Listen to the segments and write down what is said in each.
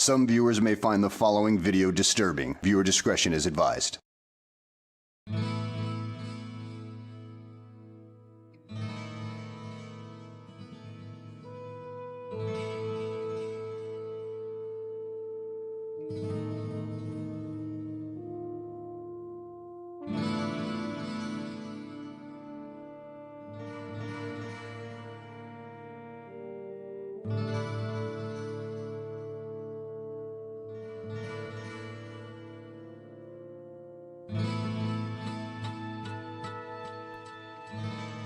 Some viewers may find the following video disturbing. Viewer discretion is advised.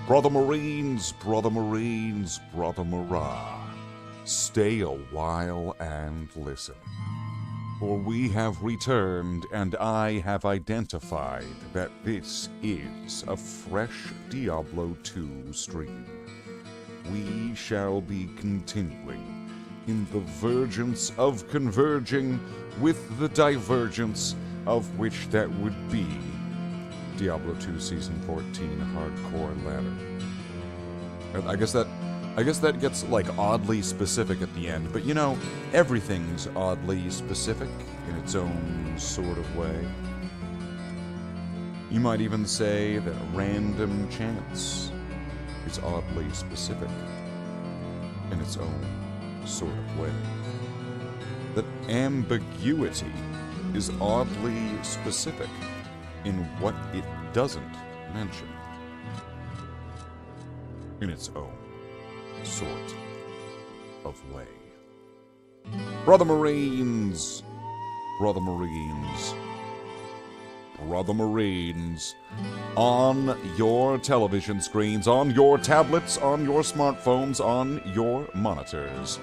Brother Marines, Brother Marines, Brother Marah, stay a while and listen. For we have returned, and I have identified that this is a fresh Diablo 2 stream. We shall be continuing in the vergence of converging with the divergence of which that would be Diablo 2 Season 14 Hardcore Ladder. And I guess that gets, like, oddly specific at the end, but you know, everything's oddly specific in its own sort of way. You might even say that random chance is oddly specific in its own sort of way. That ambiguity is oddly specific in what it doesn't mention in its own sort of way. Brother Marines, Brother Marines, Brother Marines, on your television screens, on your tablets, on your smartphones, on your monitors,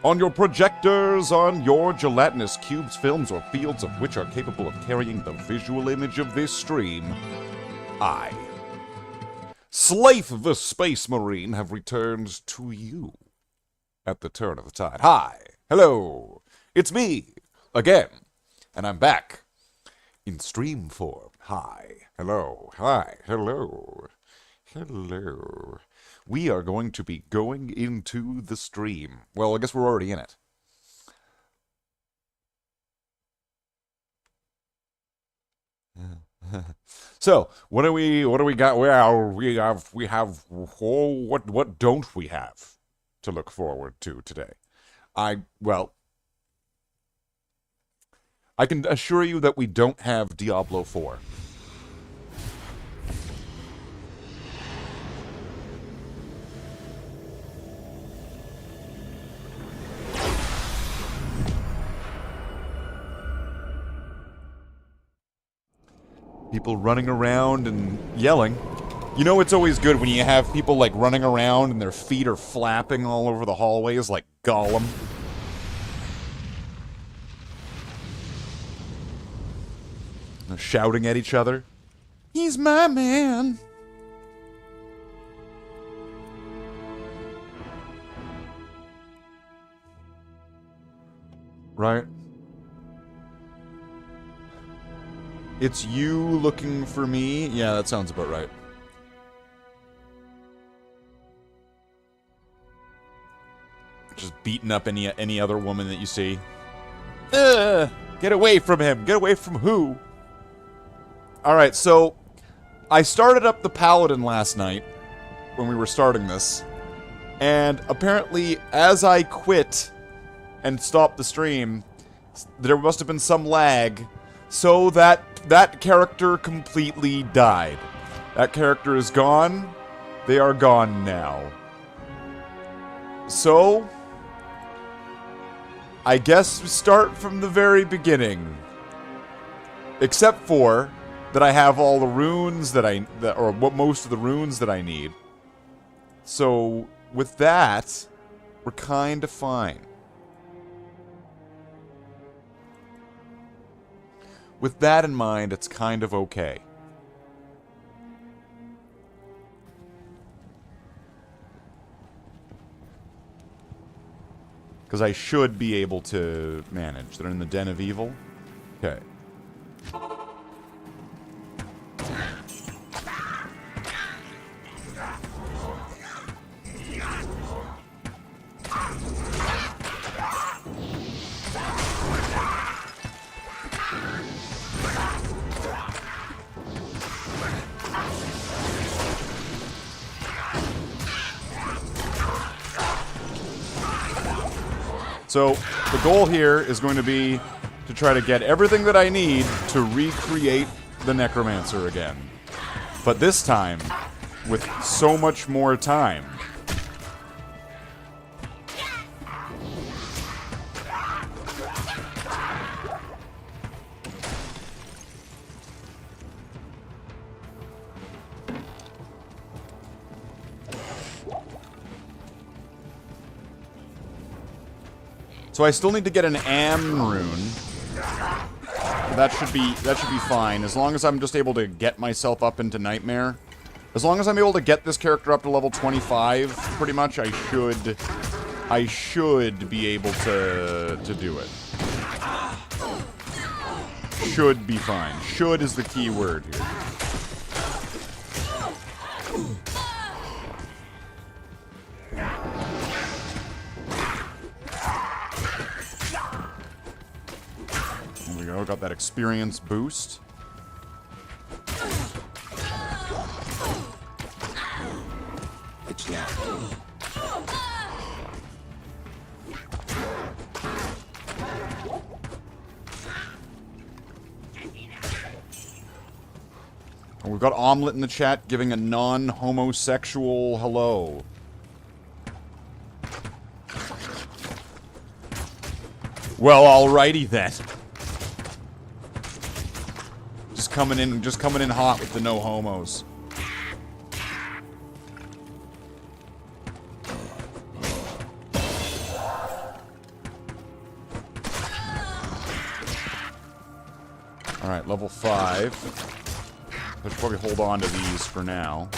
on your projectors, on your gelatinous cubes, films, or fields of which are capable of carrying the visual image of this stream, I, Slathe the Space Marine, have returned to you at the turn of the tide. Hi, hello, it's me, again, and I'm back in stream form. Hi, hello, hi, hello, hello. We are going to be going into the stream. Well, I guess we're already in it. So, what do we got? Well, we have, what don't we have to look forward to today? I can assure you that we don't have Diablo 4. People running around and yelling. You know, it's always good when you have people, like, running around and their feet are flapping all over the hallways like Gollum. They're shouting at each other. He's my man. Right? It's you looking for me? Yeah, that sounds about right. Just beating up any other woman that you see. Ugh! Get away from him! Get away from who? Alright, so I started up the Paladin last night when we were starting this, and apparently as I quit and stopped the stream, there must have been some lag, so that character completely died. That character is gone. They are gone now. So, I guess we start from the very beginning. Except for that I have all the runes or most of the runes that I need. So, with that, we're kinda fine. With that in mind, it's kind of okay. Because I should be able to manage. They're in the Den of Evil. Okay. So, the goal here is going to be to try to get everything that I need to recreate the Necromancer again. But this time, with so much more time. So I still need to get an Am rune. That should be fine, as long as I'm just able to get myself up into Nightmare. As long as I'm able to get this character up to level 25, pretty much, I should be able to do it. Should be fine. Should is the key word here. There we go, got that experience boost. It's locked. And we've got Omelet in the chat giving a non-homosexual hello. Well, alrighty then. Just coming in hot with the no homos. Alright, level 5. Let's probably hold on to these for now.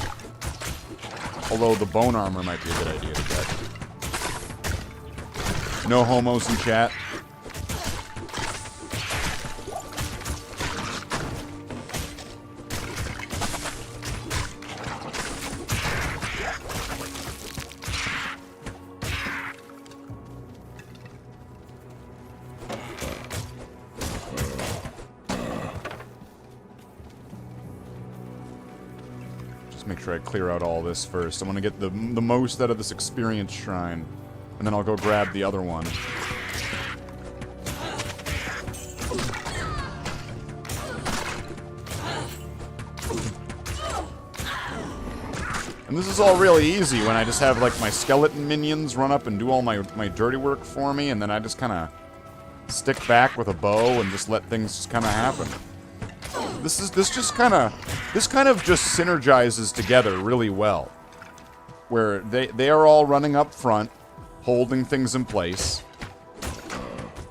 Although the bone armor might be a good idea to get. No homos in chat. Make sure I clear out all this first. I want to get the most out of this experience shrine. And then I'll go grab the other one. And this is all really easy when I just have, like, my skeleton minions run up and do all my dirty work for me, and then I just kind of stick back with a bow and just let things just kind of happen. This kind of just synergizes together really well. Where they are all running up front, holding things in place.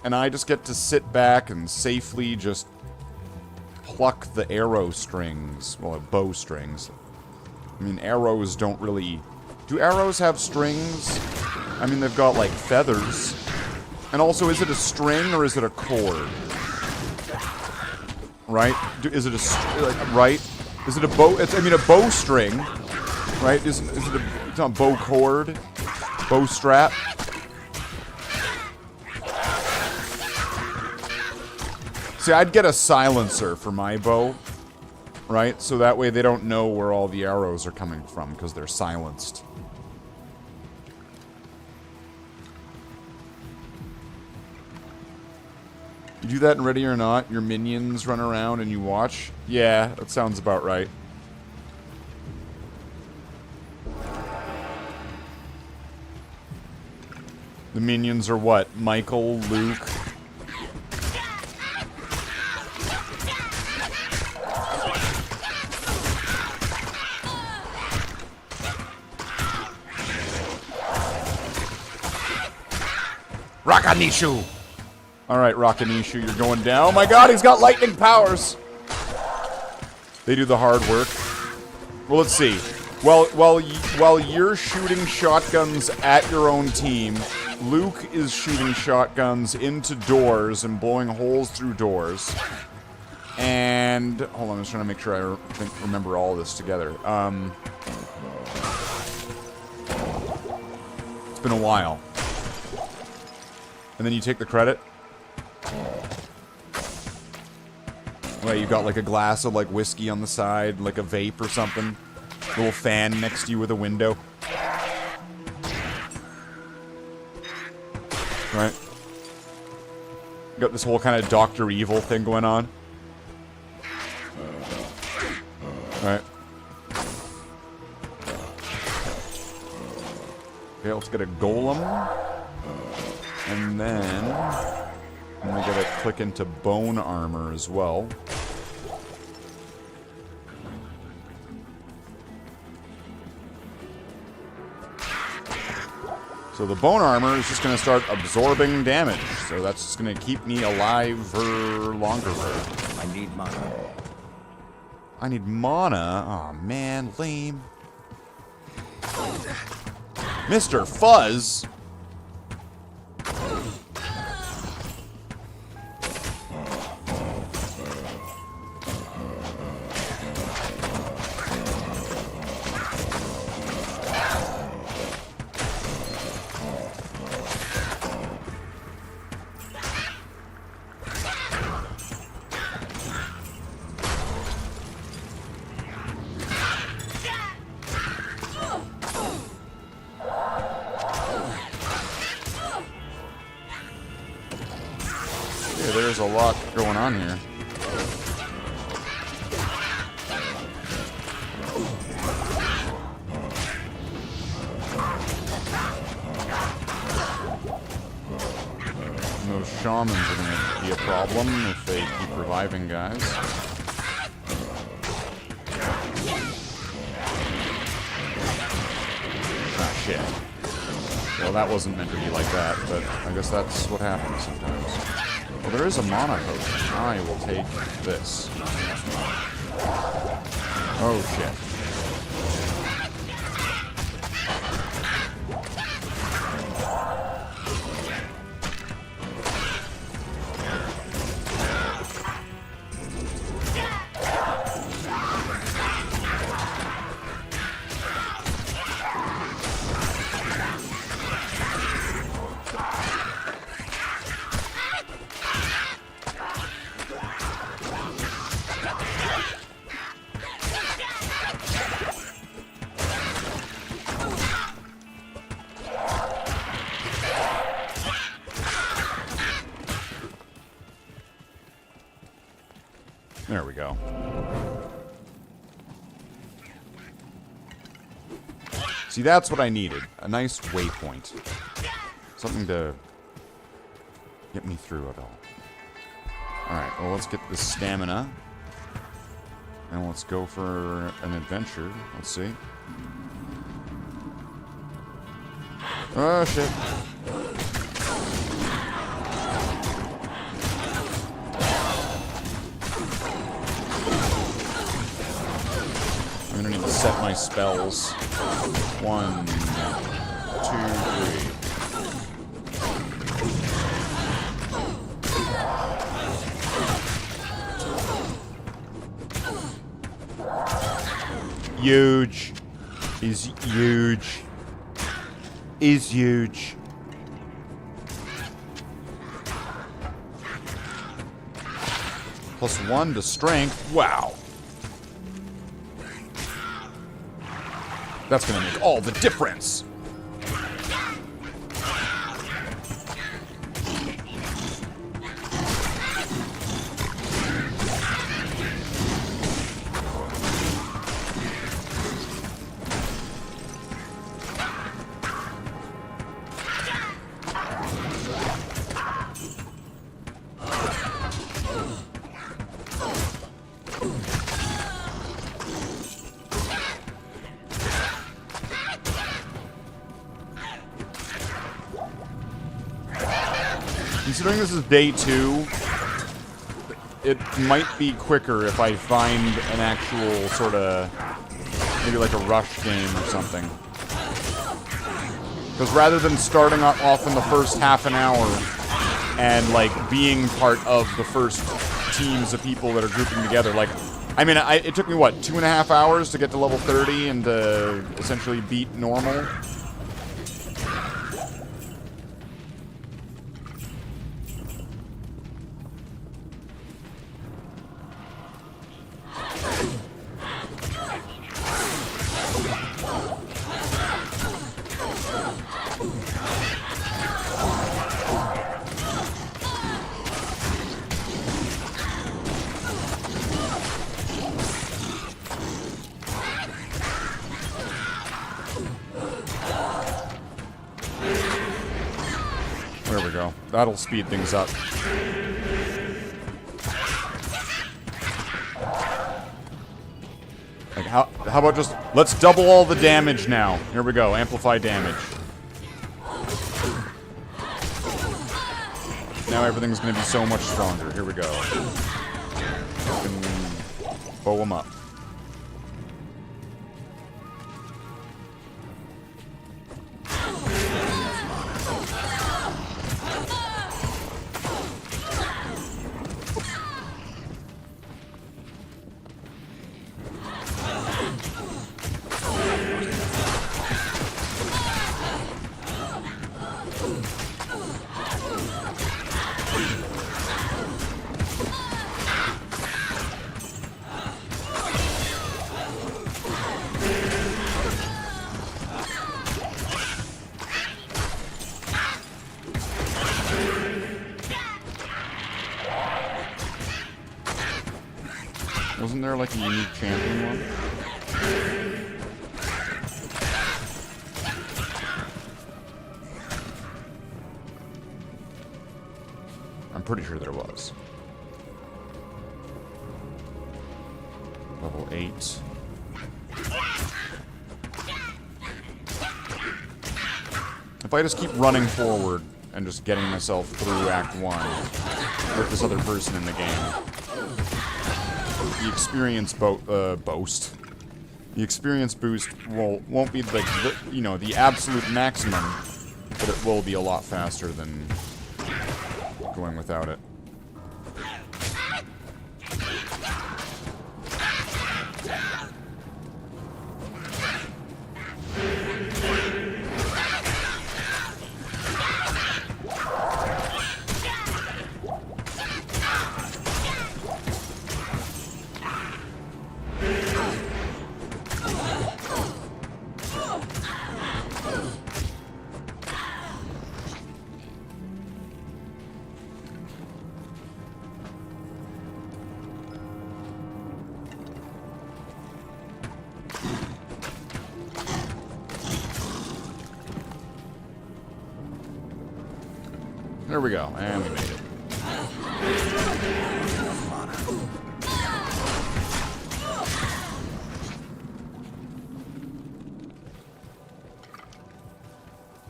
And I just get to sit back and safely just pluck the arrow strings. Well, bow strings. I mean, arrows don't really... Do arrows have strings? I mean, they've got, like, feathers. And also, is it a string or is it a cord? Right? Is it a... right? Is it a bow... I mean, a bowstring, right? Is it a... It's not bow cord? Bow strap? See, I'd get a silencer for my bow, right? So that way they don't know where all the arrows are coming from, because they're silenced. You do that in Ready or Not? Your minions run around and you watch? Yeah, that sounds about right. The minions are what? Michael, Luke... Rakanishu! Alright, Rakanishu, you're going down. Oh my god, he's got lightning powers! They do the hard work. Well, let's see. While you're shooting shotguns at your own team, Luke is shooting shotguns into doors and blowing holes through doors. And... Hold on, I'm just trying to make sure I remember all this together. It's been a while. And then you take the credit. Well, you got like a glass of like whiskey on the side, like a vape or something. Little fan next to you with a window. Right? Got this whole kind of Dr. Evil thing going on. Alright. Okay, let's get a golem. And then I'm gonna get a click into bone armor as well. So the bone armor is just going to start absorbing damage. So that's just going to keep me alive for longer. I need mana. I need mana? Aw, man, lame. Mr. Fuzz? There's a lot going on here. Those shamans are going to be a problem if they keep reviving guys. Ah, shit. Well, that wasn't meant to be like that, but I guess that's what happens sometimes. Well, there is a mana potion. I will take this. Oh, shit. There we go. See, that's what I needed. A nice waypoint. Something to get me through it all. Alright, well, let's get the stamina. And let's go for an adventure. Let's see. Oh, shit. I'm gonna need to set my spells. 1, 2, 3. Huge. Is huge. Is huge. +1 to strength. Wow. That's gonna make all the difference. Considering this is day 2, it might be quicker if I find an actual sort of, maybe like a rush game or something. Because rather than starting off in the first half an hour and like being part of the first teams of people that are grouping together, like, I mean, it took me, what, 2.5 hours to get to level 30 and to essentially beat normal? There we go. That'll speed things up. Like, how about just... Let's double all the damage now. Here we go. Amplify damage. Now everything's going to be so much stronger. Here we go. Bow them up. Wasn't there like a unique champion one? I'm pretty sure there was. Level 8. If I just keep running forward and just getting myself through Act 1 with this other person in the game, the experience boost. The experience boost won't be like the absolute maximum, but it will be a lot faster than going without it. There we go, and we made it.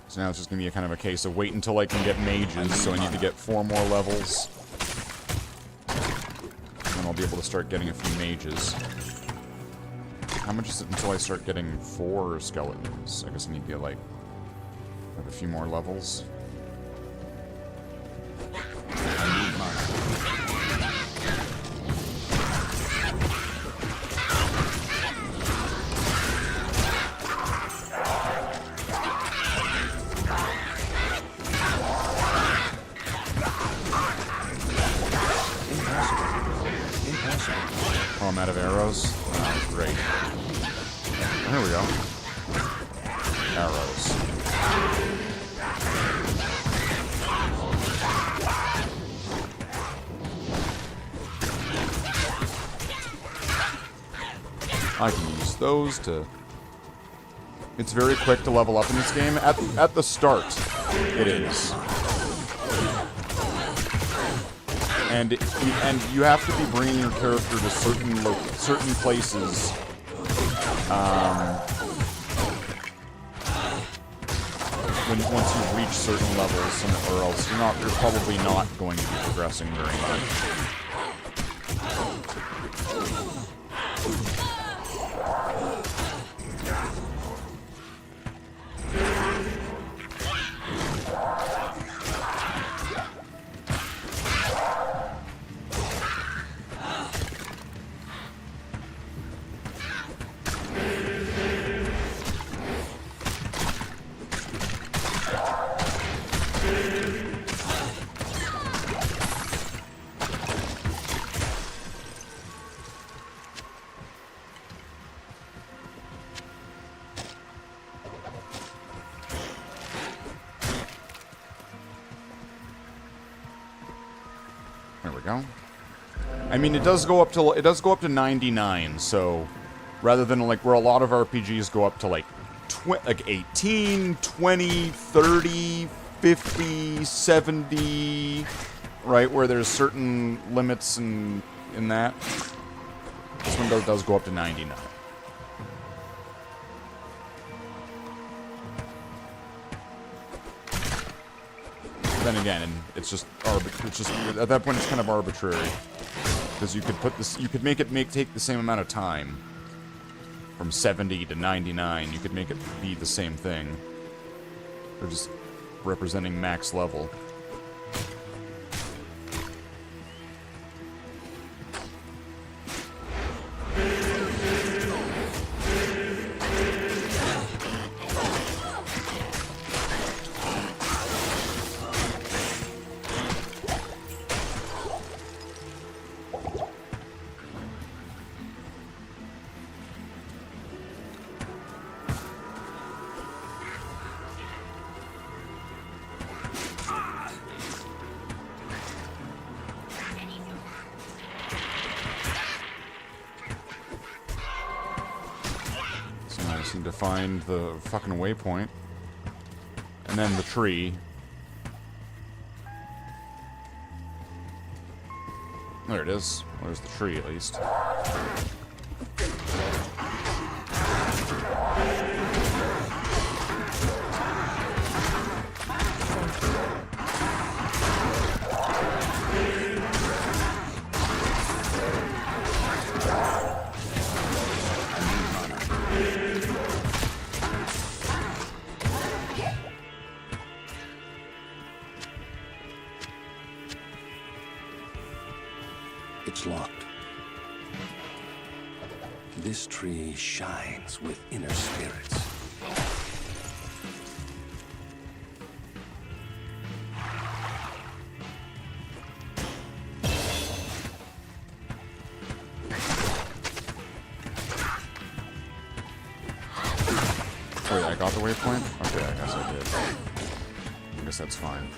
So now it's just going to be a kind of a case of wait until I can get mages, so I need to get 4 more levels. And then I'll be able to start getting a few mages. How much is it until I start getting 4 skeletons? I guess I need to get, like, have a few more levels. Oh, I'm out of arrows? Oh, great. There we go. Arrows. I can use those to... It's very quick to level up in this game. At the start, it is. And you have to be bringing your character to certain places. Once you reach certain levels, or else you're probably not going to be progressing very much. There we go. I mean, it does go up to 99, so rather than like where a lot of RPGs go up to like 18, 20, 30, 50, 70, right, where there's certain limits in that. This one does go up to 99. Then again, it's just at that point it's kind of arbitrary, because you could put this, you could make it take the same amount of time from 70 to 99. You could make it be the same thing. They're just representing max level. To find the fucking waypoint. And then the tree. There it is. There's the tree, at least. It's locked. This tree shines with inner spirits. Wait, I got the waypoint? Okay, I guess I did. I guess that's fine.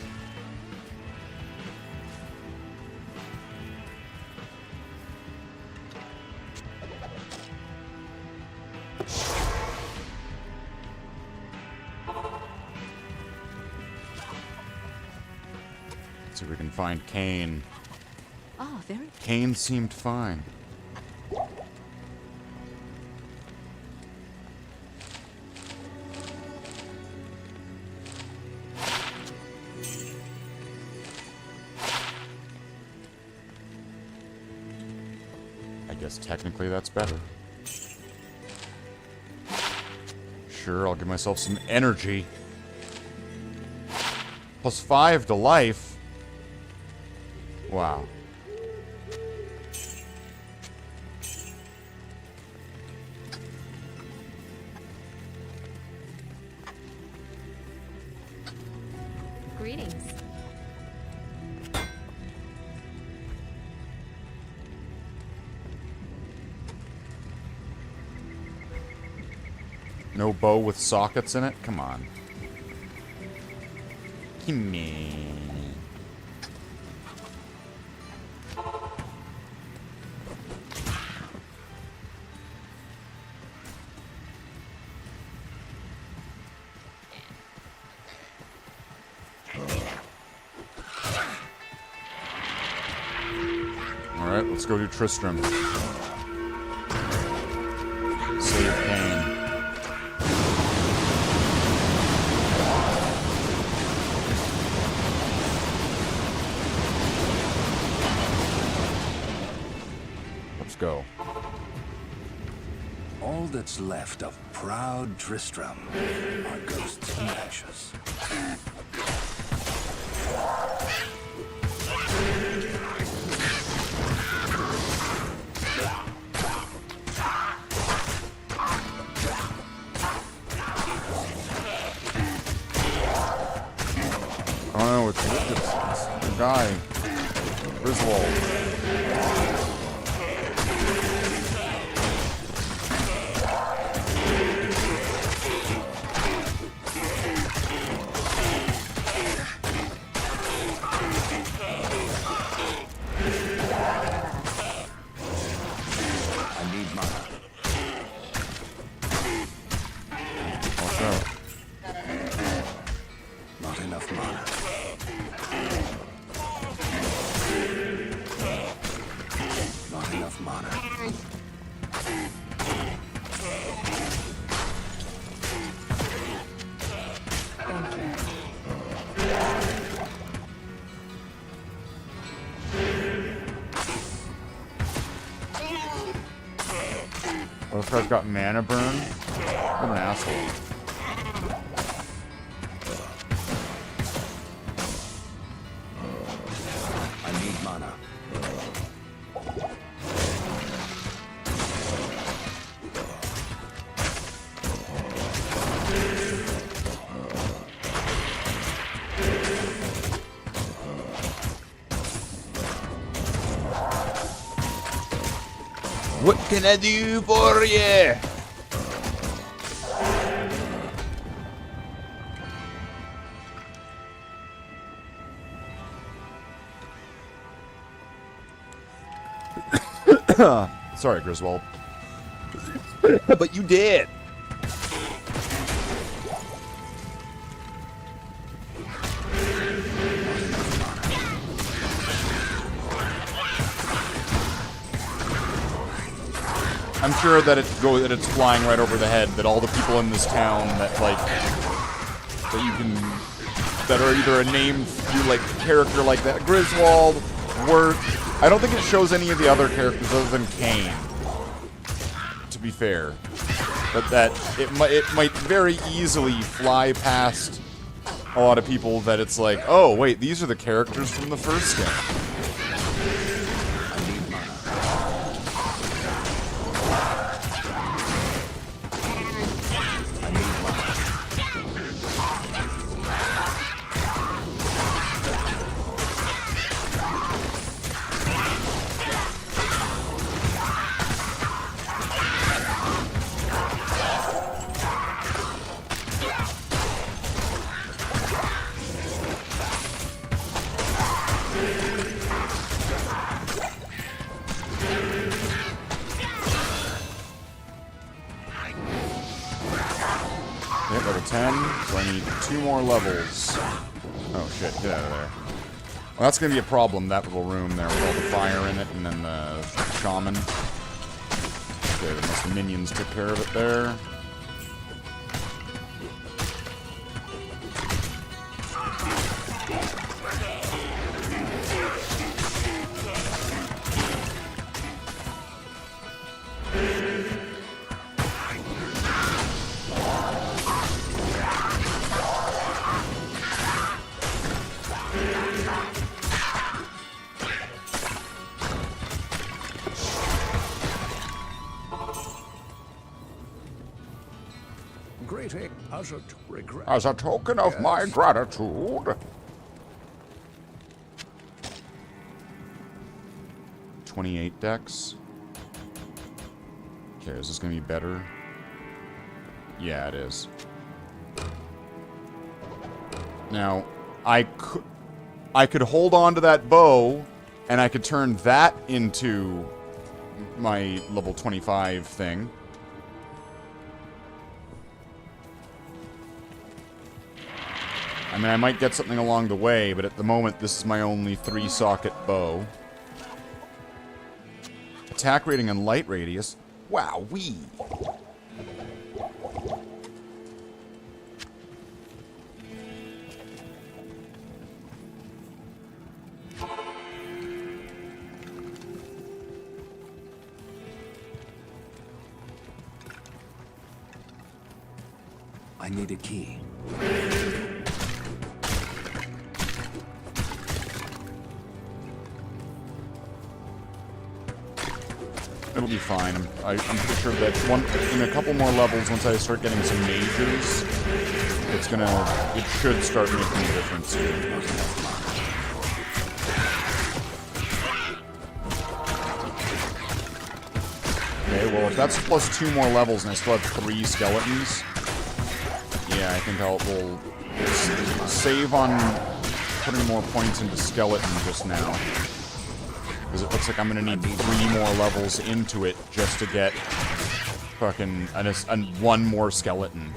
See if we can find Cain. Oh, very. Cain seemed fine. I guess technically that's better. Sure, I'll give myself some energy. +5 to life. Wow. Greetings. No bow with sockets in it? Come on. Gimme. Alright, let's go to Tristram. Save Cain. Let's go. All that's left of proud Tristram are ghosts and ashes. Oh, it's the guy. Griswold. I need mana. Watch out. Not enough mana. Warcraft got mana burn. What an asshole. I need mana. What can I do for you? Sorry, Griswold. But you did. I'm sure that it's flying right over the head. That all the people in this town that that are either a named character like that, Griswold, Wirth. I don't think it shows any of the other characters other than Kane. To be fair, but that it might very easily fly past a lot of people. That it's like, oh wait, these are the characters from the first game. Yep, level 10, so I need 2 more levels. Oh shit, get out of there. Well, that's gonna be a problem, that little room there with all the fire in it, and then the shaman. Okay, unless the minions took care of it there. Greeting As a token of my gratitude. 28 decks. Okay, is this gonna be better? Yeah, it is. Now, I could hold on to that bow, and I could turn that into my level 25 thing. I mean, I might get something along the way, but at the moment, this is my only 3-socket bow. Attack rating and light radius. Wow-wee. I need a key. It'll be fine. I'm pretty sure that in a couple more levels, once I start getting some majors, it should start making a difference. Okay, well, if that's plus 2 more levels and I still have 3 skeletons, yeah, I think we'll save on putting more points into skeleton just now. Because it looks like I'm going to need 3 more levels into it just to get fucking one more skeleton.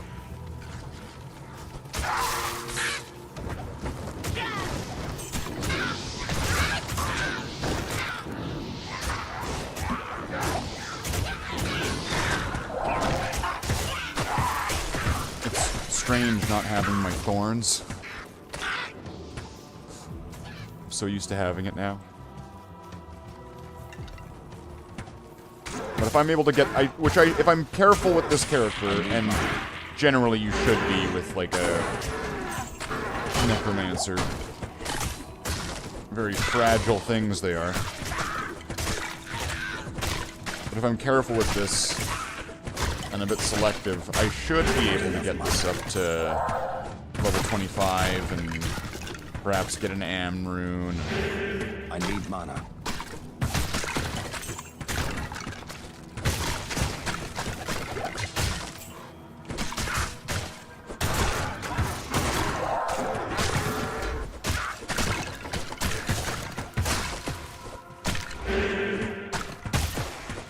It's strange not having my thorns. I'm so used to having it now. But if I'm able to get, if I'm careful with this character, and generally you should be with like a necromancer, very fragile things they are. But if I'm careful with this, and a bit selective, I should be able to get this up to level 25 and perhaps get an Am rune. I need mana.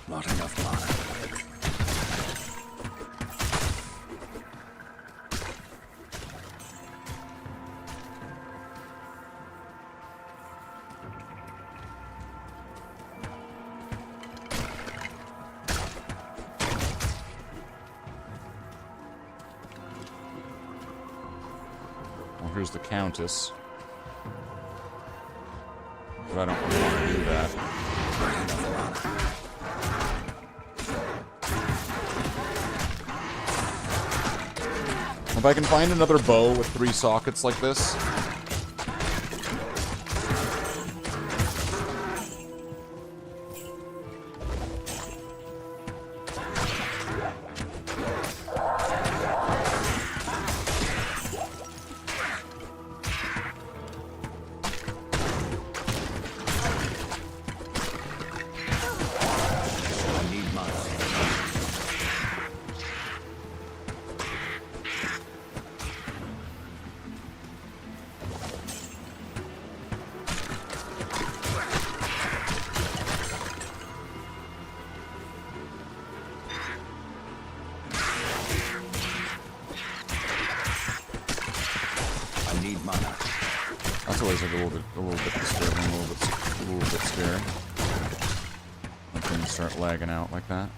Not enough mana. Well, here's the Countess. But I don't really want to do that. If I can find another bow with 3 sockets like this. That's always like a little bit disturbing, a little bit scary. When things start lagging out like that.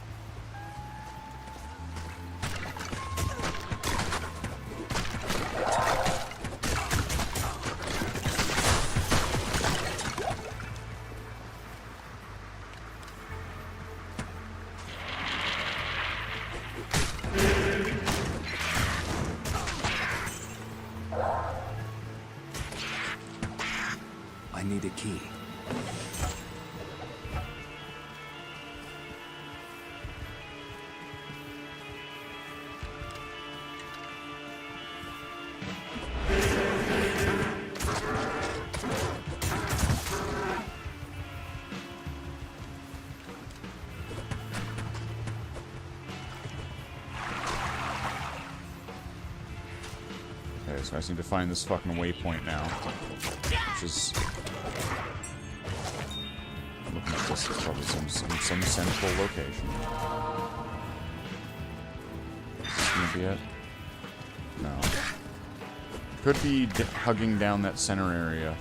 I need a key. Okay, so I just need to find this fucking waypoint now. Which is... looking at this, it's probably some central location. Is this gonna be it? No. Could be hugging down that center area.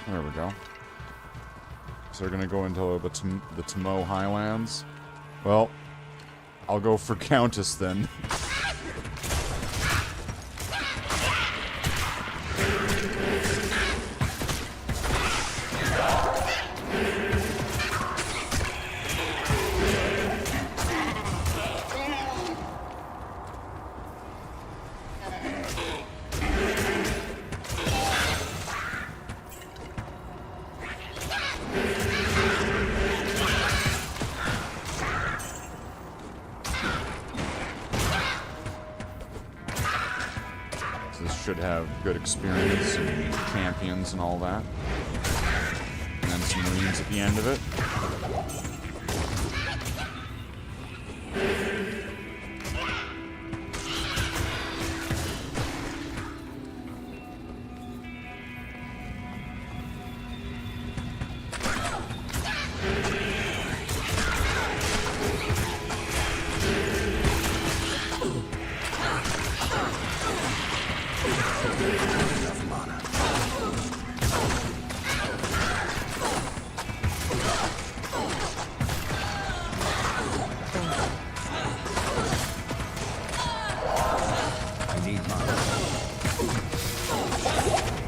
There we go. So they're gonna go into the Tamo Highlands. Well, I'll go for Countess then. to have good experience and champions and all that. And then some Marines at the end of it.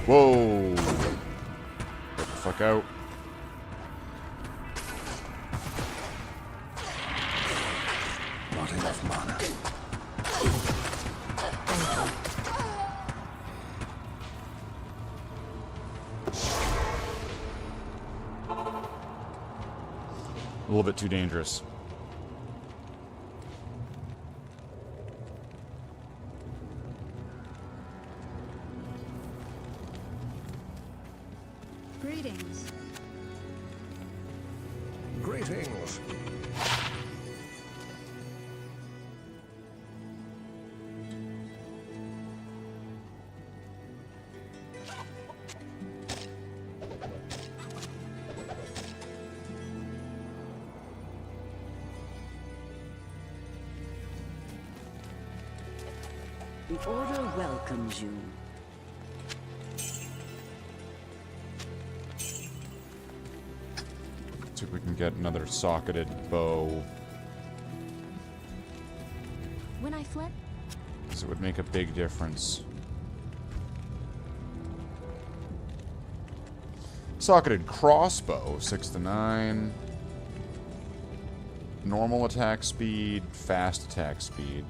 Whoa! Get the fuck out. Not enough mana. A little bit too dangerous. Greetings. Greetings. The Order welcomes you. See if we can get another socketed bow. When I fled, Because it would make a big difference. Socketed crossbow, 6 to 9. Normal attack speed, fast attack speed.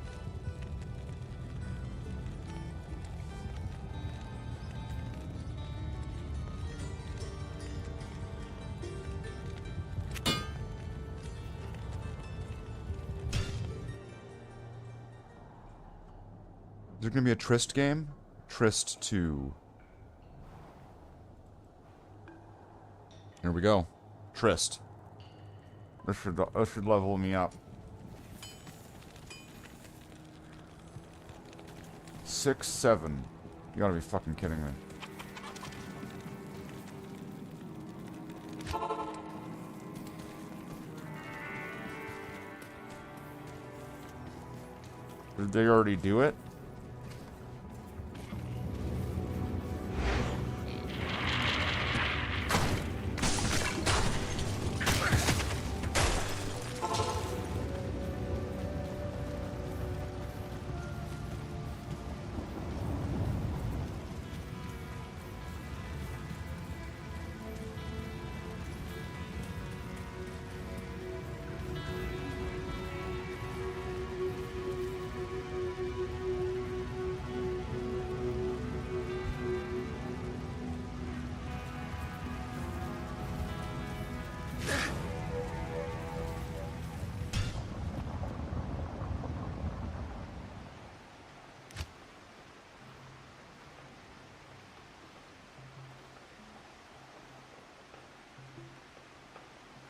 Is there going to be a Trist game? Trist 2. Here we go. Trist. This should level me up. 6, 7. You gotta be fucking kidding me. Did they already do it?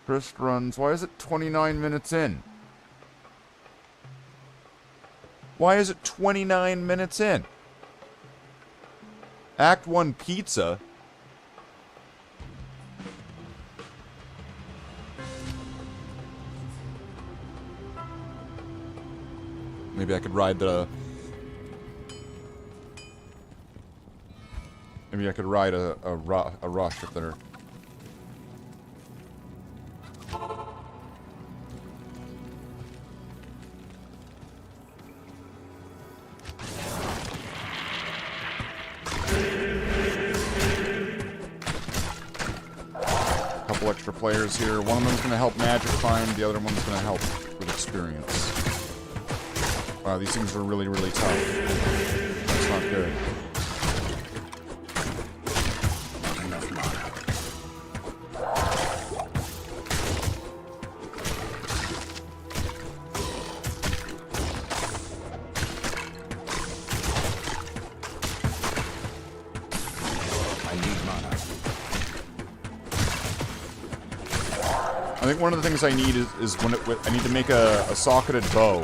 Trist runs. Why is it 29 minutes in? Why is it 29 minutes in? Act 1 pizza. Maybe I could ride the... Maybe I could ride a rush if they're... Extra players here. One of them's going to help magic find, the other one's going to help with experience. Wow, these things are really, really tough. That's not good. Not enough mana. I think one of the things I need is I need to make a socketed bow,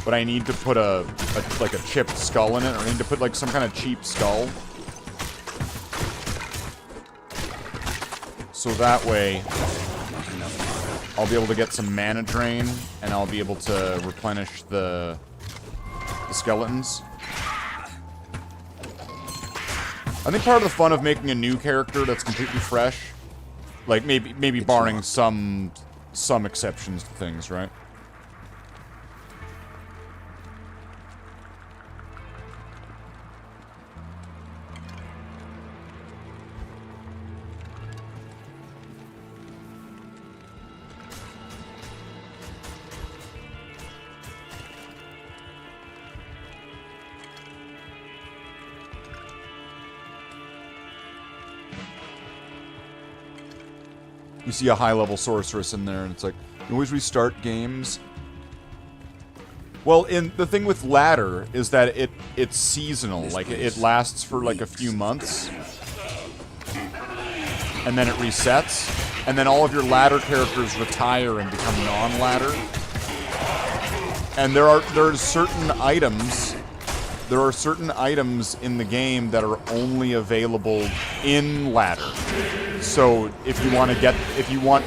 but I need to put like a chipped skull in it, or I need to put like some kind of cheap skull. So that way, I'll be able to get some mana drain, and I'll be able to replenish the skeletons. I think part of the fun of making a new character that's completely fresh, like maybe barring some exceptions to things, right? You see a high-level sorceress in there, and it's like, you always restart games. Well, the thing with ladder is that it's seasonal. Like, it lasts for like a few months, and then it resets, and then all of your ladder characters retire and become non-ladder. And there are certain items. There are certain items in the game that are only available in ladder. So if you want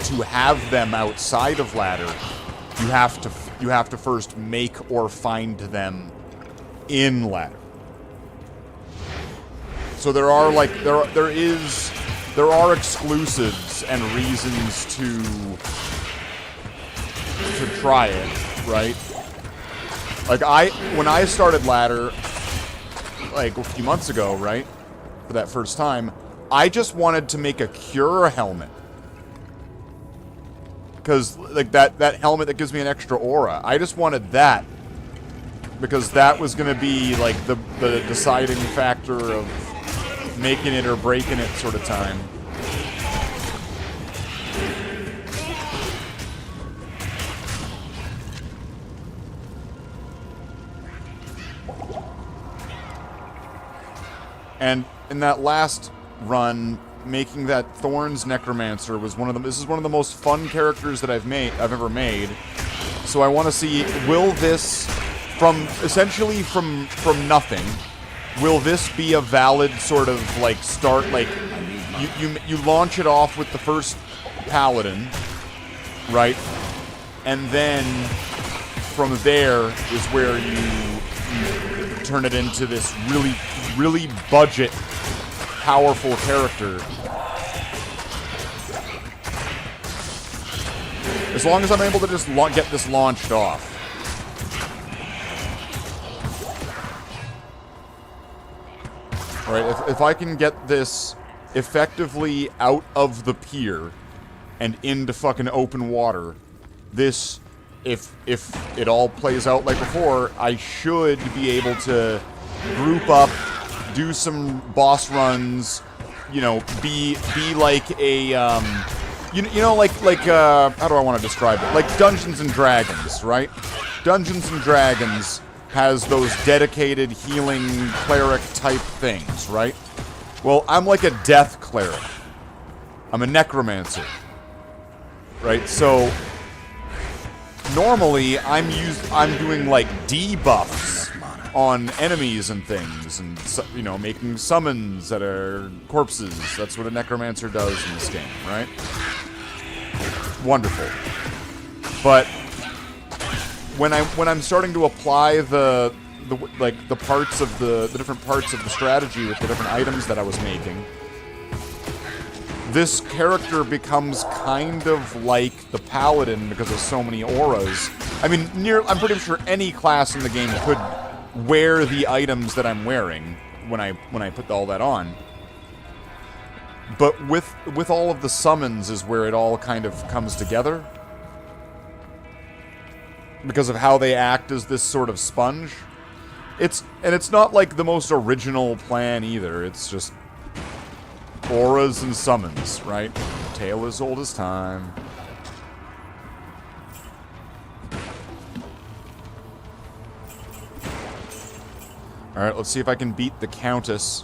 to have them outside of ladder, you have to first make or find them in ladder. So there are exclusives and reasons to try it, right? Like when I started ladder like a few months ago, right? For that first time, I just wanted to make a cure helmet. Because, like, that helmet that gives me an extra aura. I just wanted that. Because that was going to be, like, the deciding factor of making it or breaking it sort of time. And in that last run, making that Thorns Necromancer was one of them. This is one of the most fun characters that I've ever made. So I want to see, will this, essentially from nothing, will this be a valid sort of like start? Like you launch it off with the first paladin, right? And then from there is where you turn it into this really budget, powerful character. As long as I'm able to just get this launched off. Alright, if I can get this effectively out of the pier and into fucking open water, this, if it all plays out like before, I should be able to group up, do some boss runs, you know, be like a, you know, like how do I want to describe it? Like Dungeons and Dragons, right? Dungeons and Dragons has those dedicated healing cleric type things, right? Well, I'm like a death cleric. I'm a necromancer, right? So normally I'm doing like debuffs on enemies and things, and, you know, making summons that are corpses. That's what a necromancer does in this game, right? Wonderful. But when I'm starting to apply the parts of the different parts of the strategy with the different items that I was making, this character becomes kind of like the paladin because of so many auras. I mean, I'm pretty sure any class in the game could wear the items that I'm wearing when I put all that on. But with all of the summons is where it all kind of comes together. Because of how they act as this sort of sponge. It's not like the most original plan either. It's just auras and summons, right? Tale as old as time. Alright, let's see if I can beat the Countess.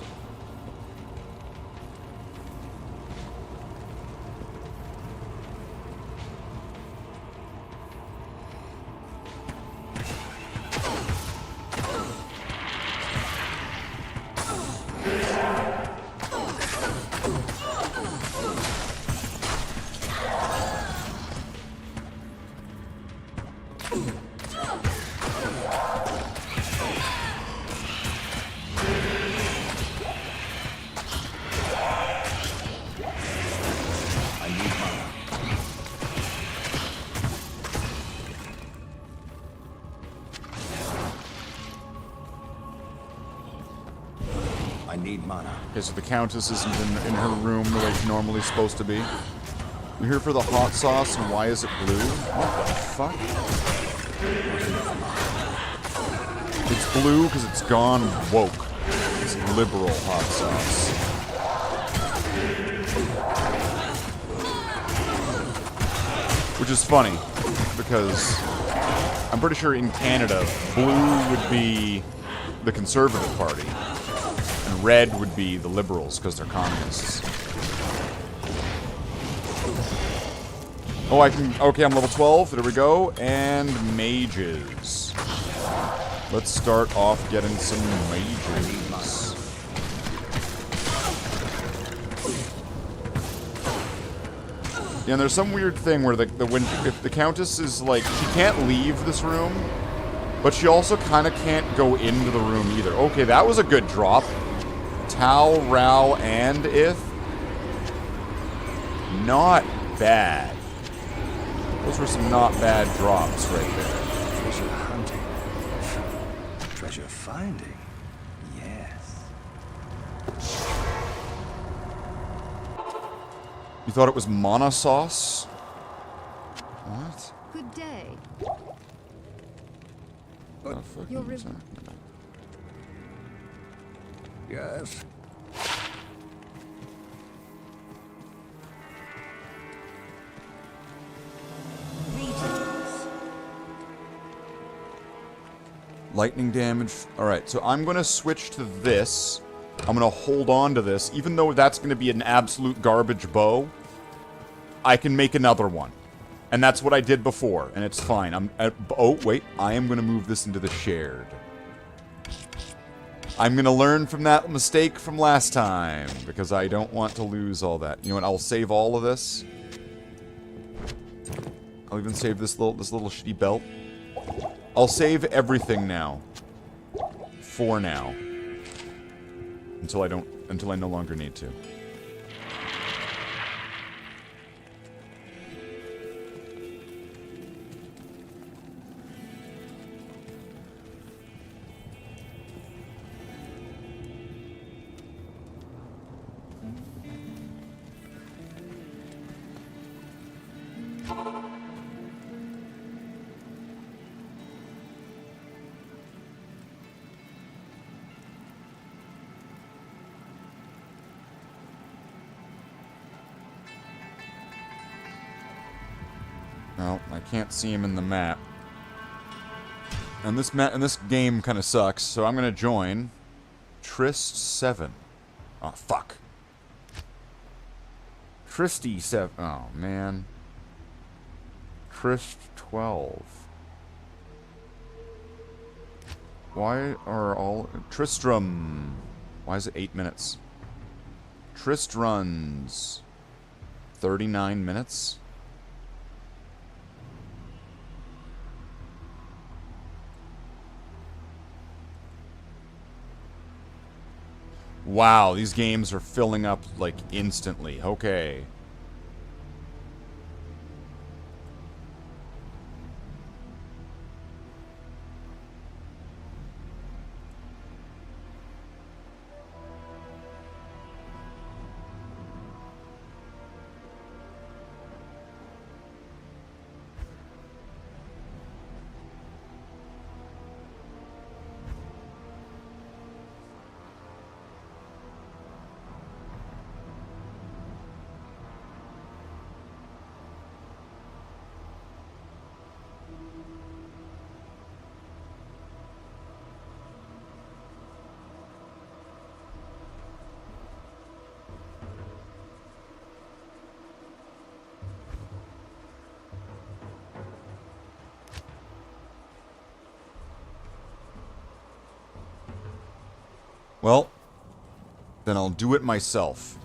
mana. Okay, so the Countess isn't in her room the way she's normally supposed to be. We're here for the hot sauce, and why is it blue? What the fuck? It's blue because it's gone woke. It's liberal hot sauce. Which is funny, because I'm pretty sure in Canada, blue would be the Conservative Party, and red would be the Liberals, because they're communists. Oh, I can... Okay, I'm level 12. There we go. And mages. Let's start off getting some mages. Yeah, and there's some weird thing where if the Countess is like... She can't leave this room, but she also kind of can't go into the room either. Okay, that was a good drop. Tal, Ral, and Ith. Not bad. Those were some not bad drops right there. Treasure hunting. Treasure finding. Yes. You thought it was mana sauce? What? Good day. The fuck Your is river. that? Yes. Greetings. Lightning damage. Alright, so I'm going to switch to this. I'm going to hold on to this. Even though that's going to be an absolute garbage bow, I can make another one. And that's what I did before, and it's fine. Oh, wait. I am going to move this into the shared. I'm going to learn from that mistake from last time, because I don't want to lose all that. You know what? I'll save all of this. I'll even save this little shitty belt. I'll save everything now. For now. Until I no longer need to. Well, I can't see him in the map. And this game kind of sucks, so I'm gonna join Trist 7. Oh, fuck. Tristy 7. Oh, man. Trist 12. Why are all... Tristram. Why is it 8 minutes? Trist runs 39 minutes? Wow, these games are filling up, like, instantly. Okay. Well, then I'll do it myself.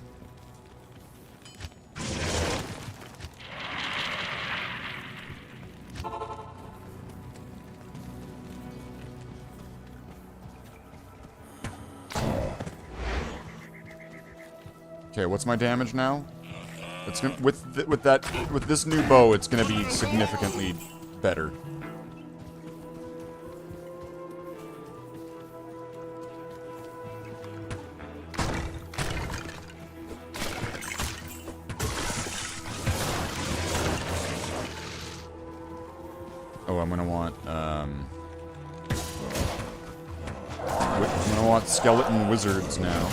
Okay, what's my damage now? It's gonna, with this new bow, it's gonna be significantly better. Oh, I'm gonna want skeleton wizards now.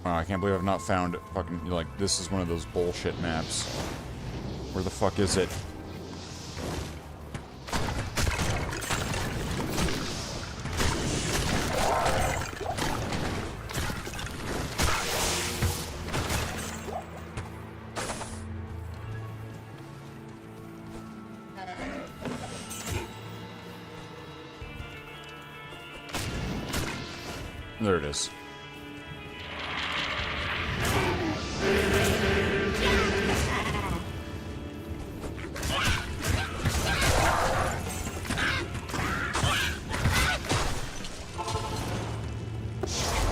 I can't believe I've not found it. Fucking, like, this is one of those bullshit maps. Where the fuck is it? There it is.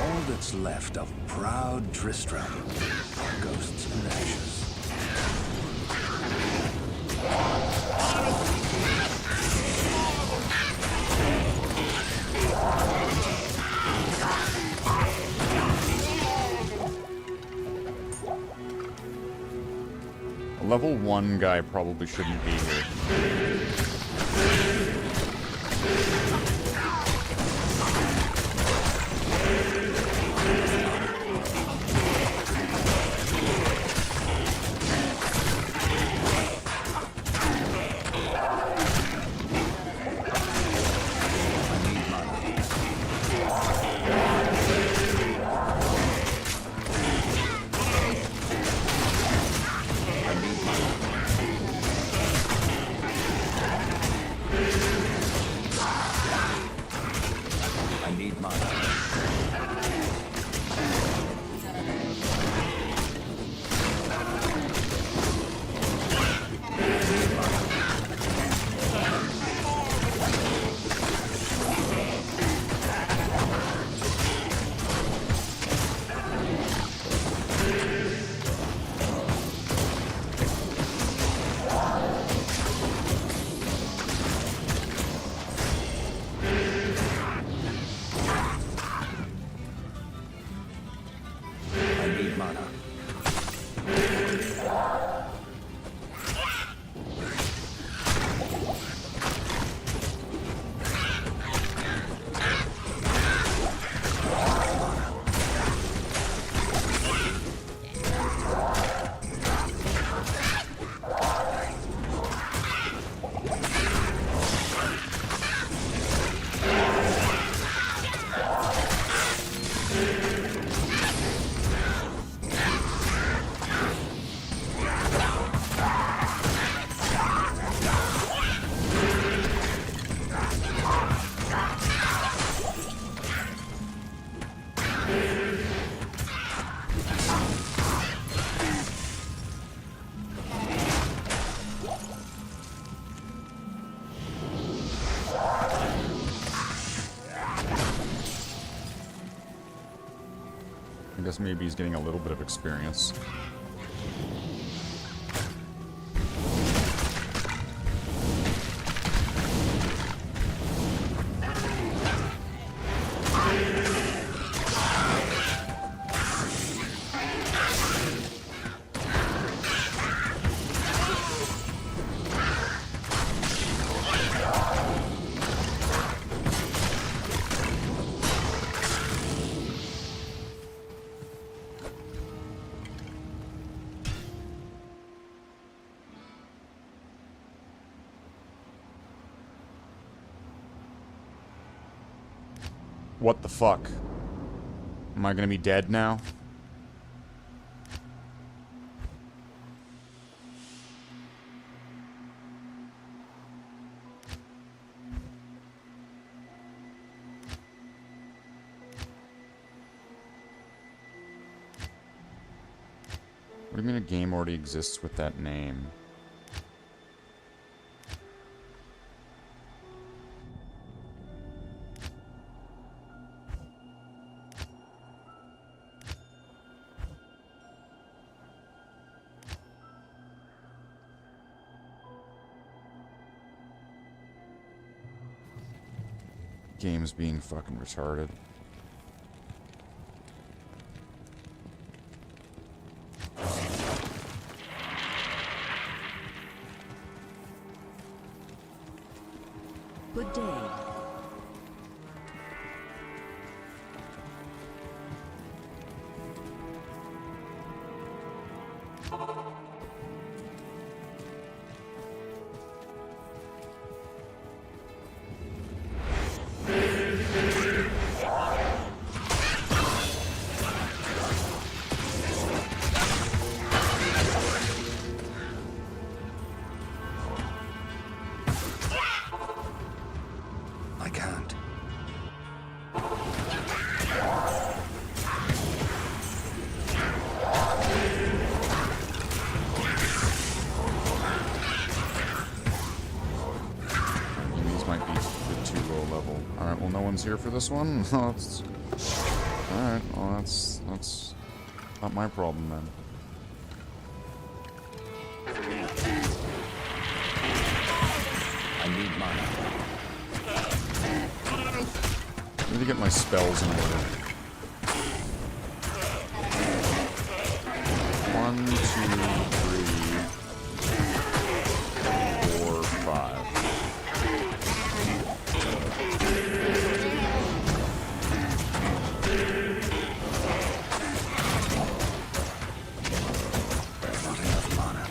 All that's left of proud Tristram are ghosts and ashes. A level 1 guy probably shouldn't be here. I guess maybe he's getting a little bit of experience. What the fuck? Am I gonna be dead now? What do you mean a game already exists with that name? Game's being fucking retarded. Good day. I can't. These might be a bit too low level. Alright, well no one's here for this one? Alright, well that's not my problem then. I need mana. I need to get my spells in order. 1, 2, 3, 4, 5. Not enough mana.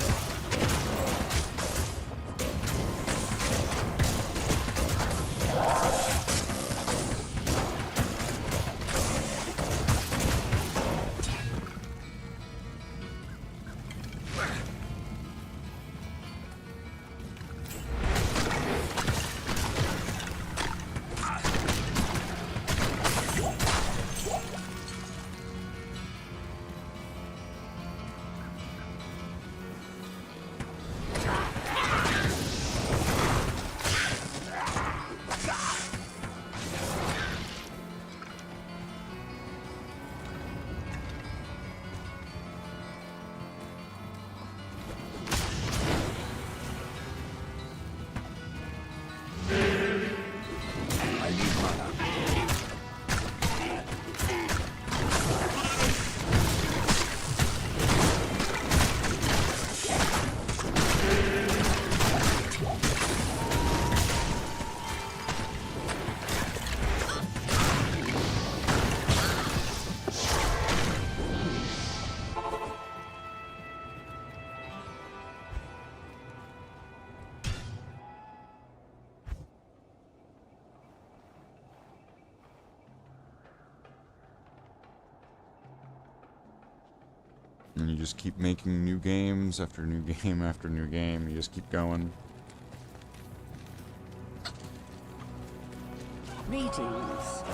I need mana. And you just keep making new games after new game after new game. You just keep going. Greetings.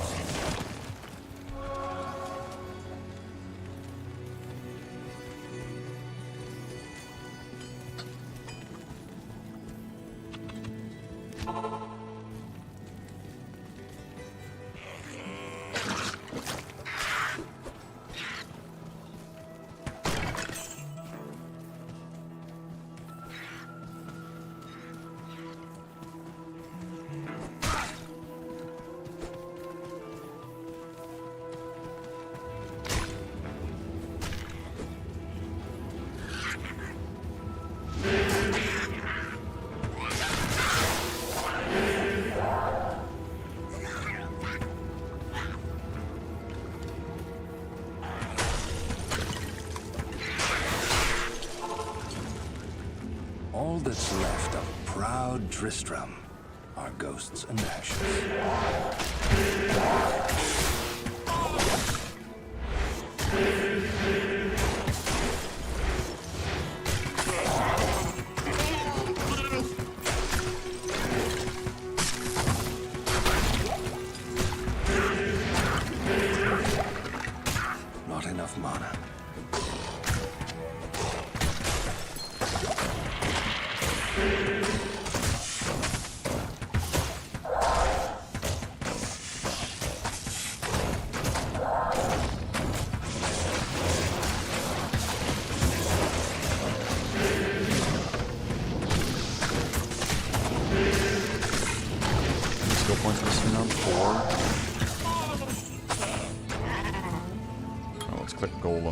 All that's left of proud Tristram are ghosts and ashes. Not enough mana.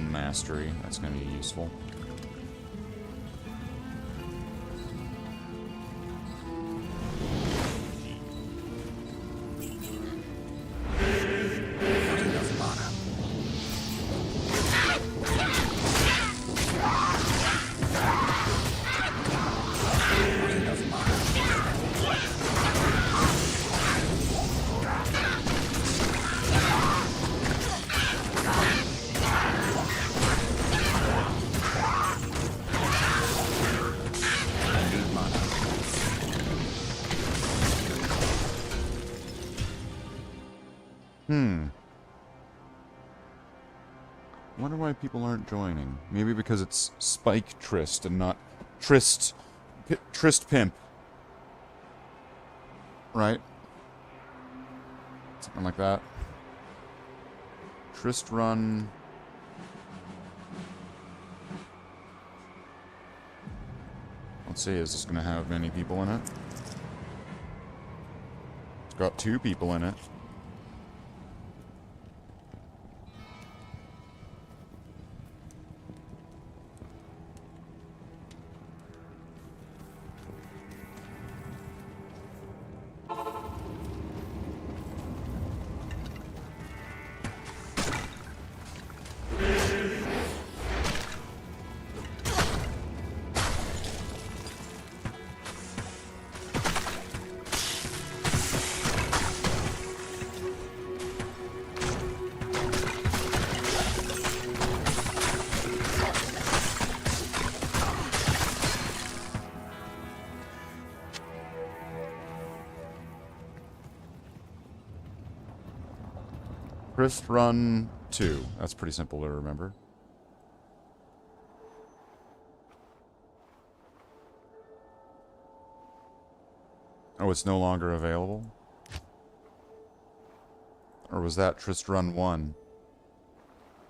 Bone Mastery. That's going to be useful. Wonder why people aren't joining. Maybe because it's Spike Trist and not Trist Pimp. Right? Something like that. Trist Run. Let's see, is this going to have many people in it? It's got 2 people in it. Trist Run 2. That's pretty simple to remember. Oh, it's no longer available? Or was that Trist Run 1?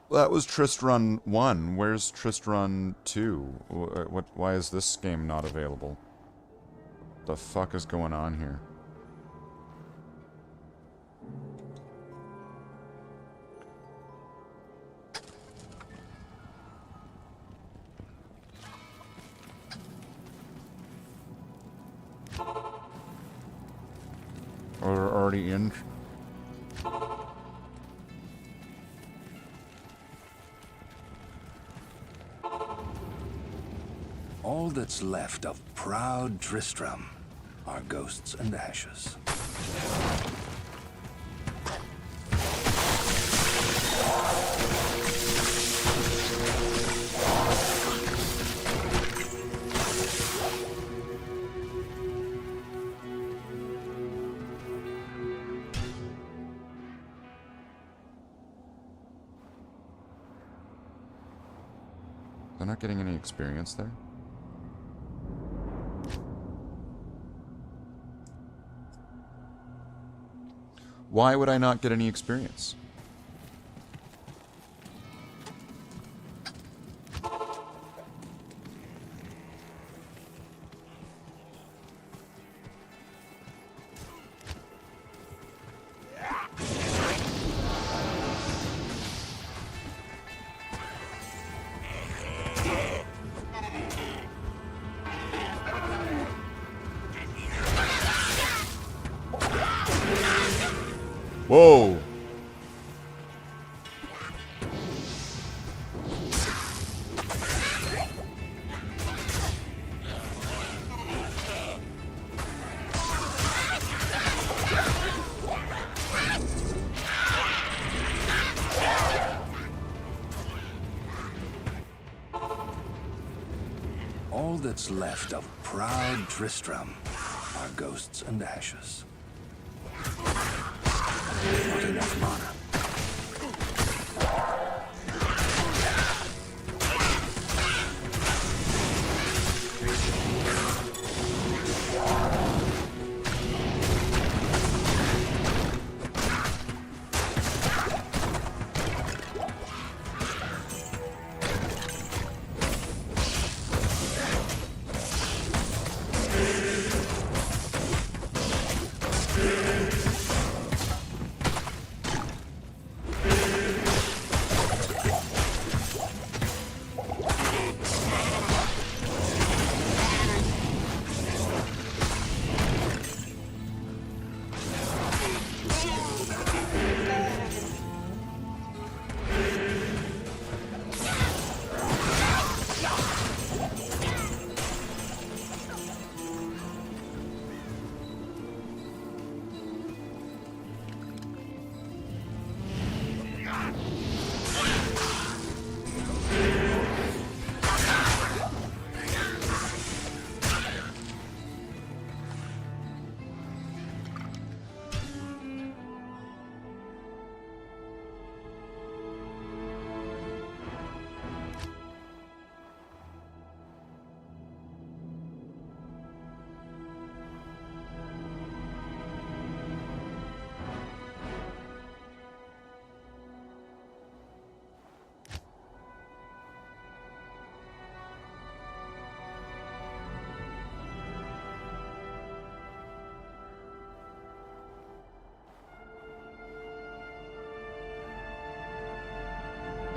Well, that was Trist Run 1. Where's Trist Run 2? Why is this game not available? What the fuck is going on here? We're already in. All that's left of proud Tristram are ghosts and ashes. They're not getting any experience there? Why would I not get any experience? Whoa! All that's left of proud Tristram are ghosts and ashes. Not enough mana.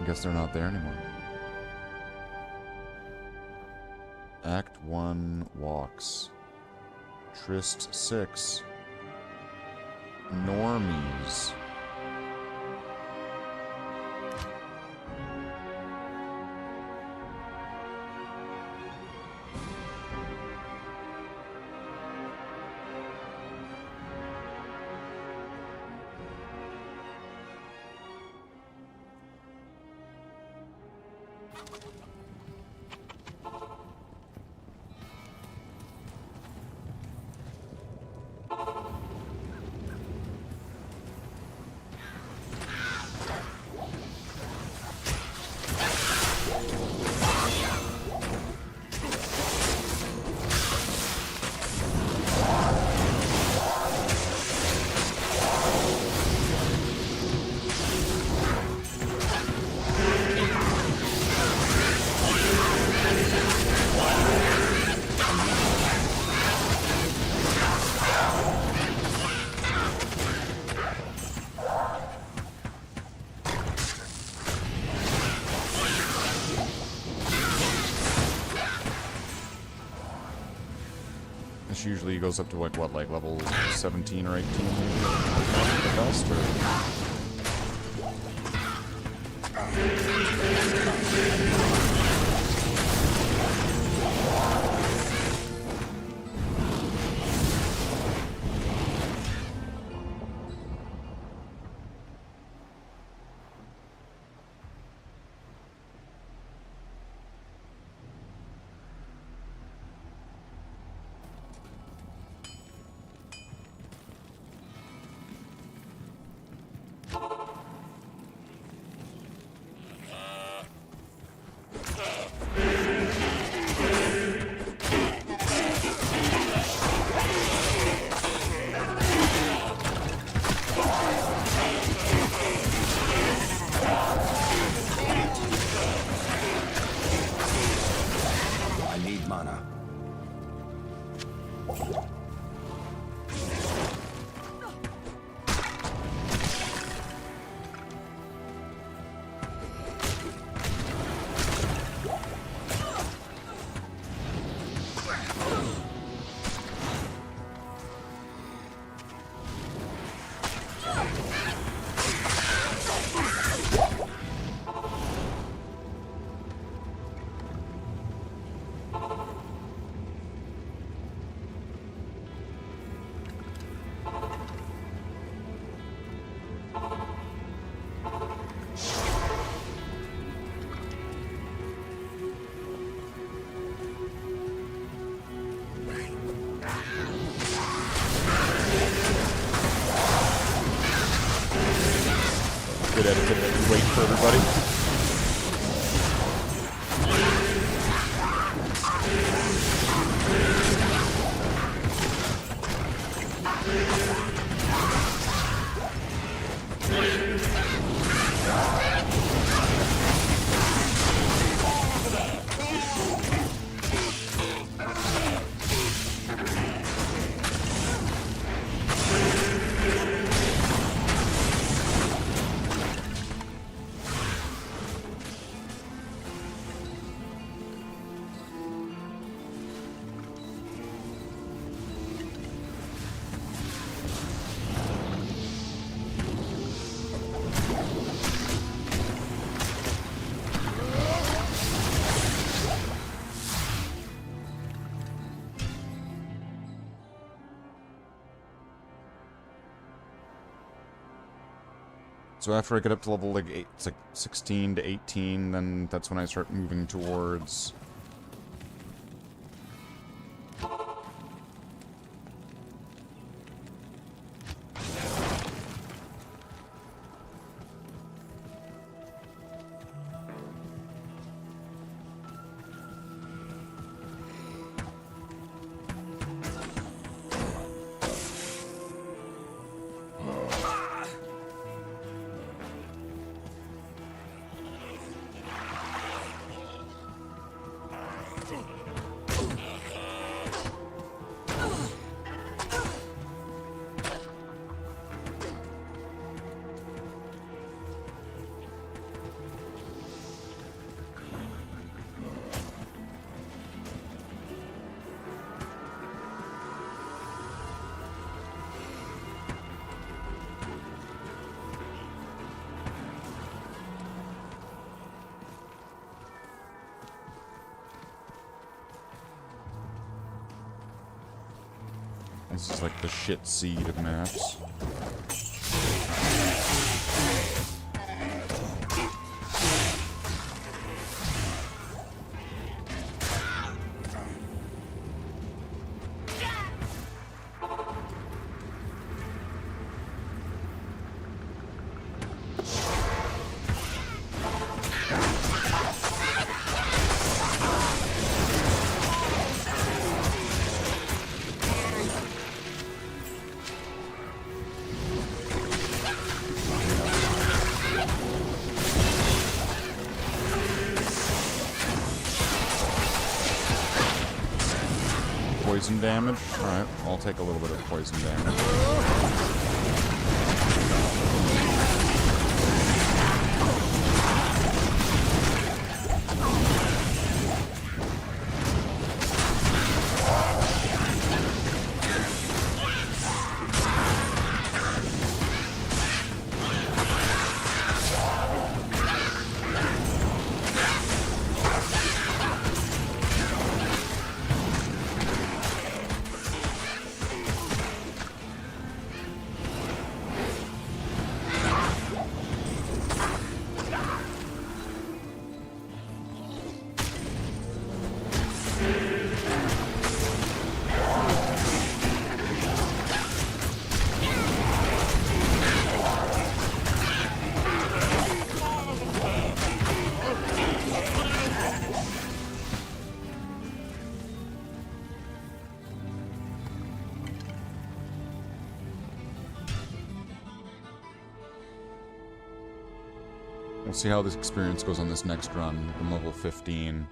I guess they're not there anymore. Act 1 walks. Trist 6. Normies. This usually goes up to like what, like level 17 or 18 maybe? The best, or? I need mana. Good etiquette. Wait for everybody. So after I get up to level like 8, it's like 16 to 18, then that's when I start moving towards This is like the shit seed of maps. Poison damage? Alright, I'll take a little bit of poison damage. We'll see how this experience goes on this next run. I'm level 15.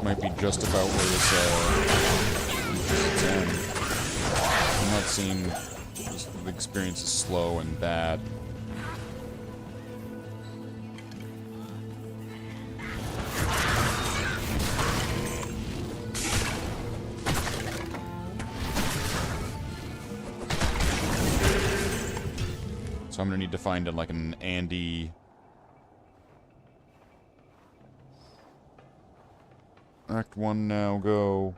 Might be just about where this reaches its end. I'm not seeing just the experience is slow and bad. So I'm gonna need to find like an Andy. Act 1 now, go.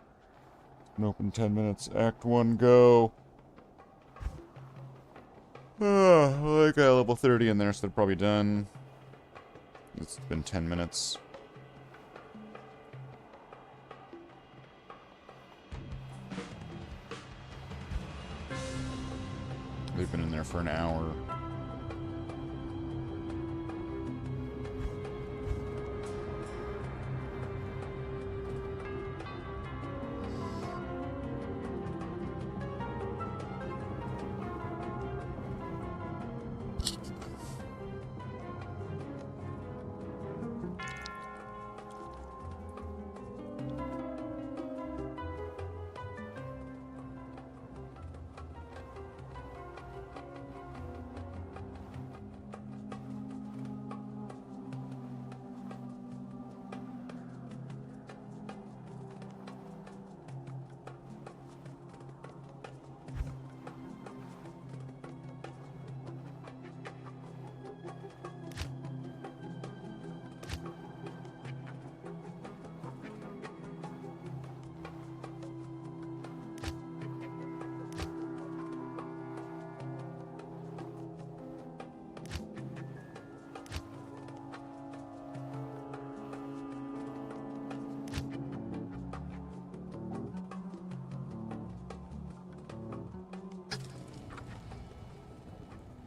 It's been open 10 minutes. Act 1, go. I got level 30 in there, so they're probably done. It's been 10 minutes. They've been in there for an hour.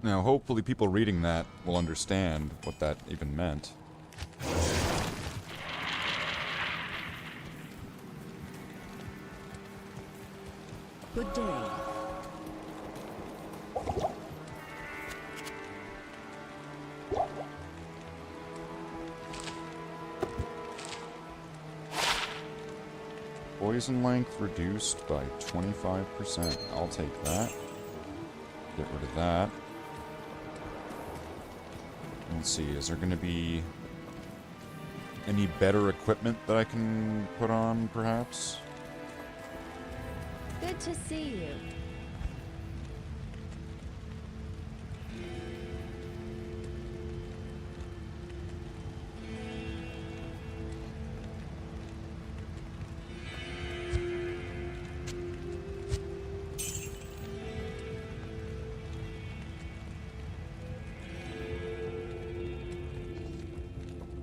Now, hopefully people reading that will understand what that even meant. Good day. Poison length reduced by 25%. I'll take that. Get rid of that. Let's see, is there going to be any better equipment that I can put on, perhaps? Good to see you.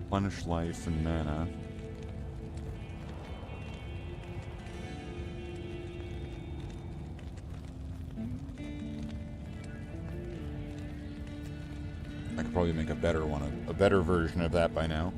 Replenish life and mana. I could probably make a better one, a better version of that by now.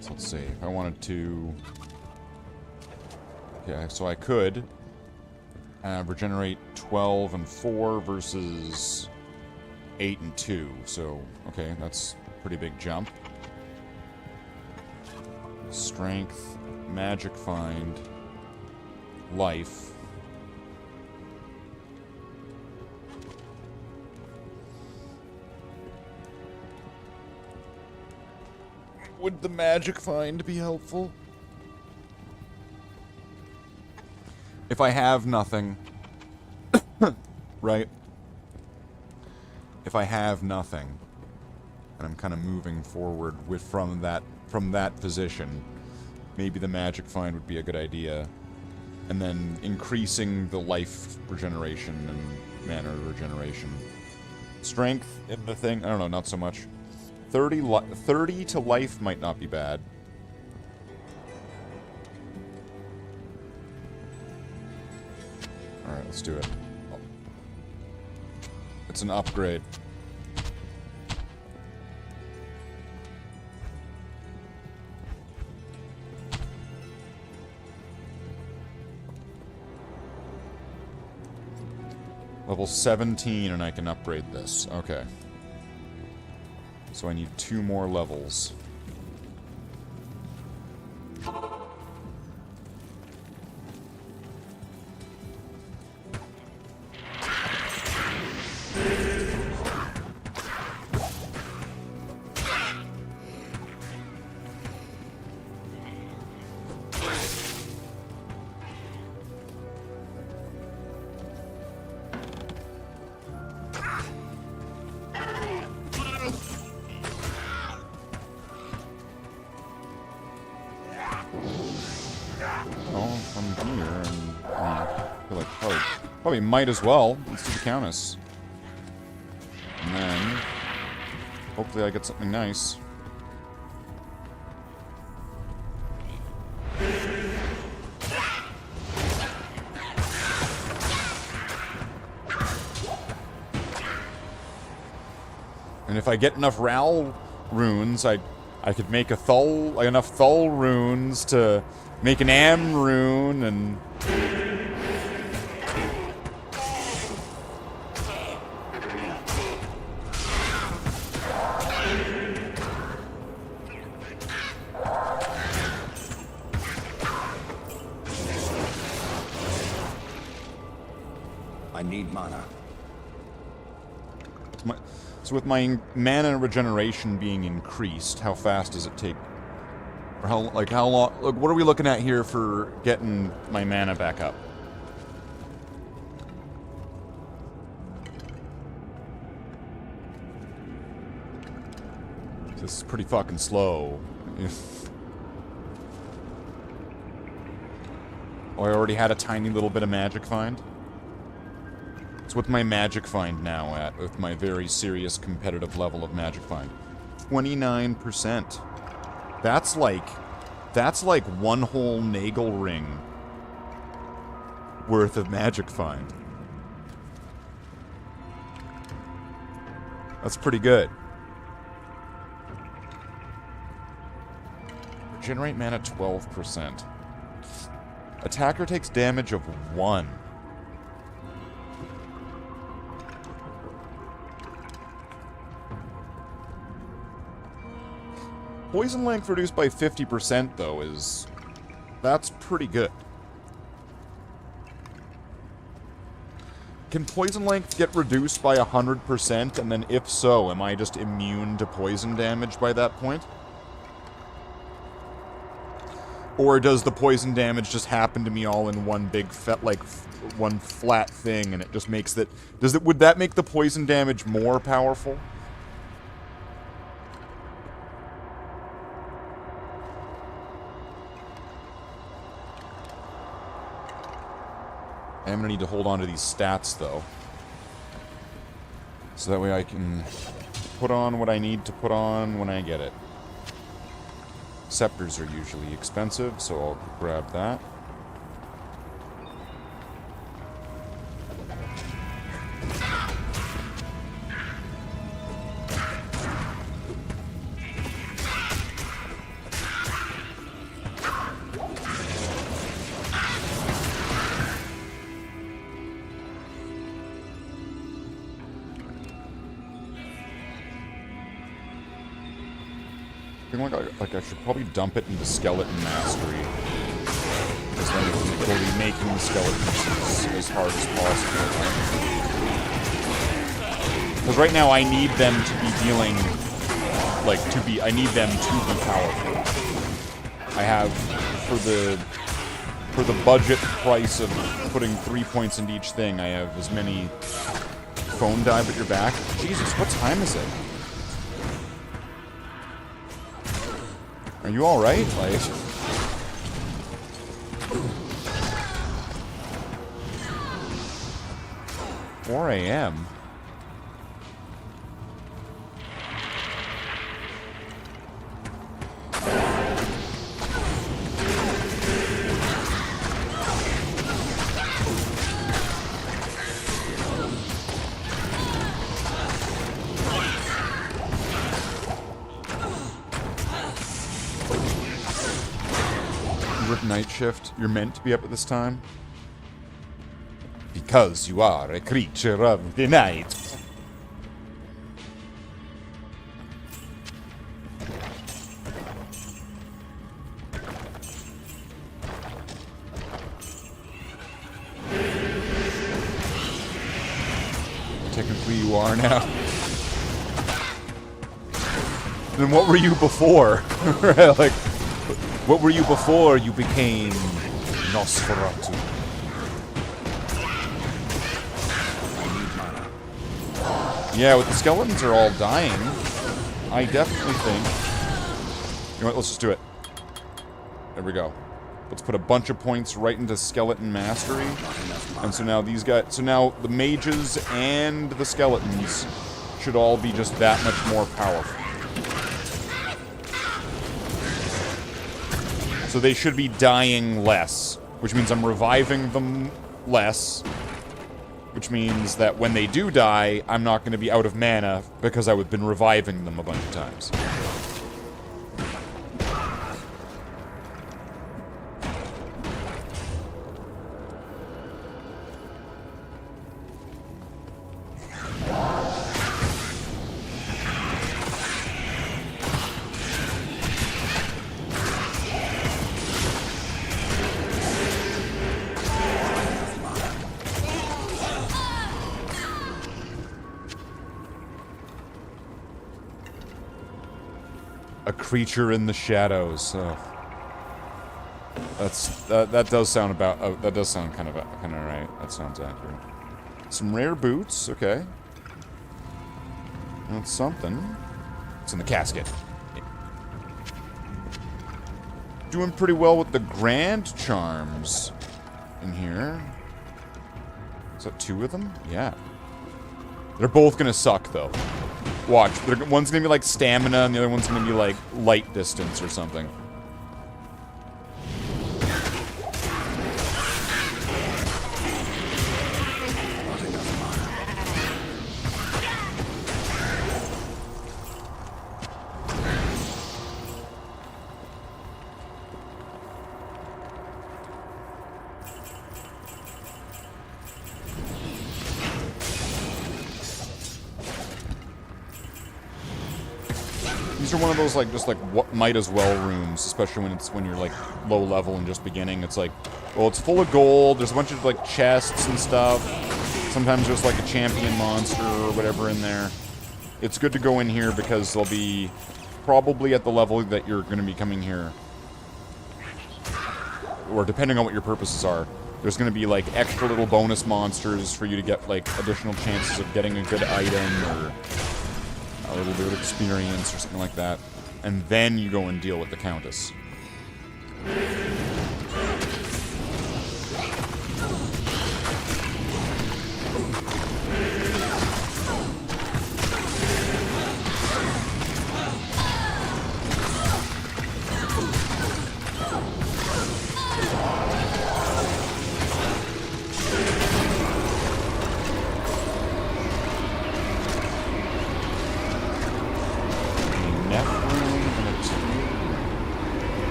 So let's see, if I wanted to... Okay, so I could regenerate 12 and 4 versus 8 and 2. So, okay, that's a pretty big jump. Strength, magic find, life. Would the magic find be helpful? If I have nothing, right? If I have nothing, and I'm kind of moving forward from that position, maybe the magic find would be a good idea, and then increasing the life regeneration and mana regeneration. Strength in the thing, I don't know, not so much. 30 to life might not be bad. Alright, let's do it. Oh. It's an upgrade. Level 17 and I can upgrade this. Okay. So I need 2 more levels. Probably might as well. Let's do the Countess. And then, hopefully I get something nice. And if I get enough Ral runes, I could make enough Thull runes to make an Am rune and... I need mana. So with my mana regeneration being increased, how fast does it take? Or how long? Like, what are we looking at here for getting my mana back up? This is pretty fucking slow. Oh, I already had a tiny little bit of magic find. It's with my magic find now at, with my very serious competitive level of magic find. 29%. That's like one whole Nagel ring worth of magic find. That's pretty good. Regenerate mana 12%. Attacker takes damage of 1. Poison length reduced by 50% though that's pretty good. Can poison length get reduced by 100%, and then if so, am I just immune to poison damage by that point? Or does the poison damage just happen to me all in one big one flat thing, and it just makes that... would that make the poison damage more powerful? I am going to need to hold on to these stats, though. So that way I can put on what I need to put on when I get it. Scepters are usually expensive, so I'll grab that. Like I should probably dump it into Skeleton Mastery. Because then we'll be making the skeletons as hard as possible. Because right now I need them to be dealing... I need them to be powerful. I have, for the budget price of putting 3 points into each thing, I have as many phone dive at your back. Jesus, what time is it? Are you alright? Like... 4 a.m. Night shift. You're meant to be up at this time. Because you are a creature of the night. Technically you are now. Then what were you before? Like... What were you before you became Nosferatu? Yeah, with the skeletons are all dying, I definitely think... You know what, let's just do it. There we go. Let's put a bunch of points right into Skeleton Mastery. And so now these guys... So now the mages and the skeletons should all be just that much more powerful. So they should be dying less, which means I'm reviving them less, which means that when they do die, I'm not going to be out of mana because I've been reviving them a bunch of times. Creature in the shadows. That does sound about. That does sound kind of right. That sounds accurate. Some rare boots. Okay, that's something. It's in the casket. Doing pretty well with the grand charms. in here. Is that 2 of them? Yeah. They're both gonna suck, though. Watch. One's gonna be like stamina, and the other one's gonna be like light distance or something. These are one of those, like, just, like, what might as well rooms, especially when you're, like, low level and just beginning. It's like, well, it's full of gold, there's a bunch of, like, chests and stuff. Sometimes there's, like, a champion monster or whatever in there. It's good to go in here because they'll be probably at the level that you're going to be coming here. Or depending on what your purposes are. There's going to be, like, extra little bonus monsters for you to get, like, additional chances of getting a good item or a little bit of experience or something like that. And then you go and deal with the Countess.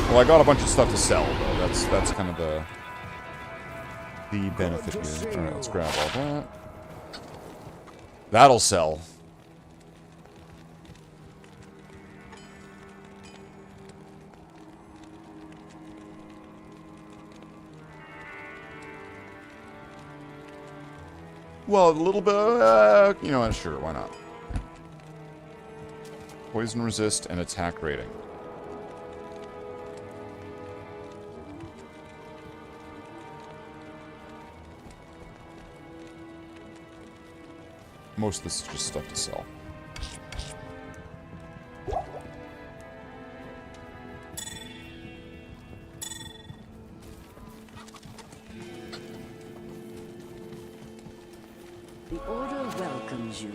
Well, I got a bunch of stuff to sell, though. That's kind of the benefit here. Alright, let's grab all that. That'll sell. Well, a little bit, you know, sure, why not? Poison resist and attack rating. Most of this is just stuff to sell. The Order welcomes you.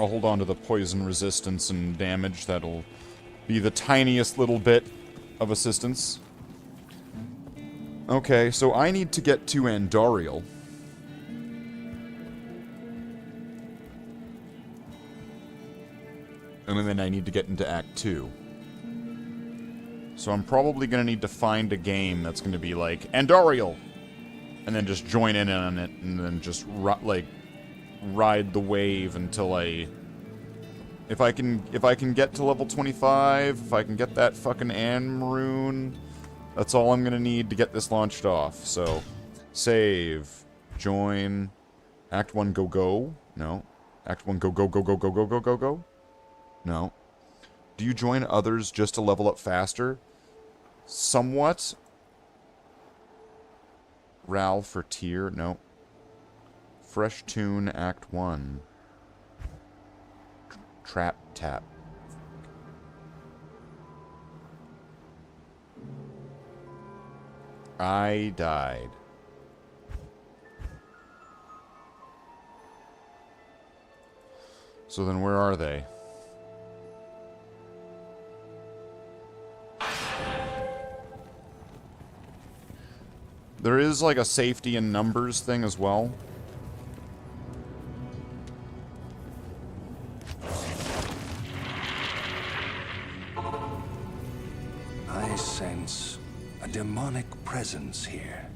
I'll hold on to the poison resistance and damage. That'll be the tiniest little bit of assistance. Okay, so I need to get to Andariel. And then I need to get into Act 2. So I'm probably going to need to find a game that's going to be like, Andariel! And then just join in on it, and then just, like, ride the wave until if I can get to level 25, if I can get that fucking Maroon, that's all I'm gonna need to get this launched off. So, save, join, Act 1 go, no, Act 1 go, no. Do you join others just to level up faster? Somewhat. Ral for tier, no. Fresh Tune, Act 1. Trap Tap. I died. So then where are they? There is like a safety in numbers thing as well. I sense a demonic presence here.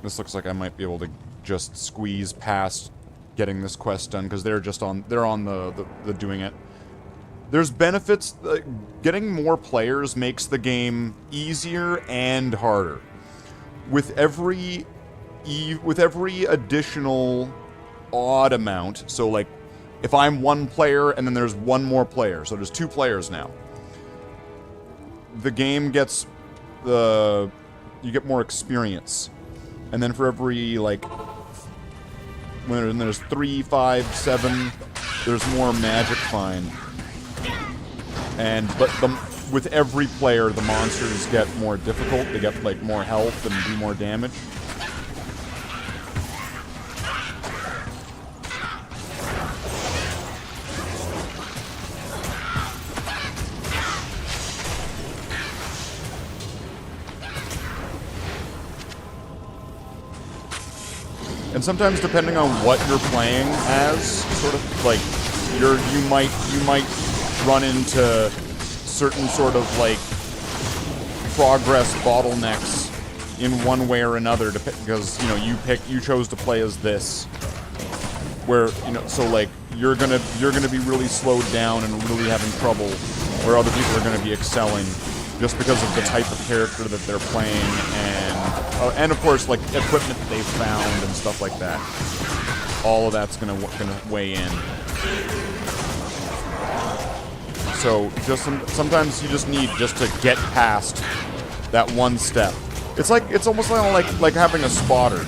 This looks like I might be able to just squeeze past getting this quest done because they're on the doing it. There's benefits. Getting more players makes the game easier and harder. With every additional odd amount. So, like, if I'm one player and then there's one more player, so there's 2 players now, the game gets you get more experience. And then for every, like, when there's 3, 5, 7, there's more magic find. But with every player, the monsters get more difficult. They get, like, more health and do more damage. And sometimes, depending on what you're playing as, sort of like you might run into certain sort of like progress bottlenecks in one way or another, because you chose to play as this, where so like you're gonna be really slowed down and really having trouble, where other people are gonna be excelling just because of the type of character that they're playing, and of course, like, equipment that they've found and stuff like that. All of that's gonna weigh in. So sometimes you just need to get past that one step. It's almost like having a spotter.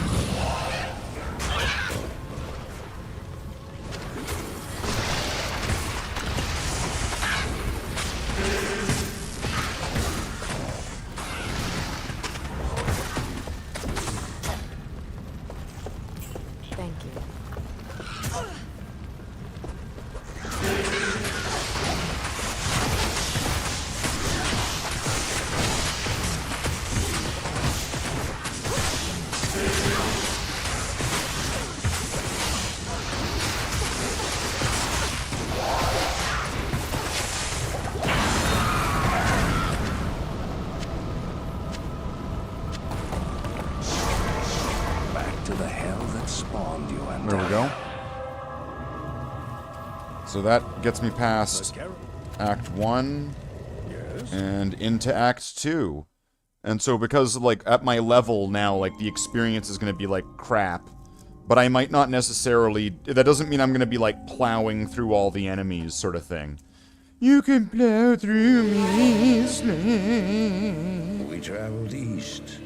There we go. So that gets me past Act 1 and into Act 2. And so because, like, at my level now, like, the experience is going to be, like, crap. But I might not necessarily... That doesn't mean I'm going to be, like, plowing through all the enemies sort of thing. You can plow through me, Slathe. We traveled east,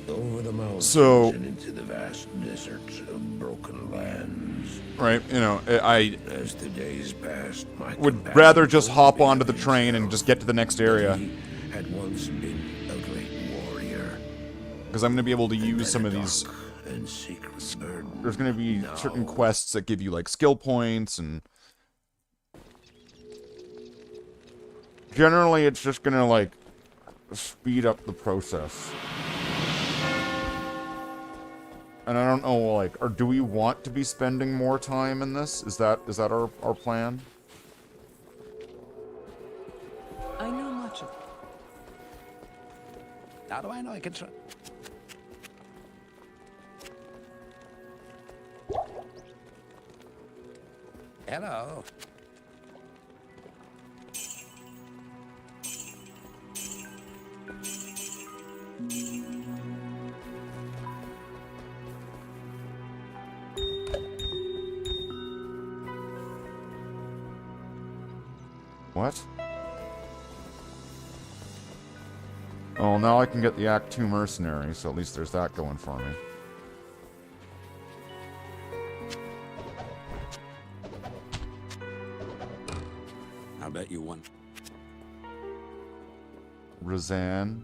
over the mountains and into the vast deserts of broken lands. Right, I As the days passed, my would rather just hop onto the train and just get to the next area. He had once been a great warrior. Because I'm going to be able to use some of these... And secret burden. There's going to be certain quests that give you, like, skill points, and... Generally, it's just going to, like, speed up the process. And I don't know, like, or do we want to be spending more time in this? Is that our plan? I know much of it. How do I know I can try? Hello. What? Oh, now I can get the Act 2 mercenary, so at least there's that going for me. I'll bet you one. Razan.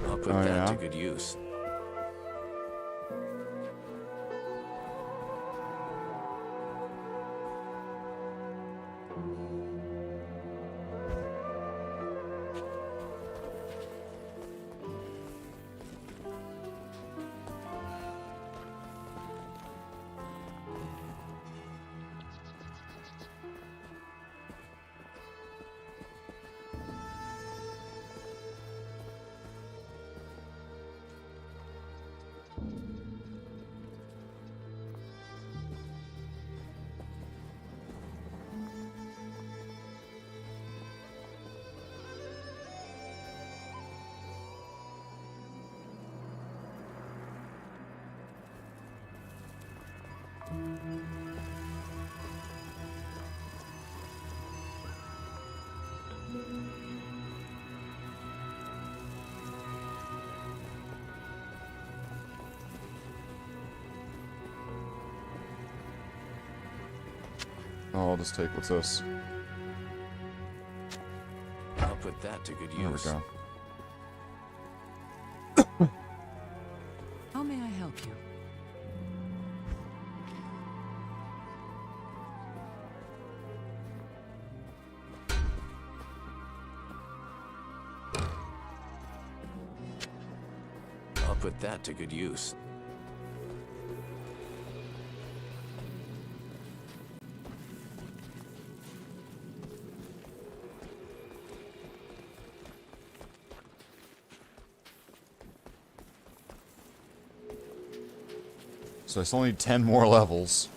I'll put that to good use. Oh, I'll just take what's this. I'll put that to good There we use. go. How may I help you? I'll put that to good use. So I still need 10 more levels.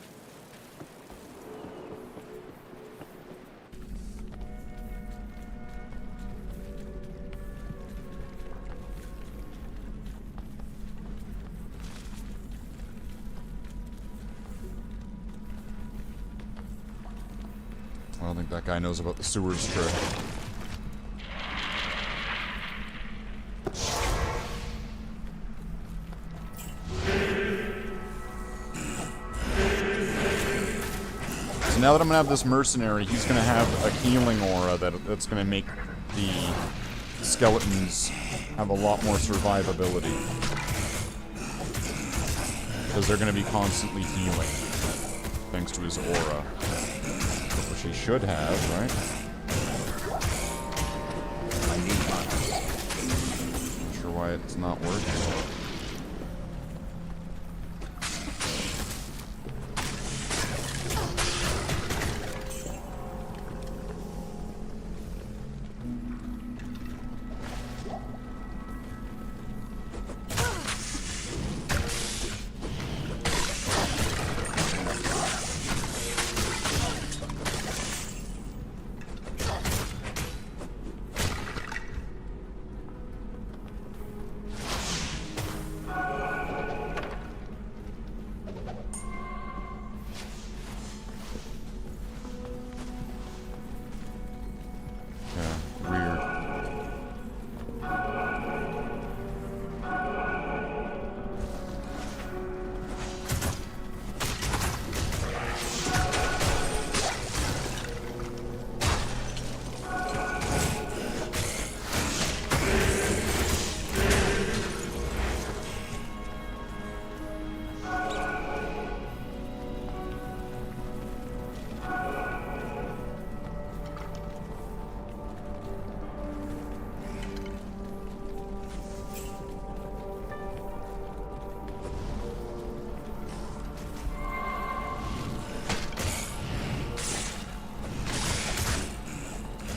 I don't think that guy knows about the sewers trick. Now that I'm gonna have this mercenary, he's gonna have a healing aura that's gonna make the skeletons have a lot more survivability. Because they're gonna be constantly healing, thanks to his aura. Which he should have, right? Not sure why it's not working.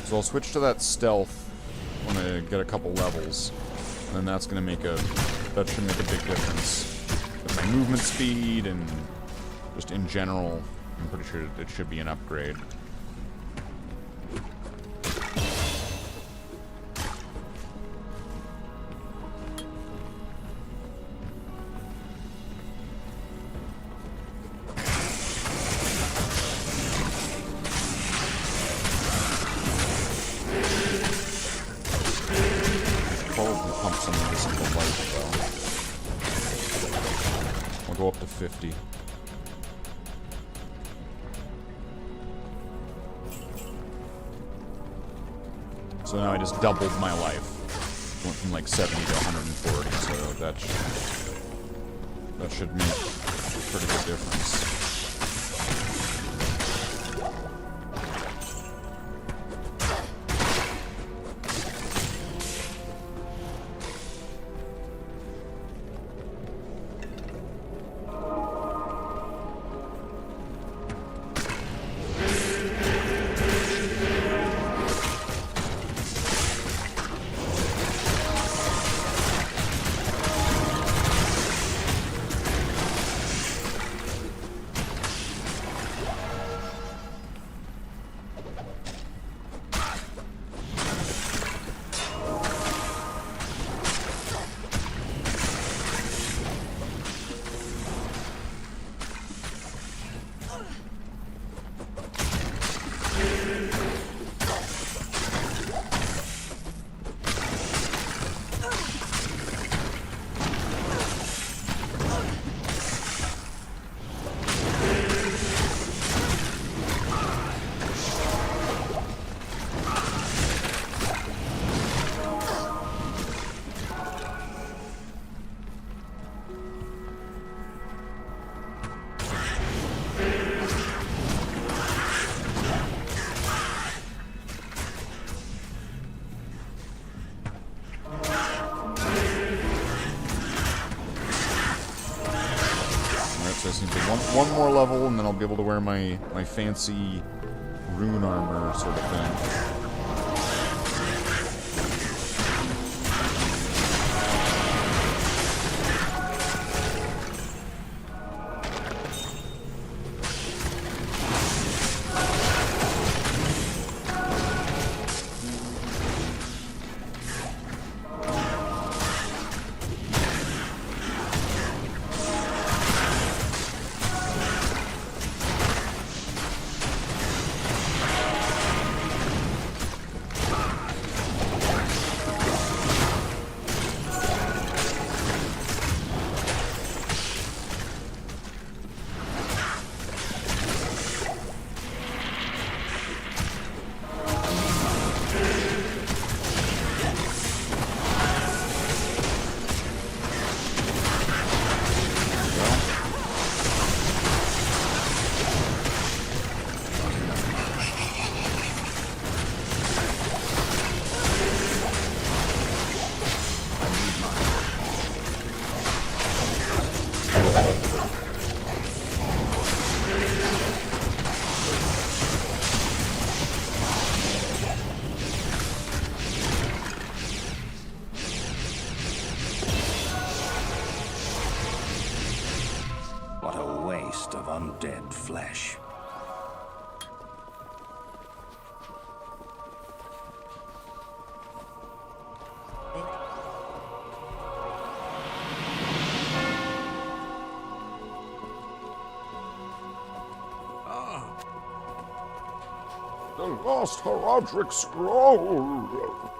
So I'll switch to that stealth when I get a couple levels, and then that should make a big difference with my movement speed and just in general. I'm pretty sure it should be an upgrade. I'll go up to 50. So now I just doubled my life. Went from like 70 to 140, so that should make a pretty good difference. one more level, and then I'll be able to wear my fancy rune armor sort of thing. What a waste of undead flesh. The lost Heraldric Scroll!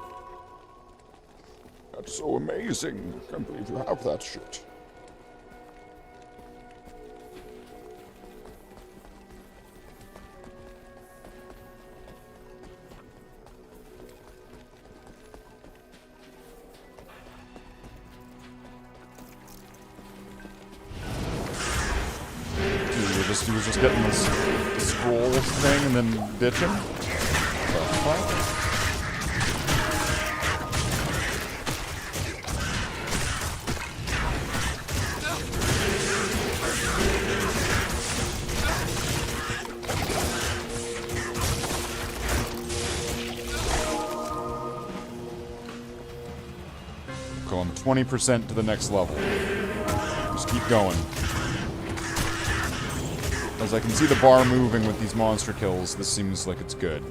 That's so amazing. Can't believe you have that shit. He was just getting this scroll thing and then ditching. Going 20% to the next level. Just keep going. As I can see the bar moving with these monster kills, this seems like it's good.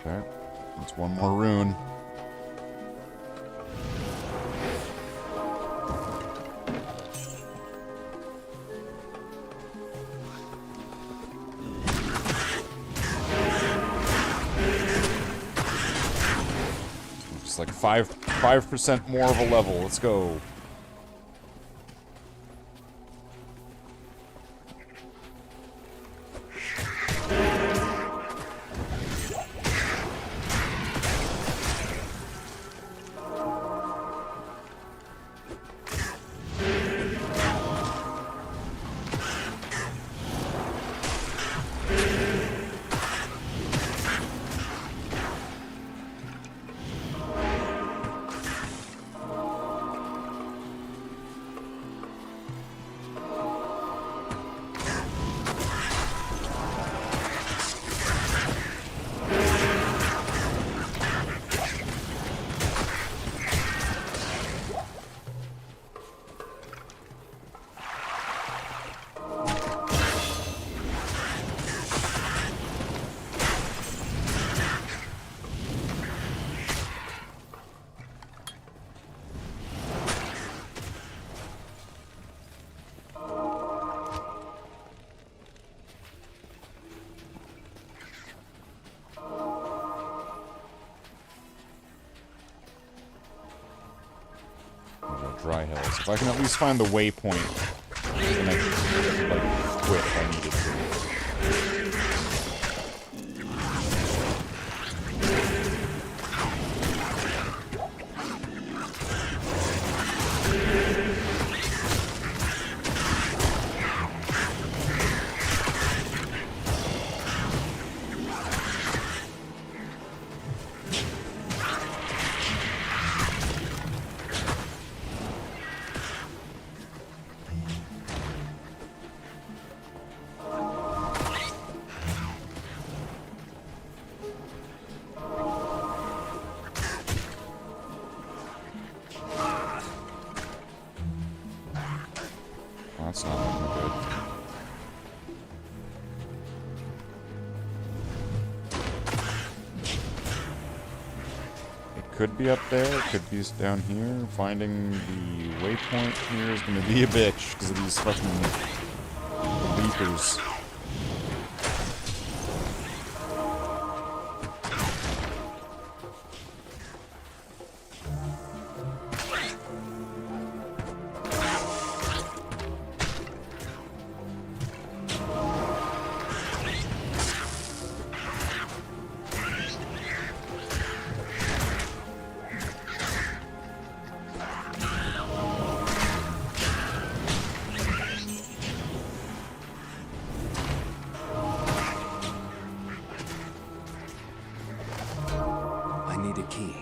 Okay, that's one more rune. Just like 5% more of a level. Let's go. high hills. If I can at least find the waypoint, then I could, like, quit if I needed to. That's not looking good. It could be up there, it could be down here. Finding the waypoint here is gonna be a bitch because of these fucking leapers. I need a key.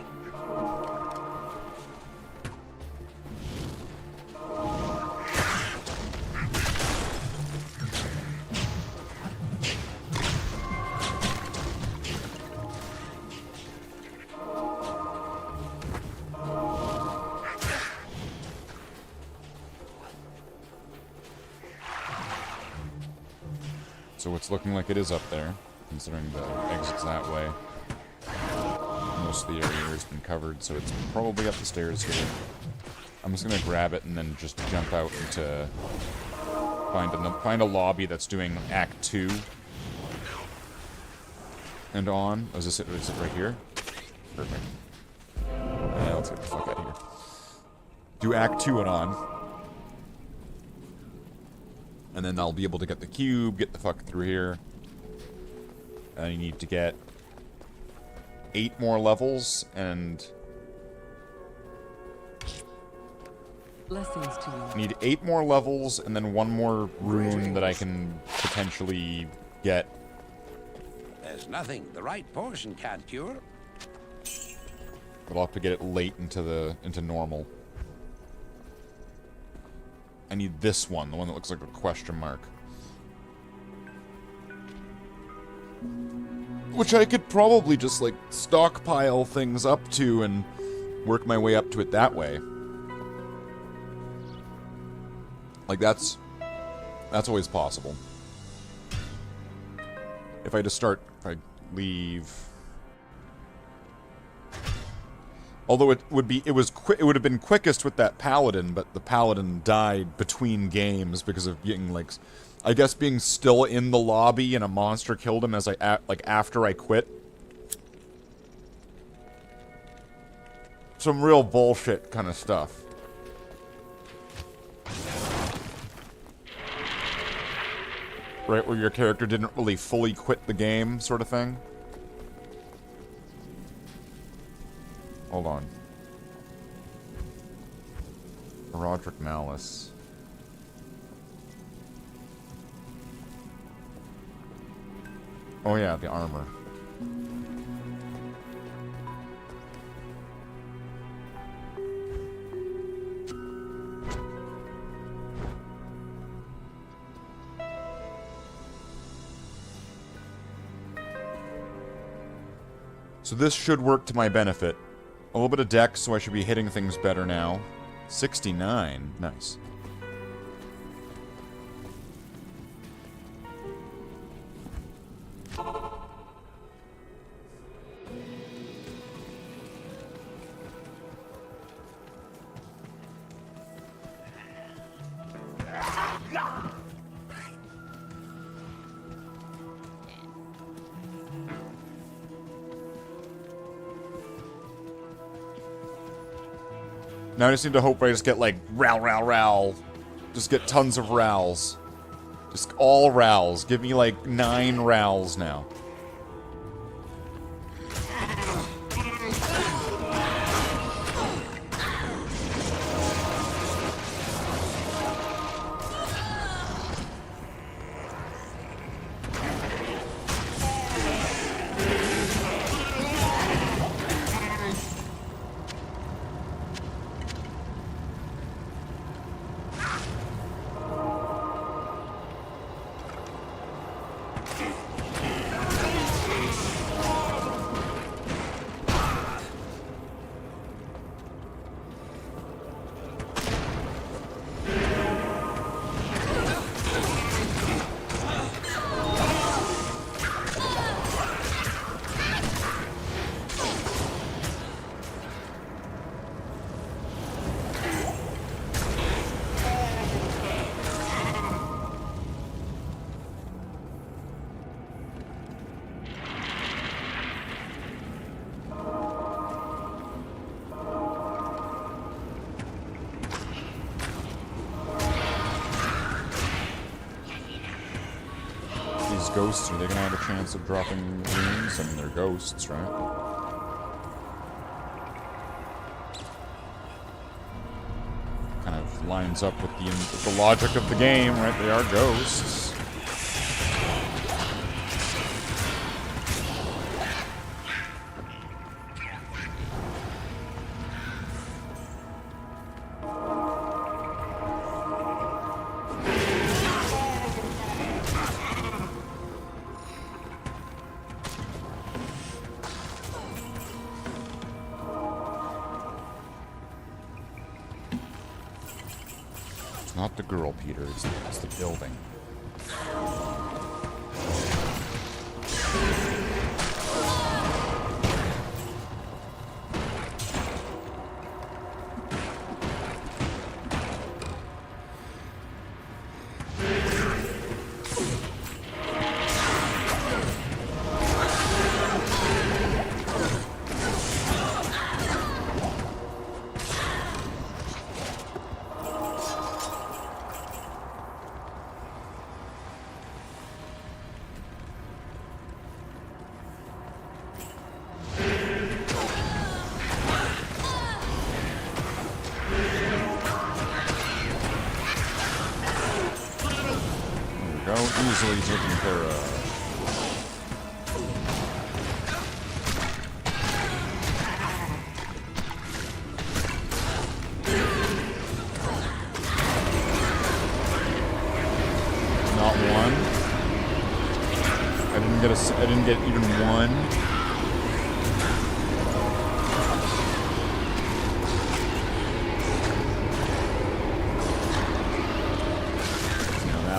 So it's looking like it is up there, considering the exit's that way. Most of the area has been covered, so it's probably up the stairs here. I'm just gonna grab it and then just jump out into find a lobby that's doing Act 2 and on. Oh, is it right here? Perfect. Yeah, let's get the fuck out of here. Do Act 2 and on. And then I'll be able to get the cube, get the fuck through here. And I need to get 8 more levels, and Blessings to you. I need 8 more levels, and then 1 more rune that I can potentially get. There's nothing the right potion can't cure. But I'll have to get it late into normal. I need this one, the one that looks like a question mark. Which I could probably just, like, stockpile things up to and work my way up to it that way. Like, that's always possible. If I if I leave... Although it would have been quickest with that paladin, but the paladin died between games because of getting, like, I guess being still in the lobby and a monster killed him as after I quit. Some real bullshit kind of stuff. Right, where your character didn't really fully quit the game, sort of thing. Hold on. Roderick Malice. Oh yeah, the armor. So this should work to my benefit. A little bit of dex, so I should be hitting things better now. 69. Nice. Now I just need to hope I just get like row. Just get tons of rowls. Just all rowls. Give me like 9 rowls now. Ghosts, are they gonna have a chance of dropping runes? I mean, they're ghosts, right? Kind of lines up with the logic of the game, right? They are ghosts. Not the girl, Peter. It's the building. Easily taken care of. Not one. I didn't get even one.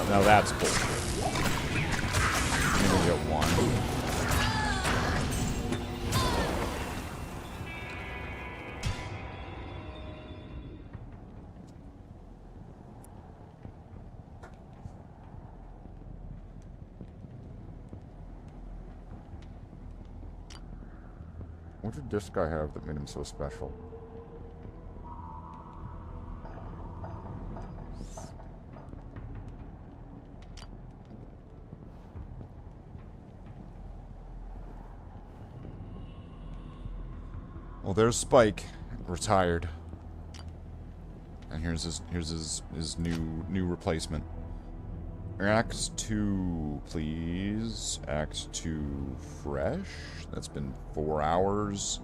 Now that's bullshit. Get one. What did this guy have that made him so special? Well, there's Spike, retired, and here's his new replacement. Act 2, please. Act 2 fresh. That's been 4 hours.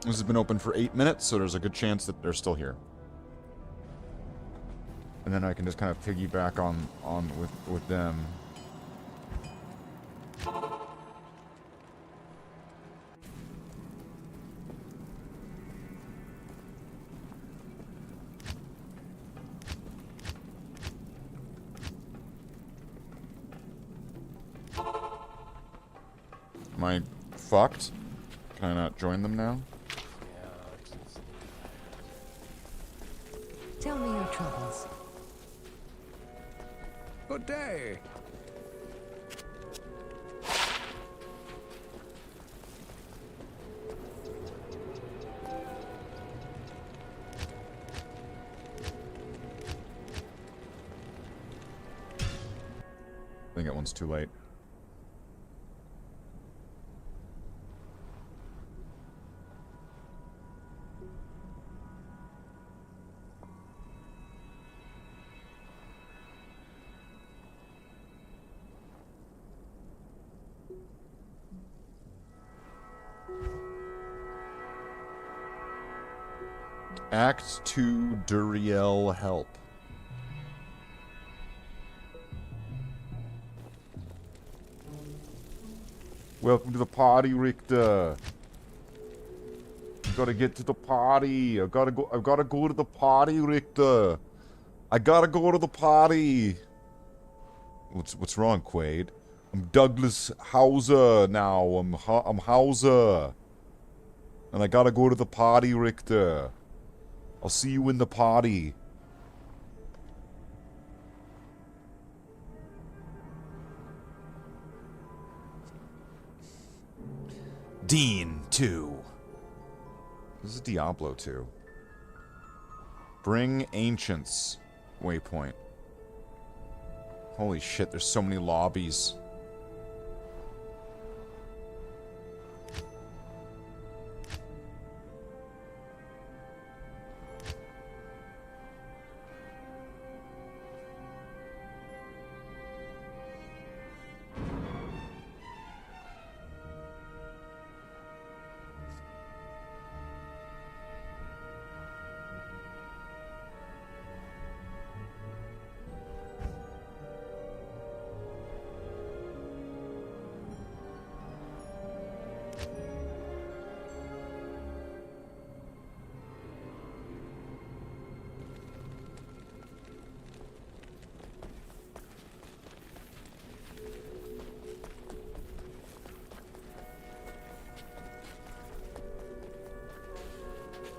This has been open for 8 minutes, so there's a good chance that they're still here. And then I can just kind of piggyback on with them. Am I fucked? Can I not join them now? Tell me your troubles. Good day. I think that one's too late. Act 2 Duriel help. Welcome to the party, Richter. You gotta get to the party. I've gotta go to the party, Richter. I gotta go to the party. What's wrong, Quaid? I'm Douglas Hauser now. I'm Hauser. And I gotta go to the party, Richter. I'll see you in the party. Dean 2. This is Diablo 2. Bring Ancients. Waypoint. Holy shit, there's so many lobbies.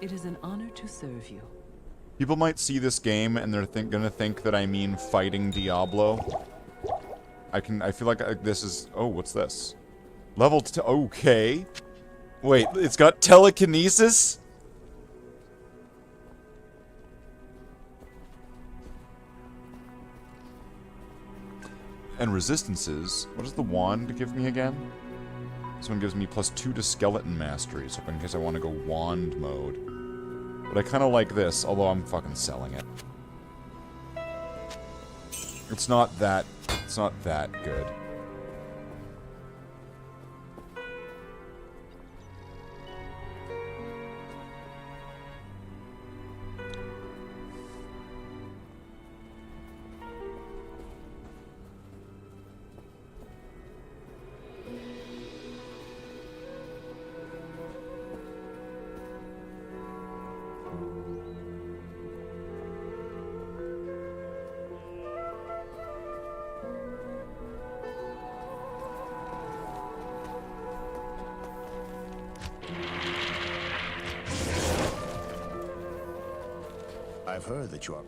It is an honor to serve you. People might see this game and they're gonna think that I mean fighting Diablo. I feel like this is... Oh, what's this? Level okay. Wait, it's got telekinesis? And resistances. What does the wand give me again? This one gives me +2 to skeleton mastery, so in case I want to go wand mode. But I kind of like this, although I'm fucking selling it. It's not that good. I've heard that you are...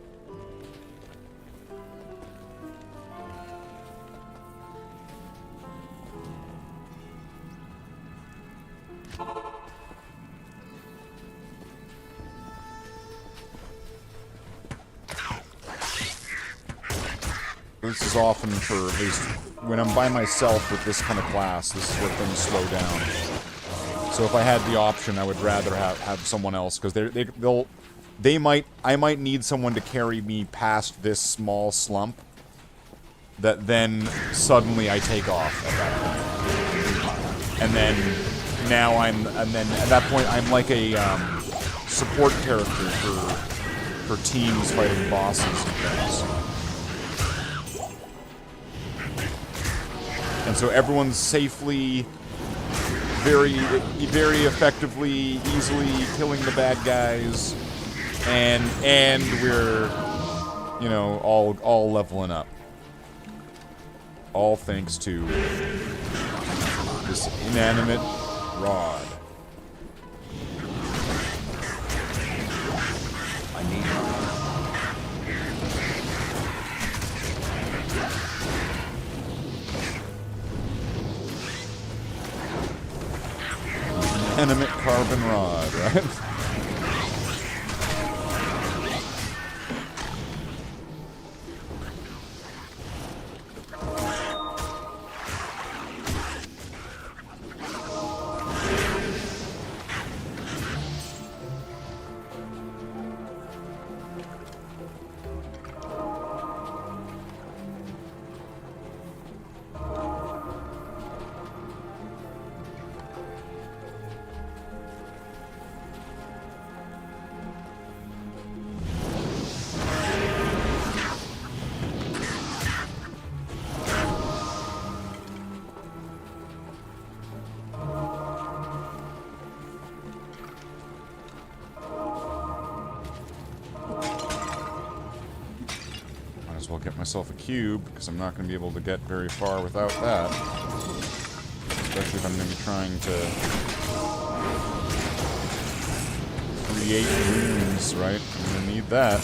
This is often for, at least, when I'm by myself with this kind of class, this is where things slow down. So if I had the option, I would rather have someone else, because I might need someone to carry me past this small slump that then suddenly I take off at that point. And then at that point I'm like a support character for teams fighting bosses and things. And so everyone's safely, very effectively, easily killing the bad guys. And we're, you know, all leveling up. All thanks to this inanimate rod. I need Animate carbon rod, right? I'll get myself a cube, because I'm not going to be able to get very far without that. Especially if I'm going to be trying to create runes, right? I'm going to need that.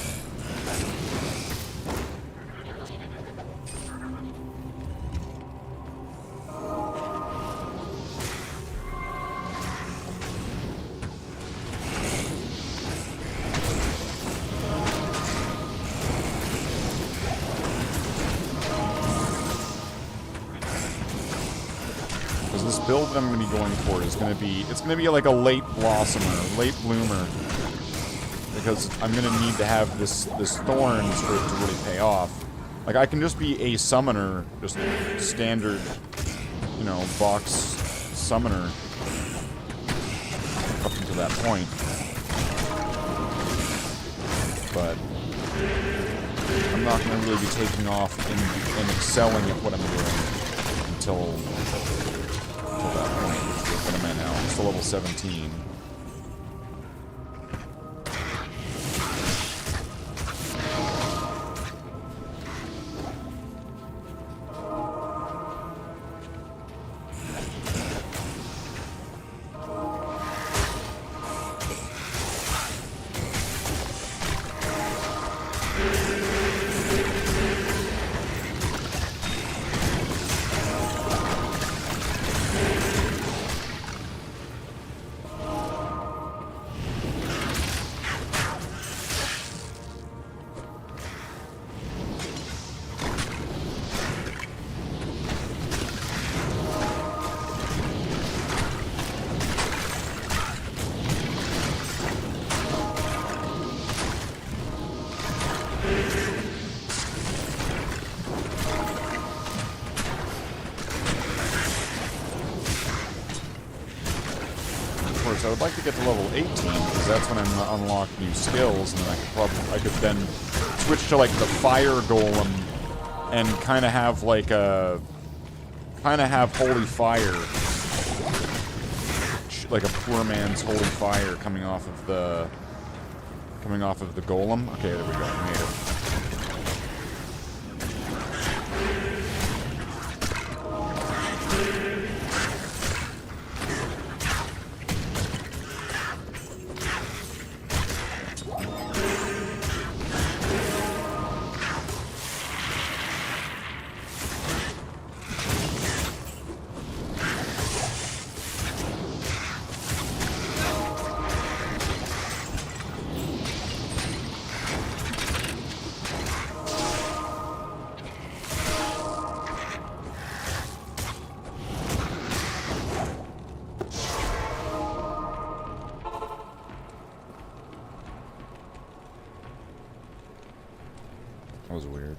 Build that I'm going to be going for is going to be, it's going to be like a late blossomer, late bloomer, because I'm going to need to have this thorns for it to really pay off. Like, I can just be a summoner, just standard, you know, box summoner up until that point. But I'm not going to really be taking off and excelling at what I'm doing until that point. What am I now? I'm still level 17. I would like to get to level 18 because that's when I'm gonna unlock new skills, and then I could then switch to like the fire golem and kind of have holy fire, like a poor man's holy fire coming off of the golem. Okay, there we go. I made it. That was weird.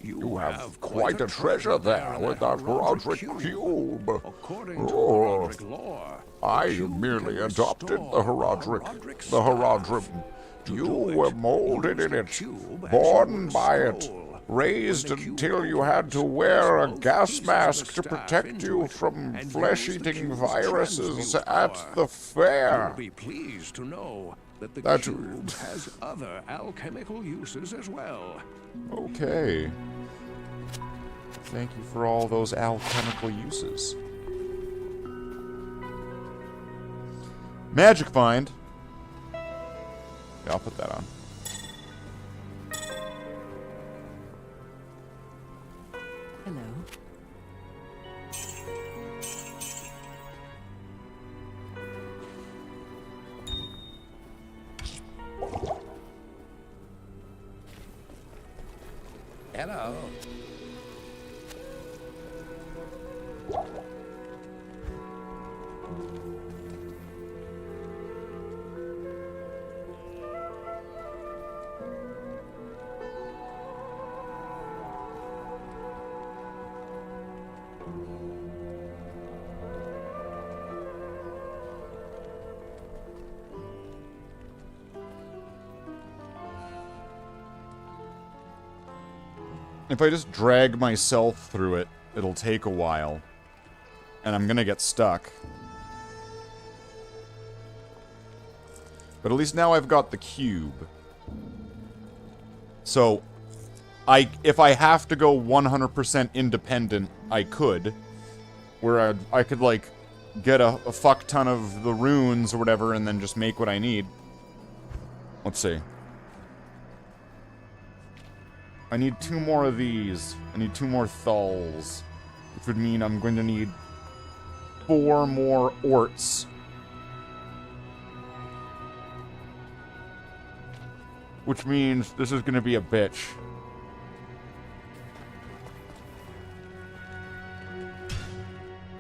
You have quite a treasure there with that Roderick cube. According to Roderick lore, I merely adopted the Herodrim. You were molded in it, born by it, raised until you had to wear a gas mask to protect you from flesh-eating viruses at the fair. you'll be pleased to know that the That- cube has other alchemical uses as well. Okay. Thank you for all those alchemical uses. Magic find. Yeah, I'll put that on. Hello. Hello. If I just drag myself through it, it'll take a while. And I'm gonna get stuck. But at least now I've got the cube. So, if I have to go 100% independent, I could. Where I could, like, get a fuck ton of the runes or whatever and then just make what I need. Let's see. I need 2 more of these. I need 2 more thulls. Which would mean I'm going to need 4 more orts. Which means this is going to be a bitch.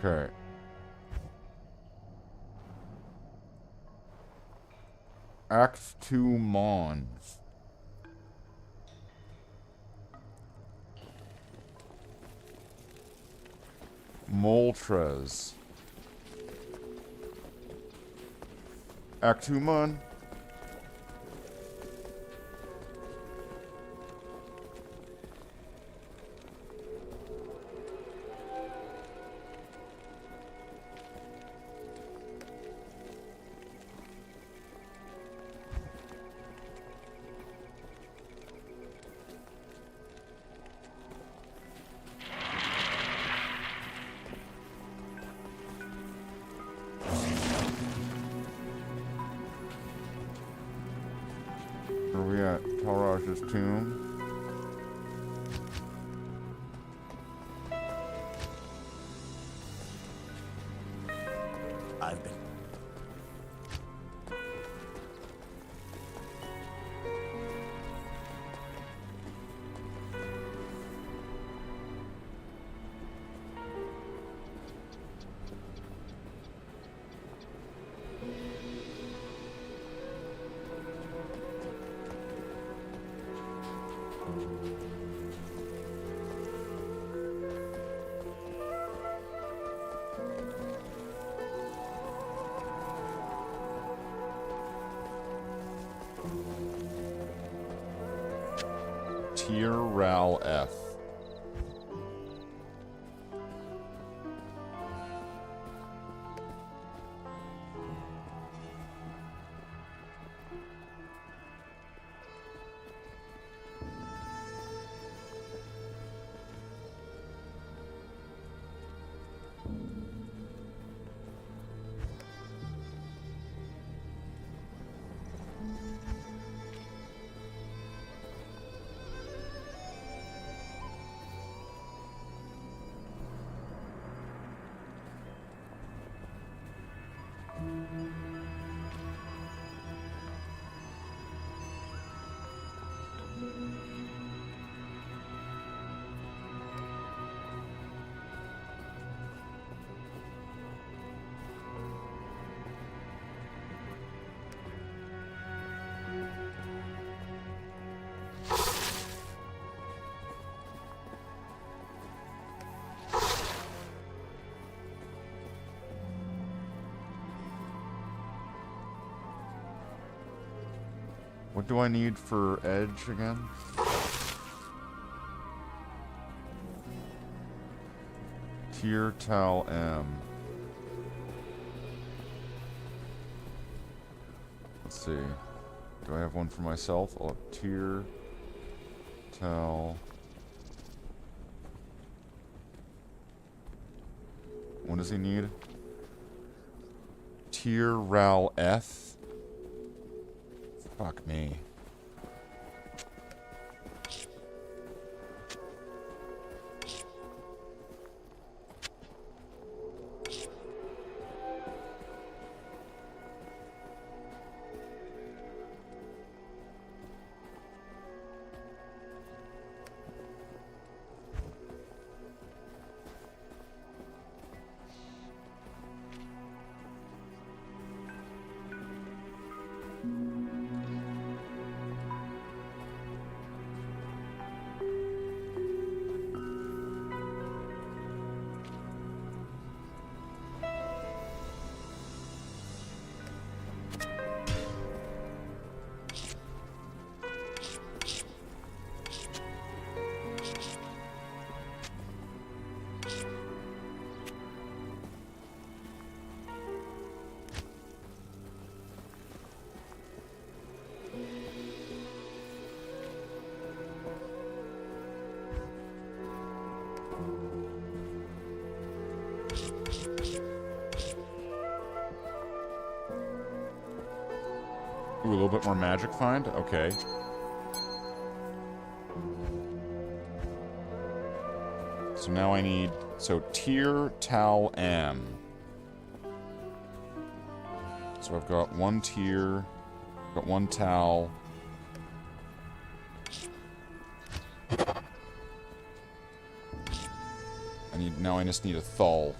Okay. Act 2 Mon. Moltres. Act 2 Mon. Where are we at? Talraj's tomb. I've been. Tier Ral F. What do I need for edge again? Tier Tal M. Let's see. Do I have one for myself? I'll have Tier Tal. What does he need? Tier Ral F. Fuck me. Ooh, a little bit more magic find? Okay. So now I need... So, Tier, Tal, M. So I've got one Tier, got one Tal. Now I just need a Thul.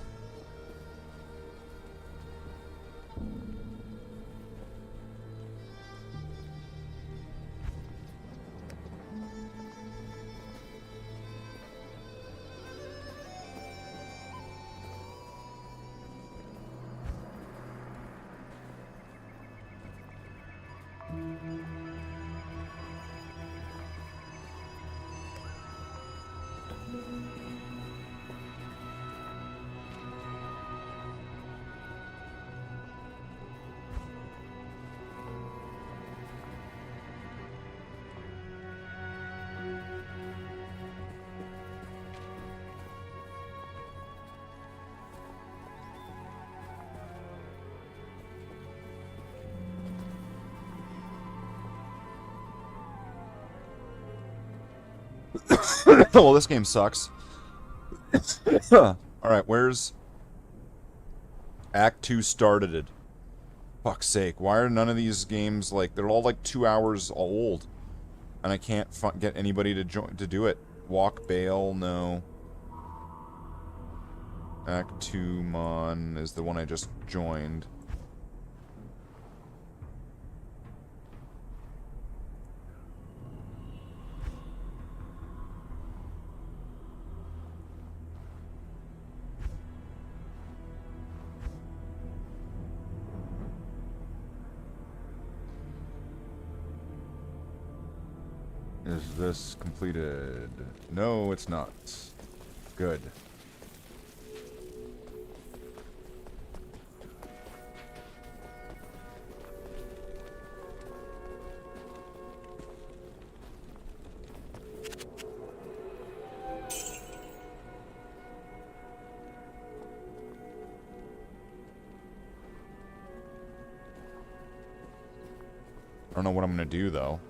Well, this game sucks. Alright, where's... Act 2 started it. Fuck's sake, why are none of these games, like, they're all like 2 hours old. And I can't get anybody to do it. Walk Bale, no. Act 2 Mon is the one I just joined. Is this completed? No, it's not. Good. I don't know what I'm gonna do, though.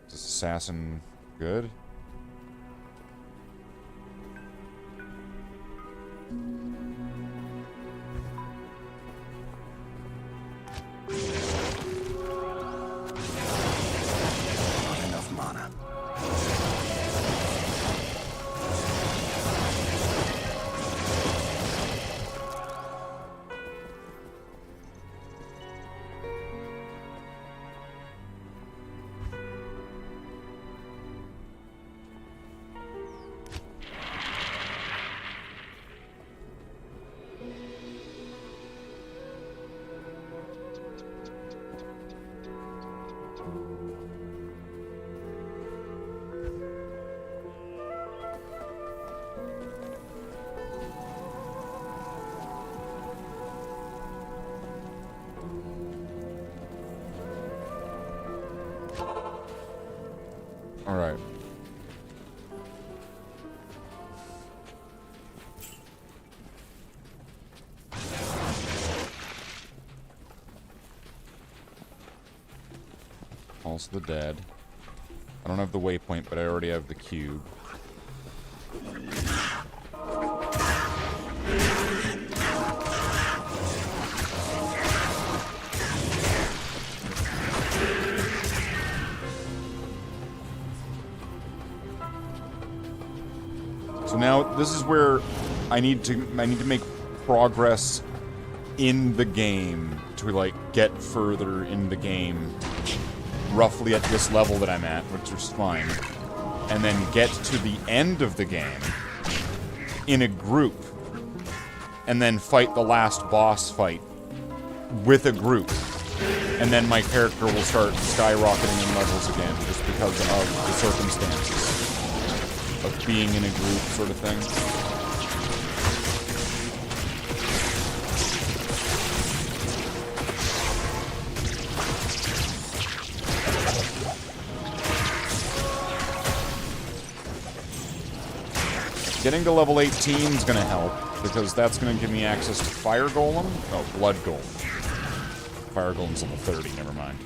Is this assassin good? Not enough mana. Alright. Also the dead. I don't have the waypoint, but I already have the cube. So now this is where I need to make progress in the game to like get further in the game, roughly at this level that I'm at, which is fine, and then get to the end of the game in a group, and then fight the last boss fight with a group, and then my character will start skyrocketing in levels again just because of the circumstances of being in a group sort of thing. Getting to level 18 is going to help, because that's going to give me access to Fire Golem. Oh, Blood Golem. Fire Golem's level 30, never mind.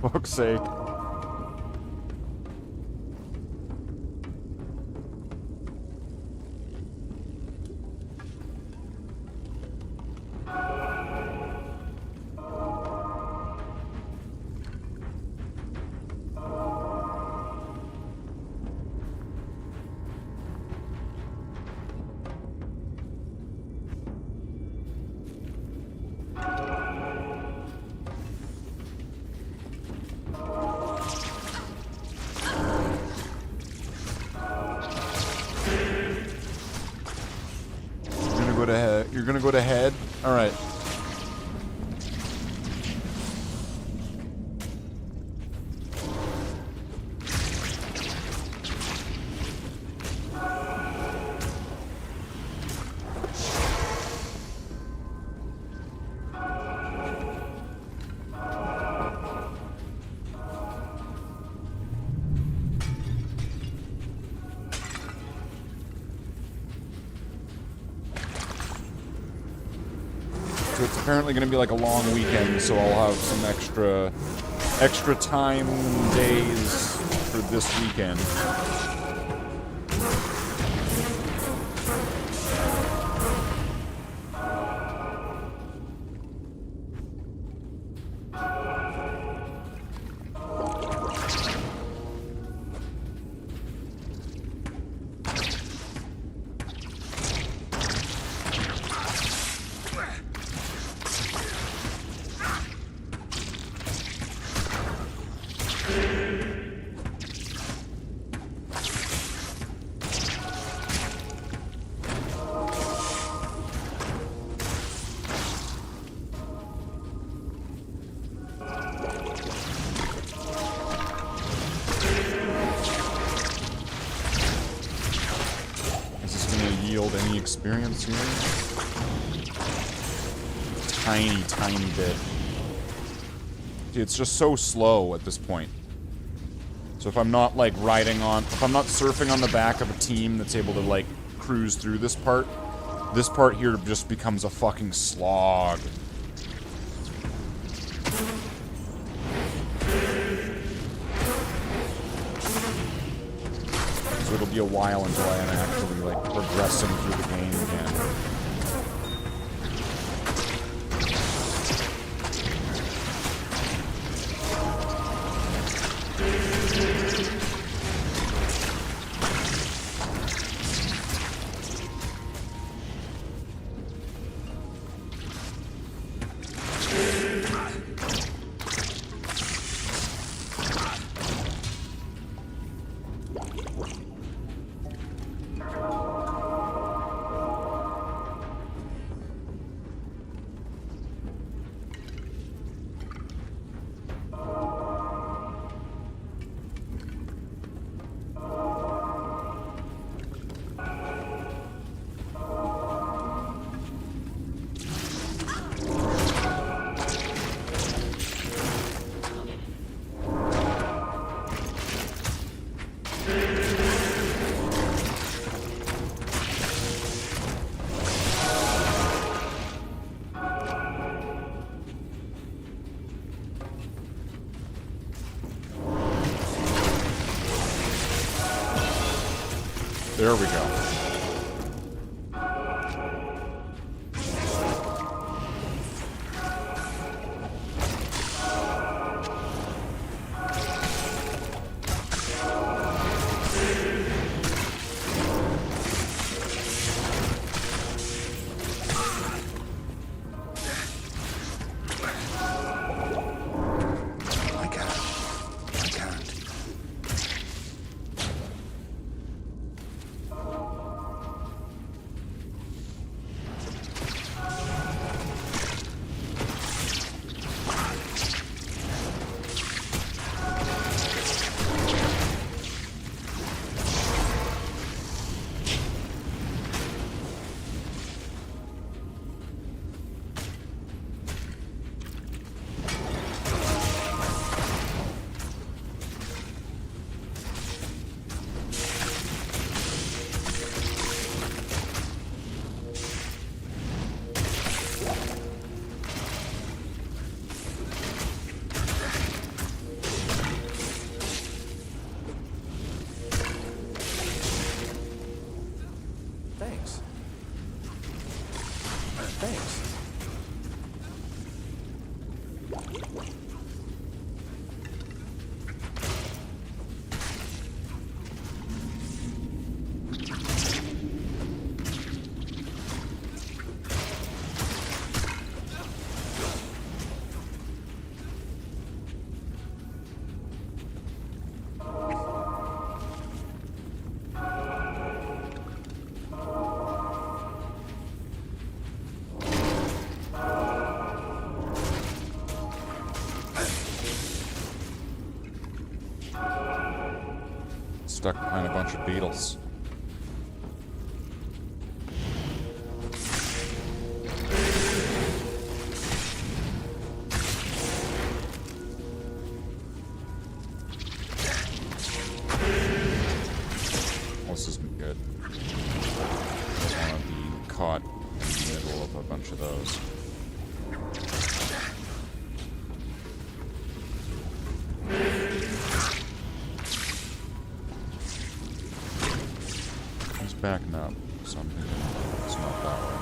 Fuck's sake. You're gonna go to head? Alright. So it's apparently going to be like a long weekend, so I'll have some extra time days for this weekend. Any experience here? Tiny bit. Dude, it's just so slow at this point. So if I'm not like if I'm not surfing on the back of a team that's able to like cruise through this part here just becomes a fucking slog. So it'll be a while until I am actually like progressing through the game again. There we go. I can't. I can't. Thanks. Thanks. Stuck behind a bunch of beetles. This isn't good. I don't want to be caught in the middle of a bunch of those. He's backing up, so I'm thinking it's not that way.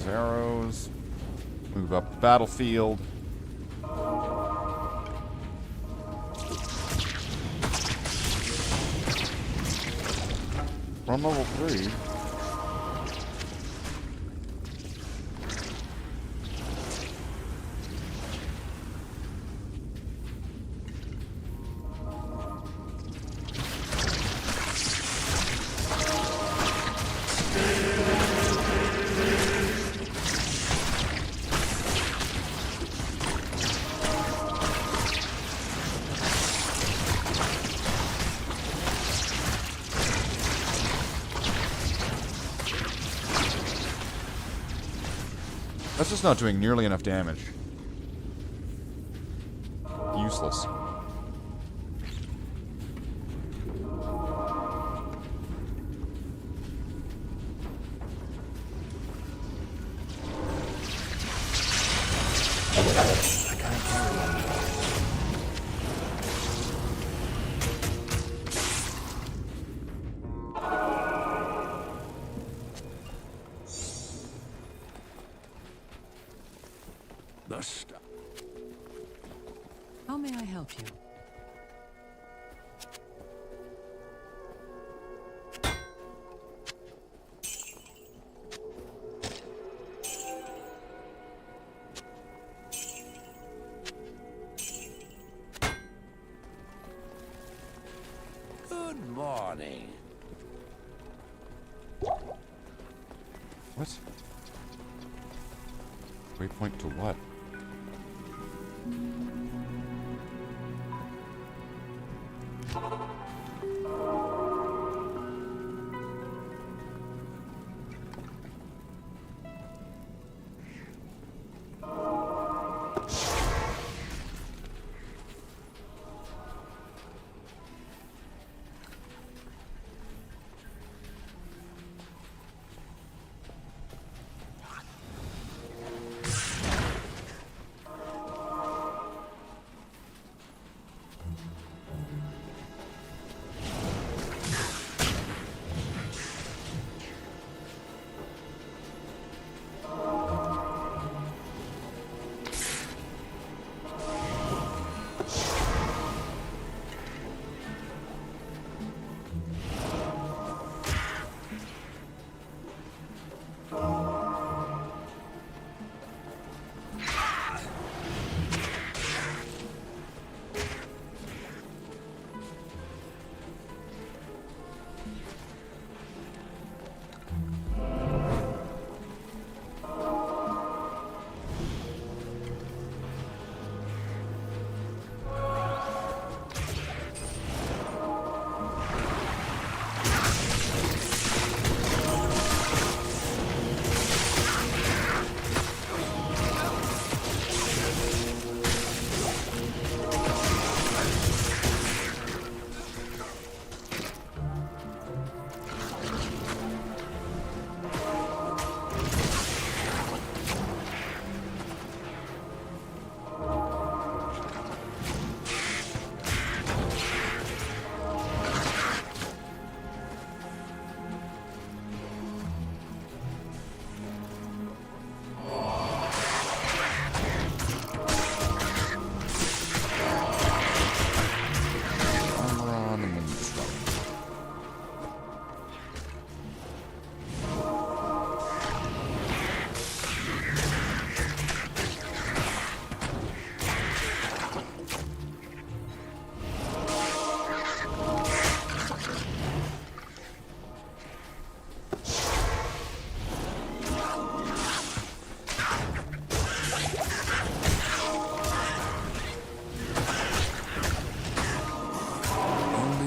Arrows. Move up the battlefield. From level 3. That's just not doing nearly enough damage. Useless. The stuff. How may I help you? Good morning. What? Waypoint to what?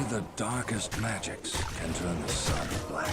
The darkest magics can turn the sun black.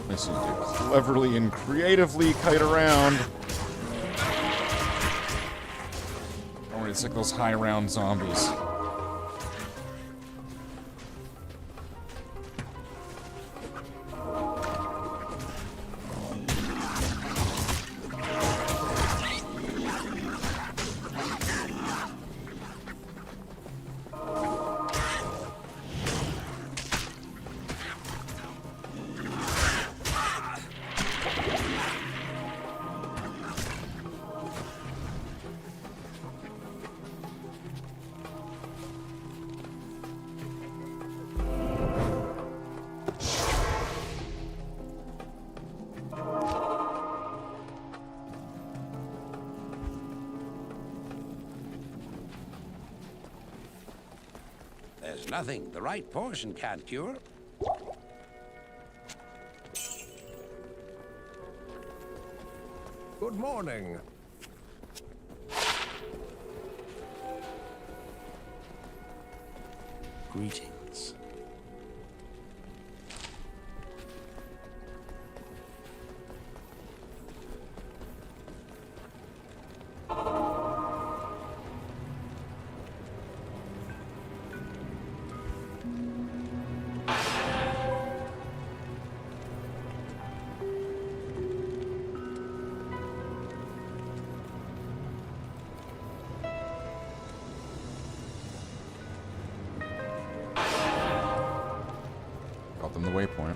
This is to cleverly and creatively kite around. Don't worry, it's like those high round zombies. There's nothing the right portion can't cure. Good morning. Greetings. Got them the waypoint.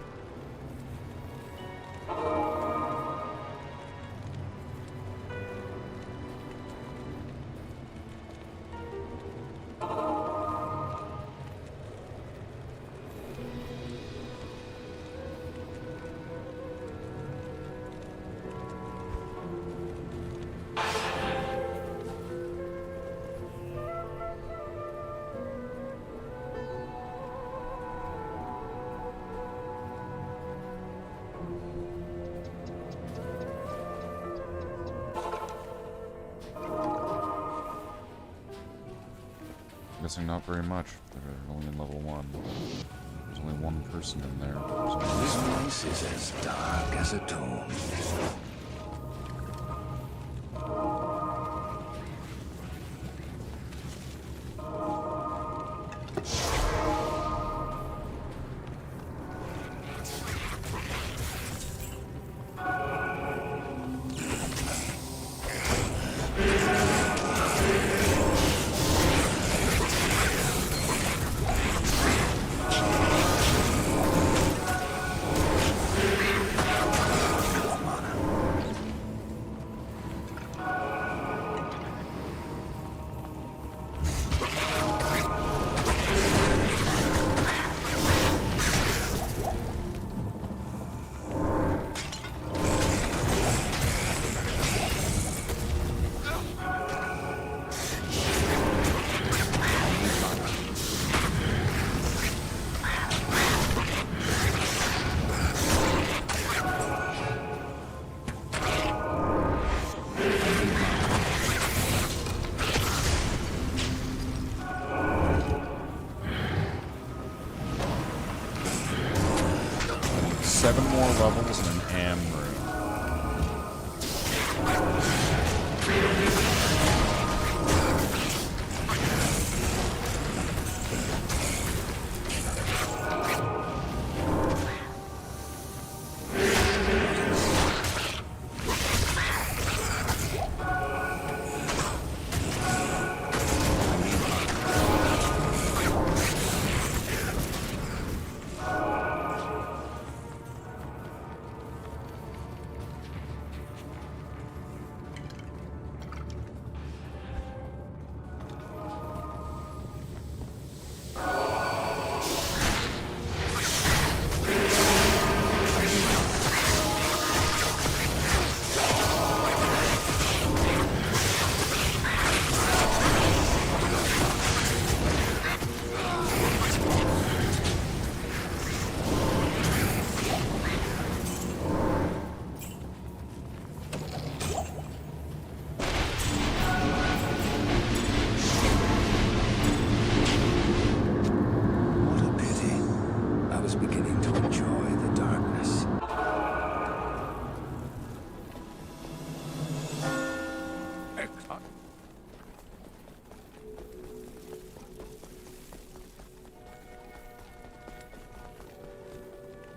Guessing not very much. They're only in level 1. There's only one person in there. This place is as dark as a tomb. Seven more levels and an am room.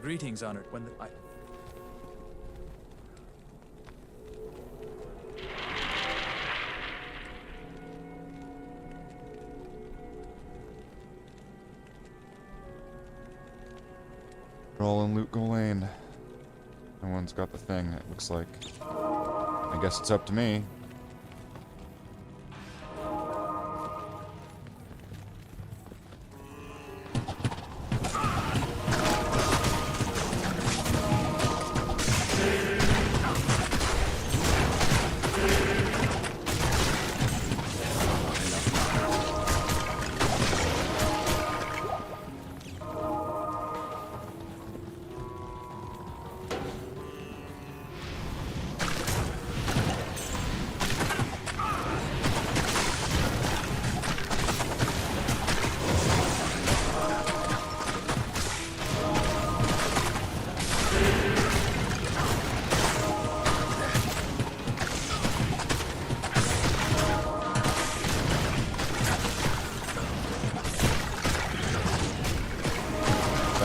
Greetings, honored. When the We're all in Loot Go Lane. No one's got the thing, it looks like. I guess it's up to me.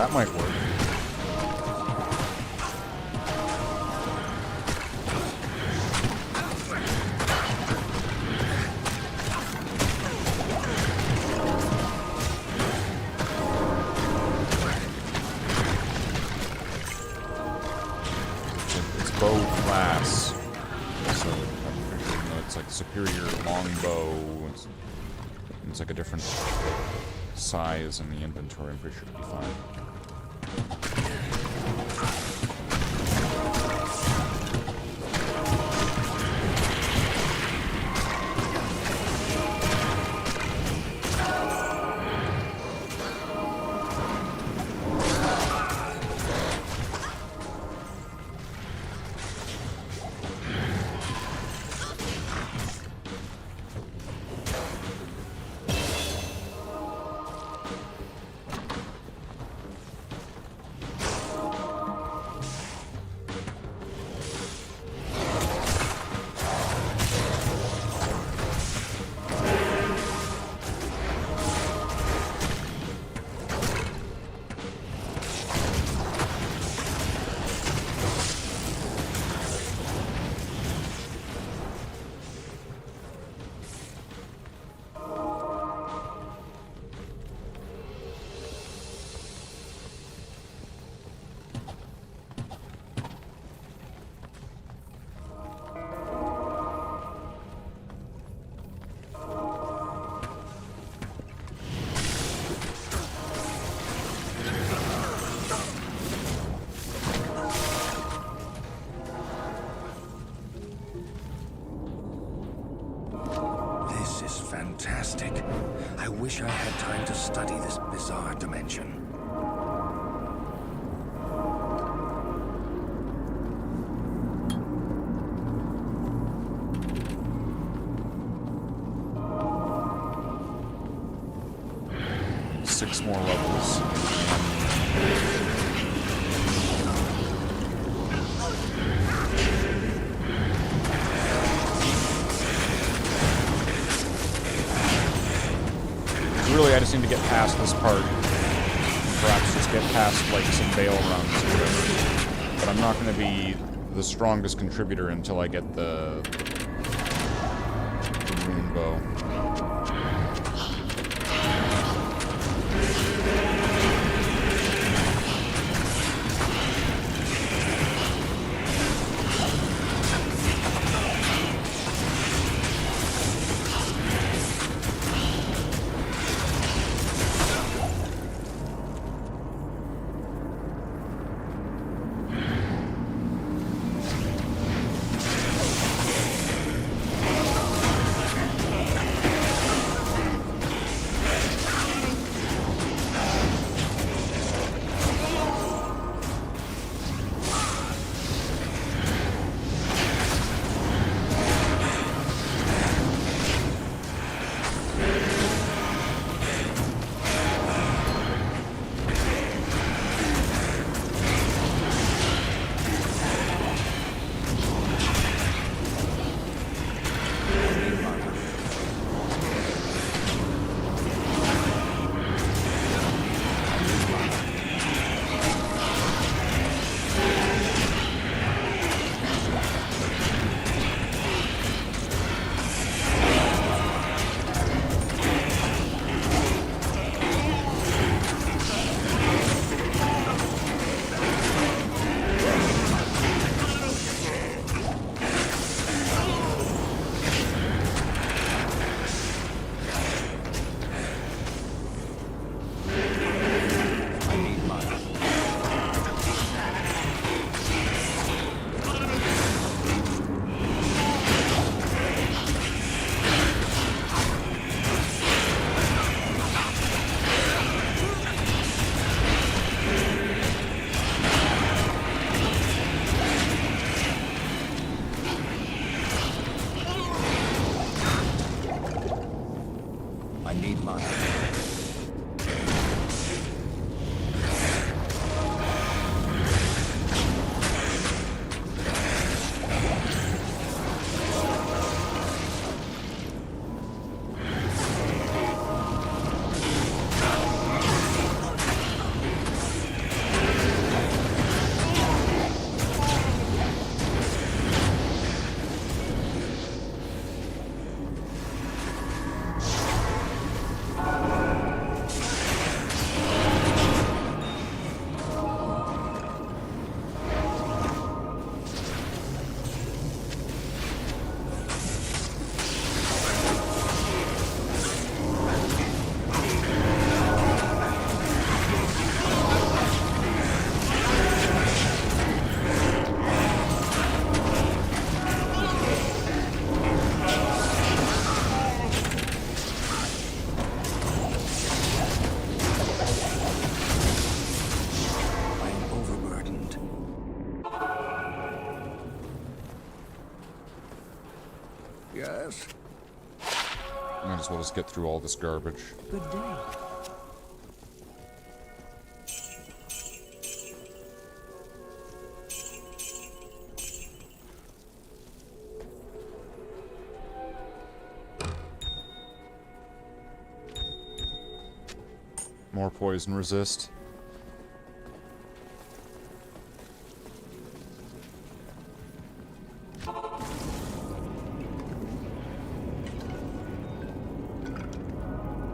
That might work. It's bow class. So I'm pretty sure, you know, it's like superior longbow. It's like a different size in the inventory. I'm pretty sure it'll be fine. Fantastic. I wish I had time to study this bizarre dimension. Six more levels. Really, I just need to get past this part. Perhaps just get past, like, some bail runs or whatever. But I'm not going to be the strongest contributor until I get the rune bow. as well just get through all this garbage. Good day. More poison resist.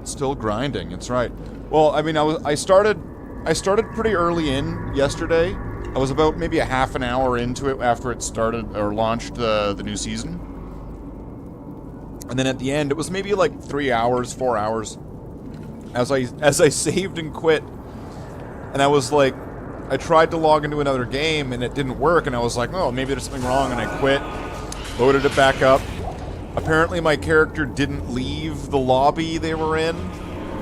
Still grinding, it's right. Well, I mean, I started pretty early in yesterday. I was about maybe a half an hour into it after it started or launched the new season. And then at the end, it was maybe like 3 hours, 4 hours. As I saved and quit, and I was like, I tried to log into another game and it didn't work, and I was like, oh, maybe there's something wrong, and I quit, loaded it back up. Apparently my character didn't leave the lobby they were in,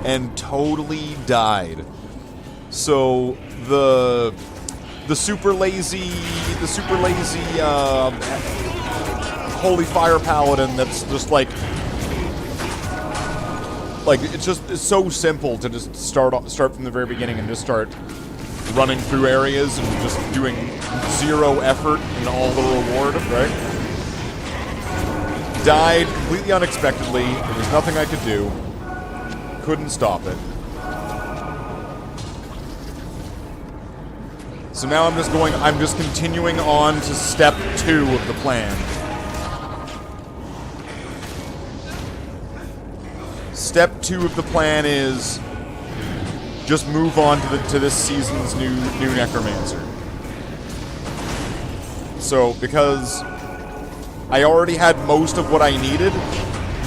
and totally died. So the super lazy holy fire paladin that's just like it's so simple to just start from the very beginning and just start running through areas and just doing zero effort and all the reward, right? Died completely unexpectedly. There was nothing I could do. Couldn't stop it. So now I'm just continuing on to step 2 of the plan. Step 2 of the plan is just move on to this season's new necromancer. So because I already had most of what I needed,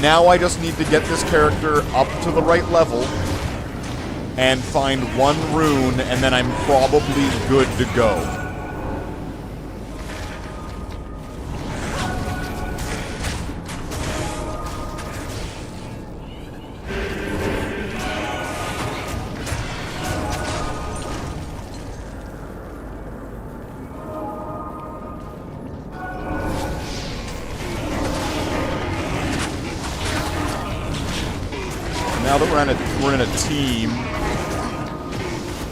now I just need to get this character up to the right level and find 1 rune, and then I'm probably good to go. Now that we're in a team,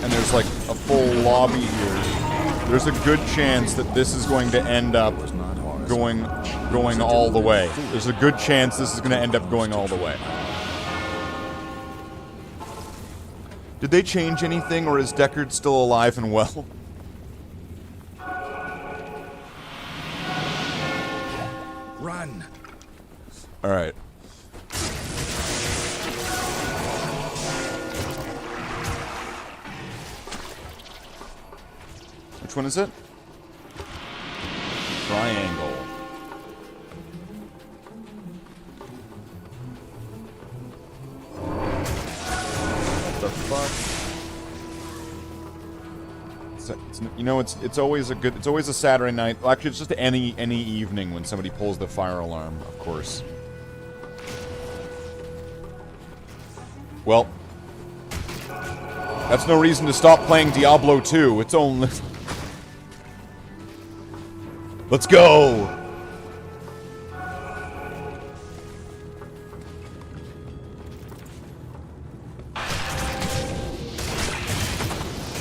and there's like a full lobby here, there's a good chance that this is going to end up going all the way. There's a good chance this is going to end up going all the way. Did they change anything, or is Deckard still alive and well? Run. All right. Which one is it? Triangle. What the fuck? You know, it's always a Saturday night. Well, actually, it's just any evening when somebody pulls the fire alarm, of course. Well, that's no reason to stop playing Diablo 2. It's only... Let's go!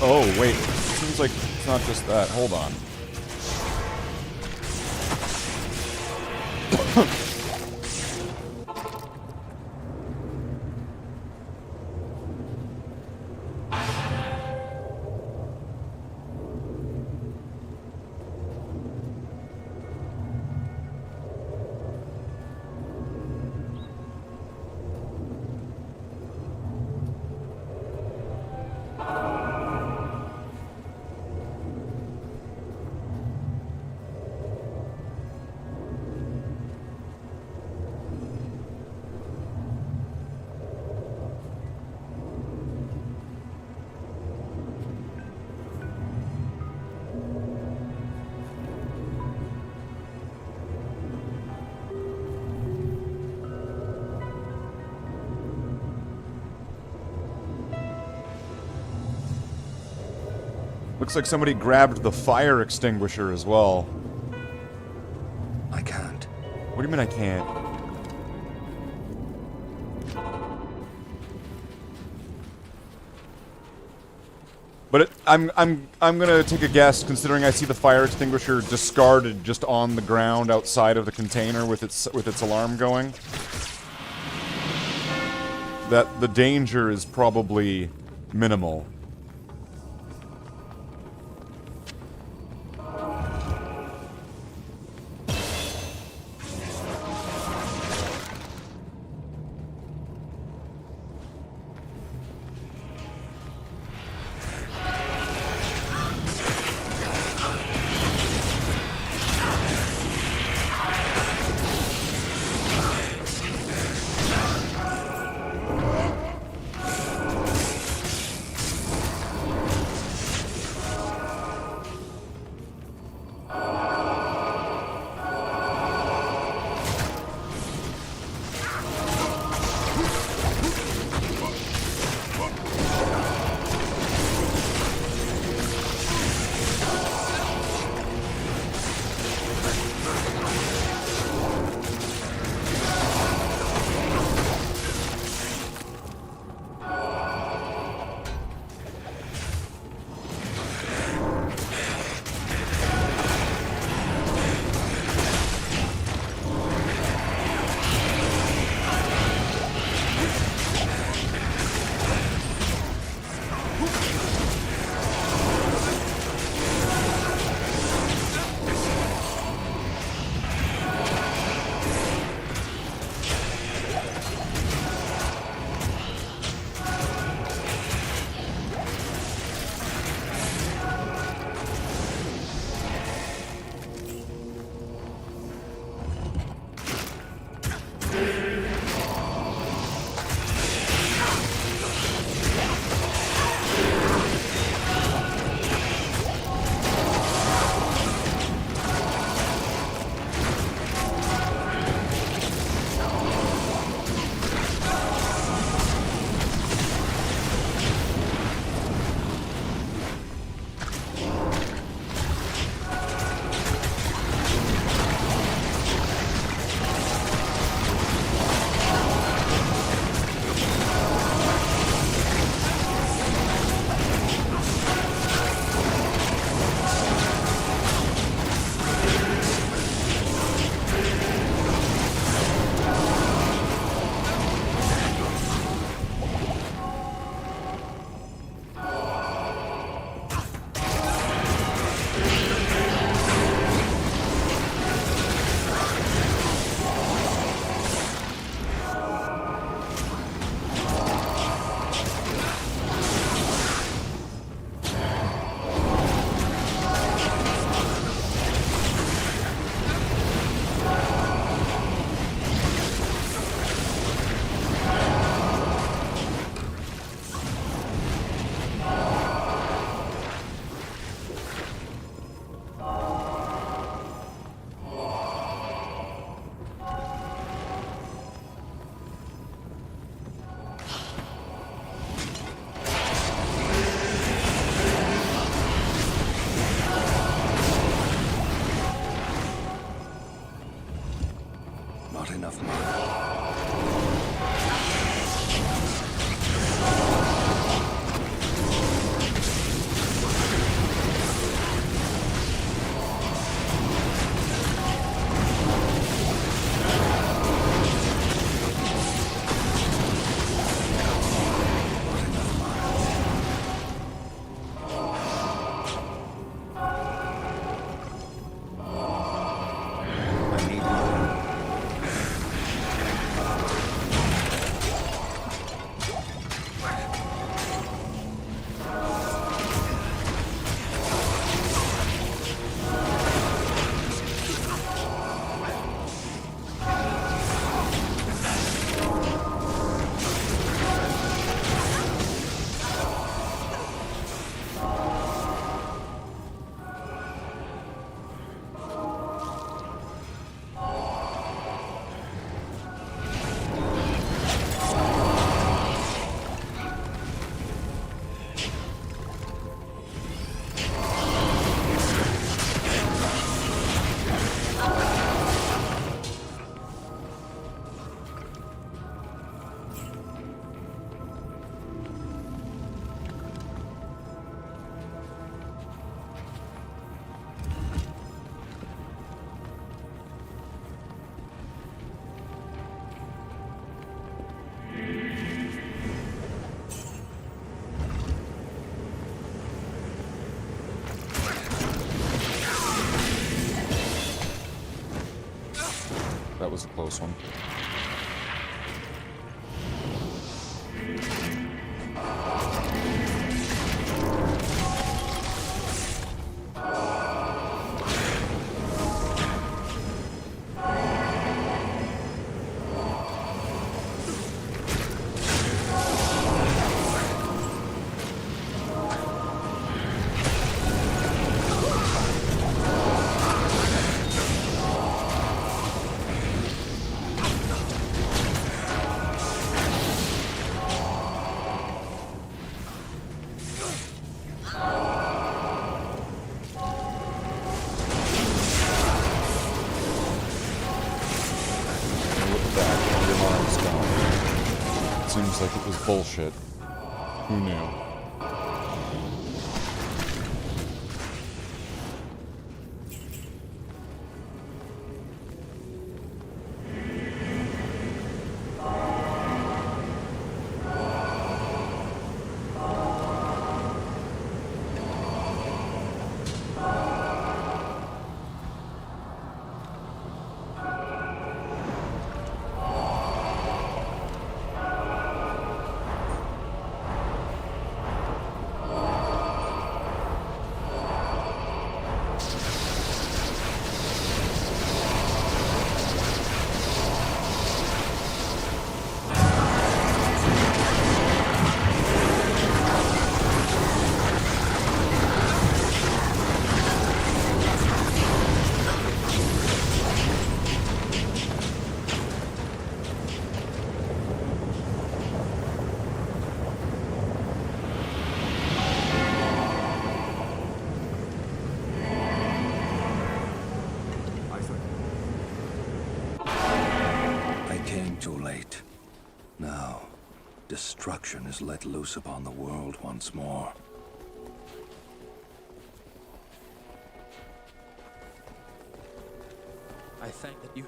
Oh, wait. It seems like it's not just that. Hold on. Looks like somebody grabbed the fire extinguisher as well. I can't. What do you mean I can't? But I'm gonna take a guess, considering I see the fire extinguisher discarded just on the ground outside of the container with its alarm going, that the danger is probably minimal. was a close one. Seems like it was bullshit. Who knew? Destruction is let loose upon the world once more. I think that you...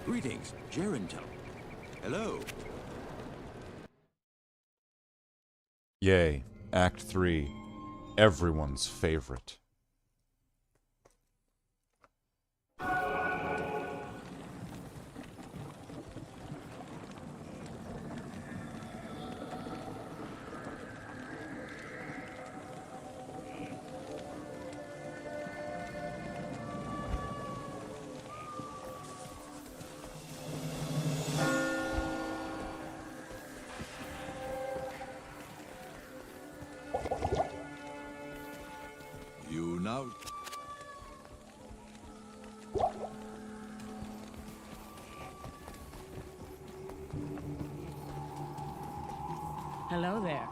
Greetings, Gerentel. Hello. Yay. Act 3. Everyone's favorite. Hello there.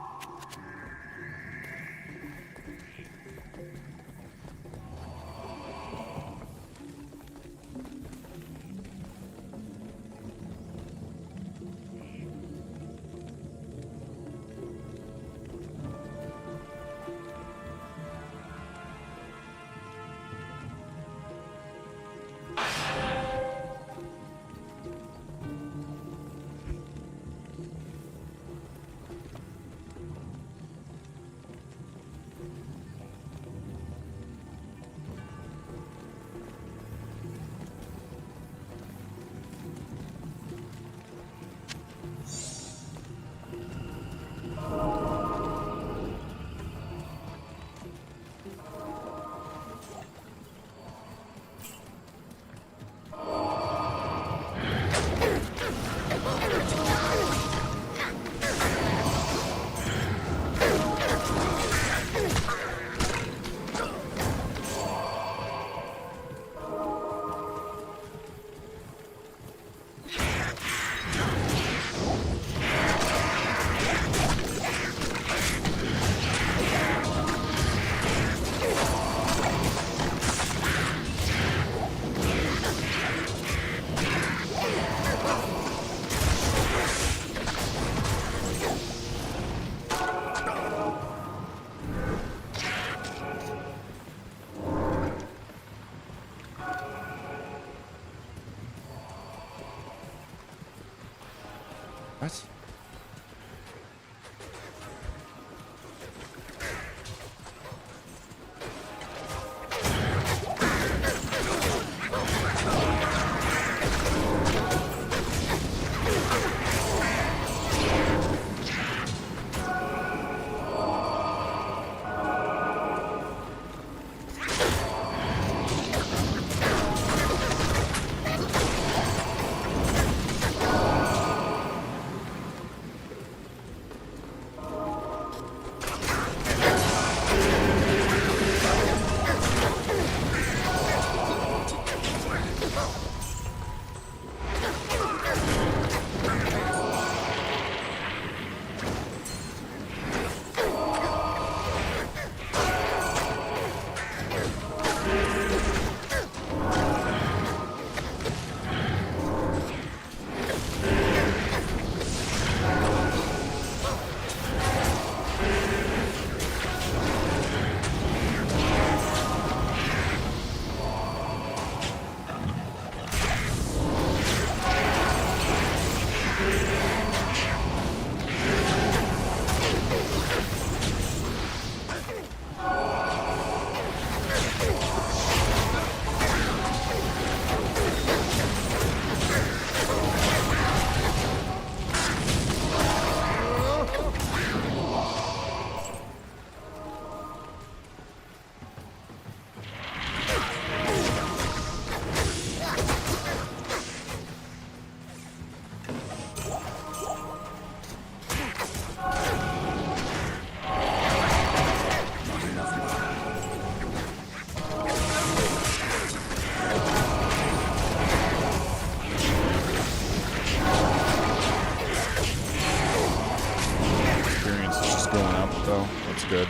good.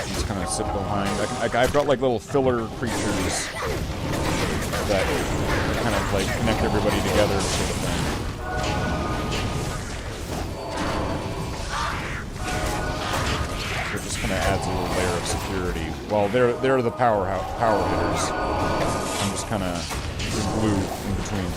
Just kind of sit behind. I've got like little filler creatures that kind of like connect everybody together, sort of thing. So it just kind of adds a little layer of security. Well, they're the power hitters. I'm just kind of glue in between.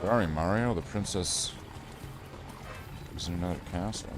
Sorry, Mario, the princess is in another castle.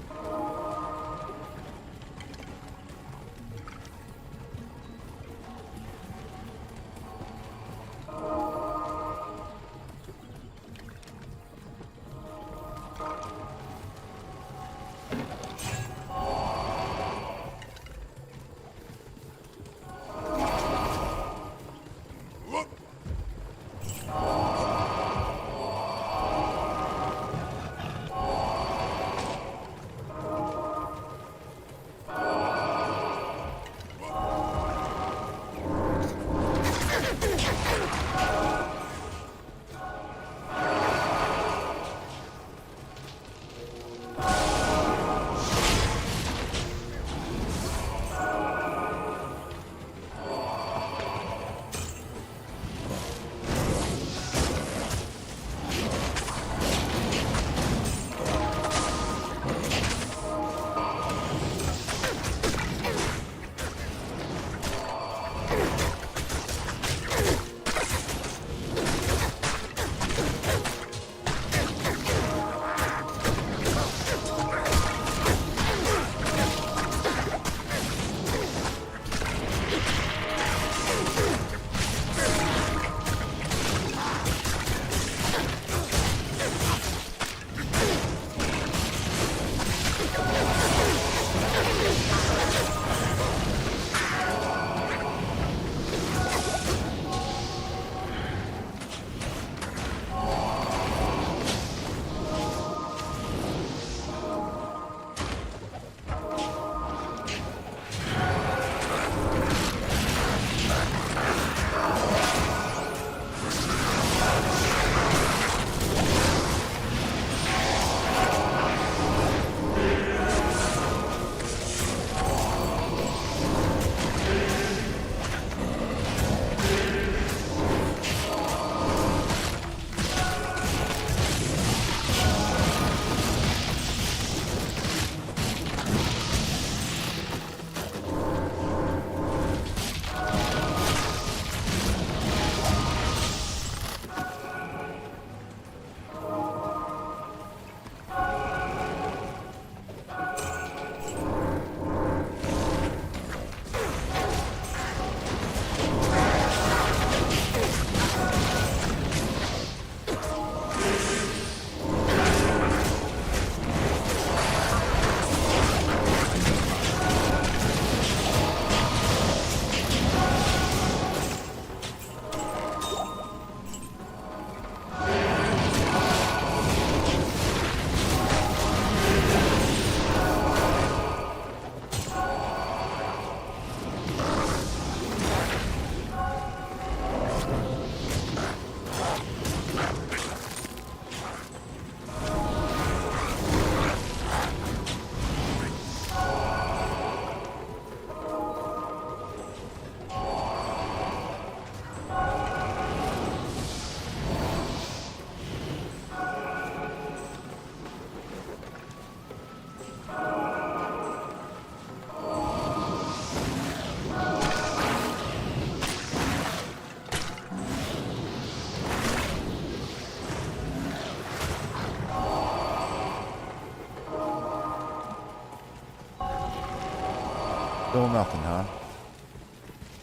Still nothing, huh?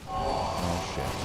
Oh, shit.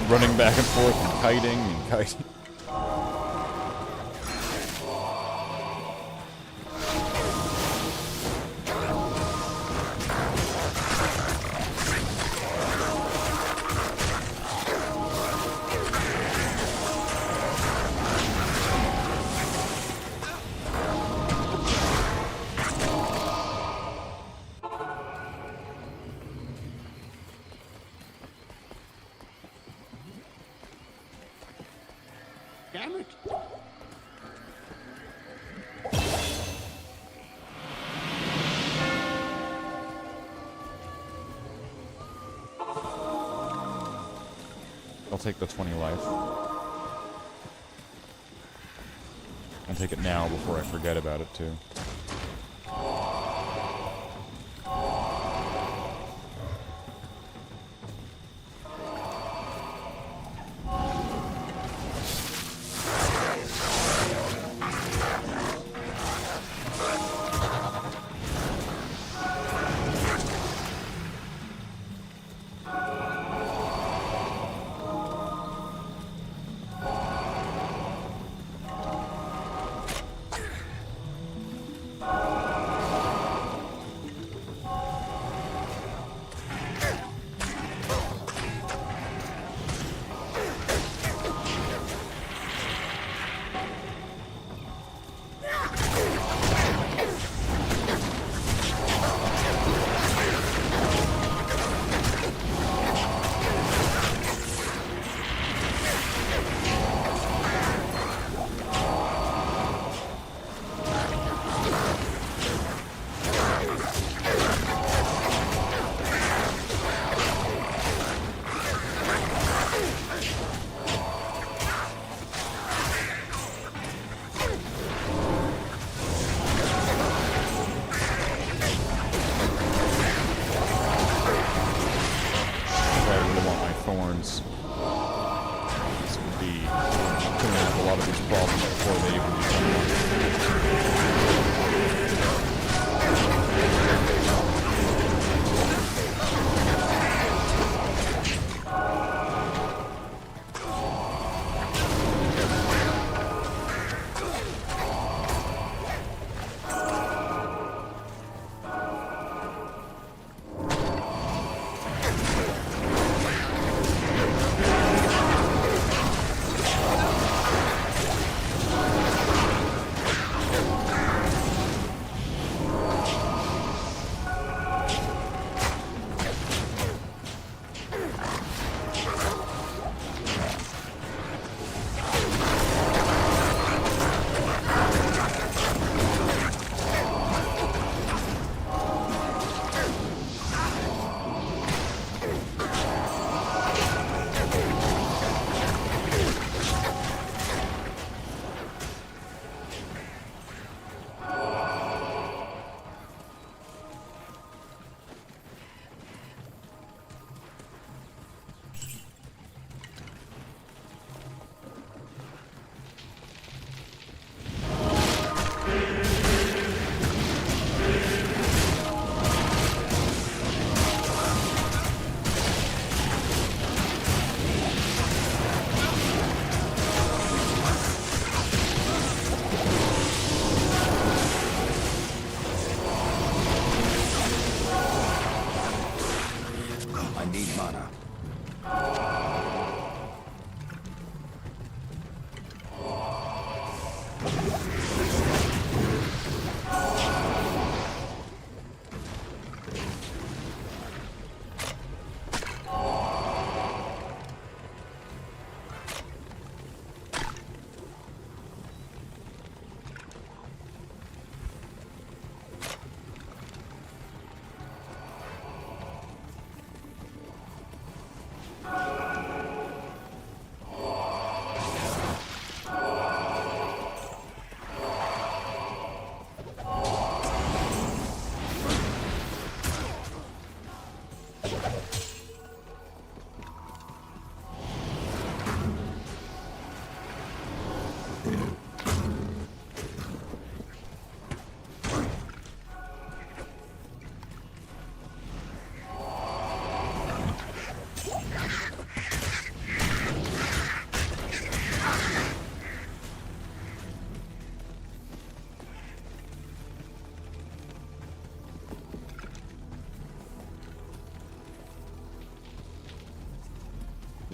running back and forth and kiting and kiting. Damn it. I'll take the 20 life. I'll take it now before I forget about it, too.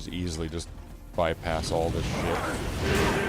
Just easily just bypass all this shit.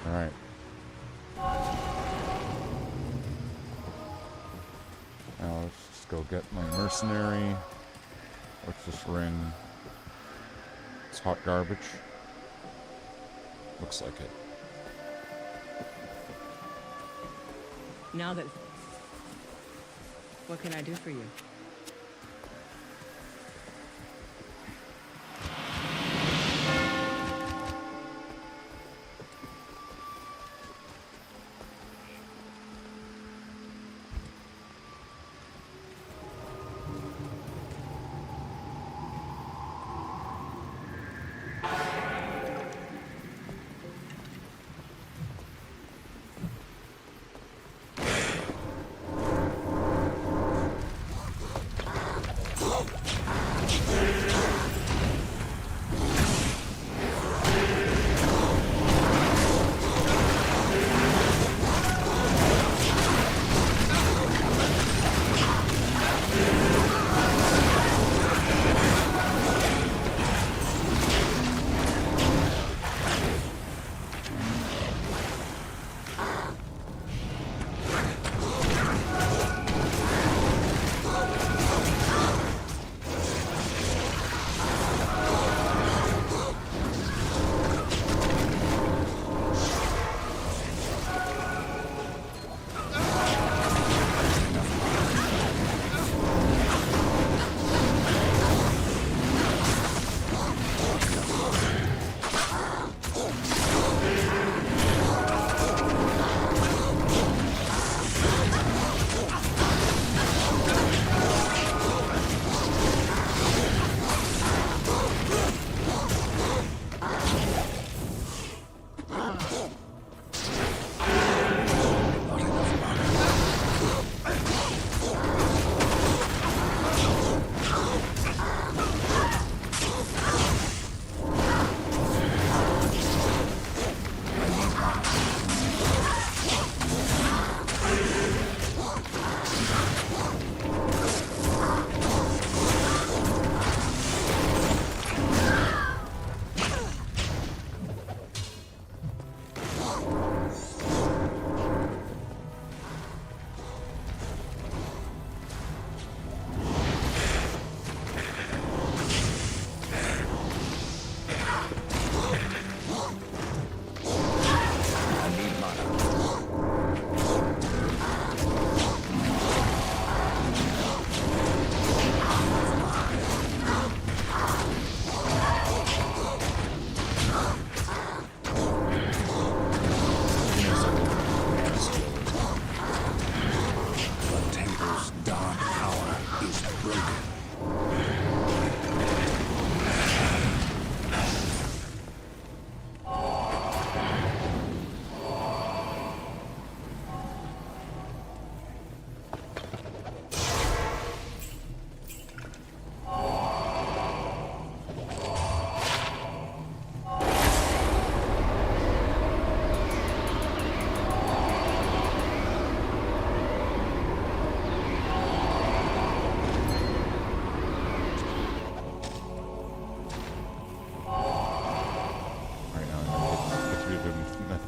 Alright. Now let's just go get my mercenary. What's this ring? It's hot garbage. Looks like it. Now that... What can I do for you?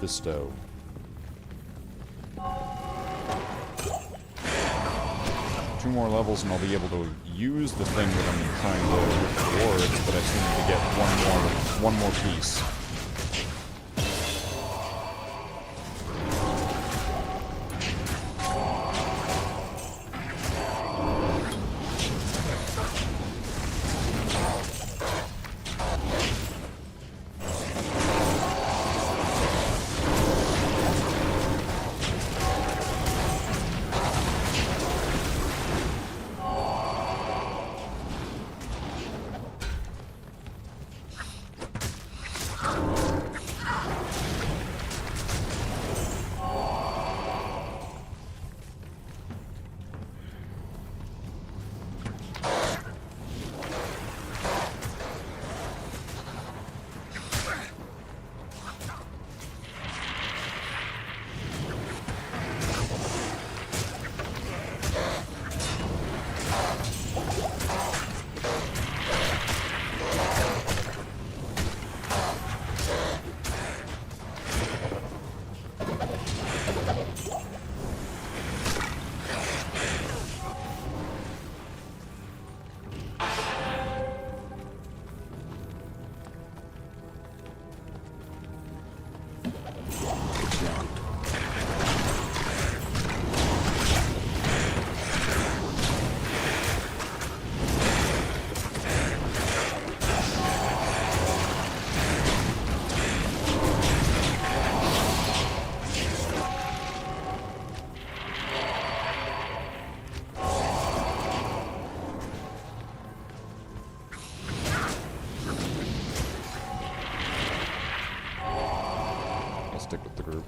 bestow. Two more levels and I'll be able to use the thing that I'm trying to reward, but I just need to get one more piece. Stick with the group.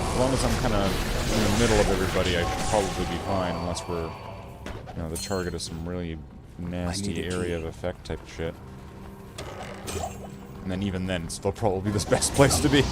As long as I'm kind of in the middle of everybody, I should probably be fine, unless we're, you know, the target is some really nasty area of effect type of shit. And then even then, it's still probably the best place to be.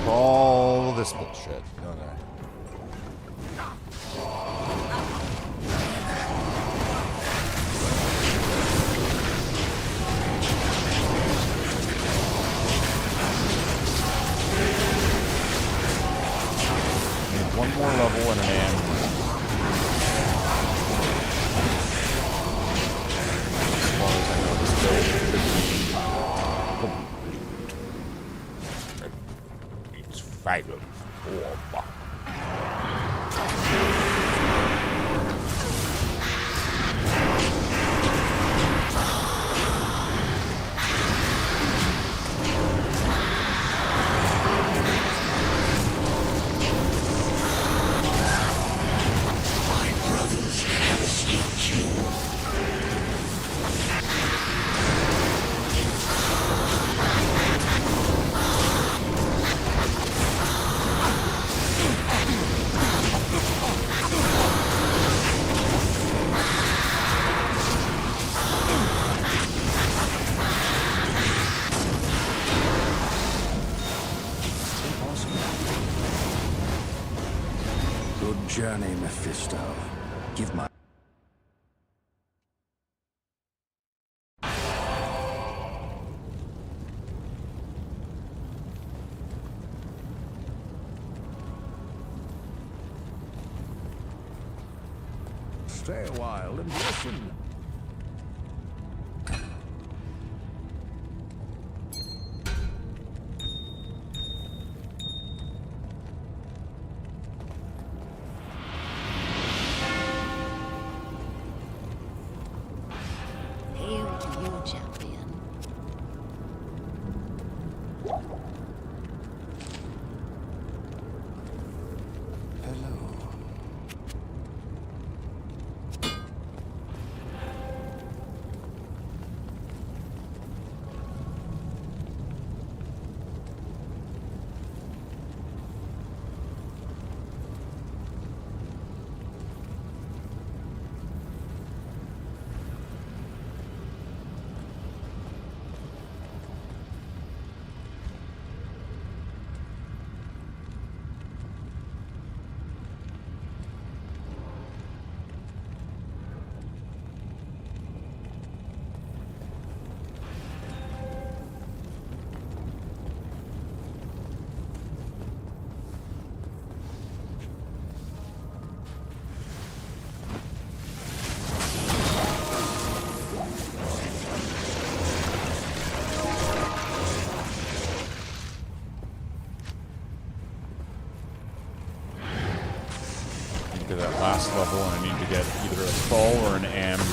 All this bullshit. Okay. Need one more level and an end. As far as I know, this build should be it's 5 of 4. My brothers have escaped Good journey, Mephisto. Give my... Stay a while and listen. Hail to you, champion. To that last level, and I need to get either a Thull or an Am ring.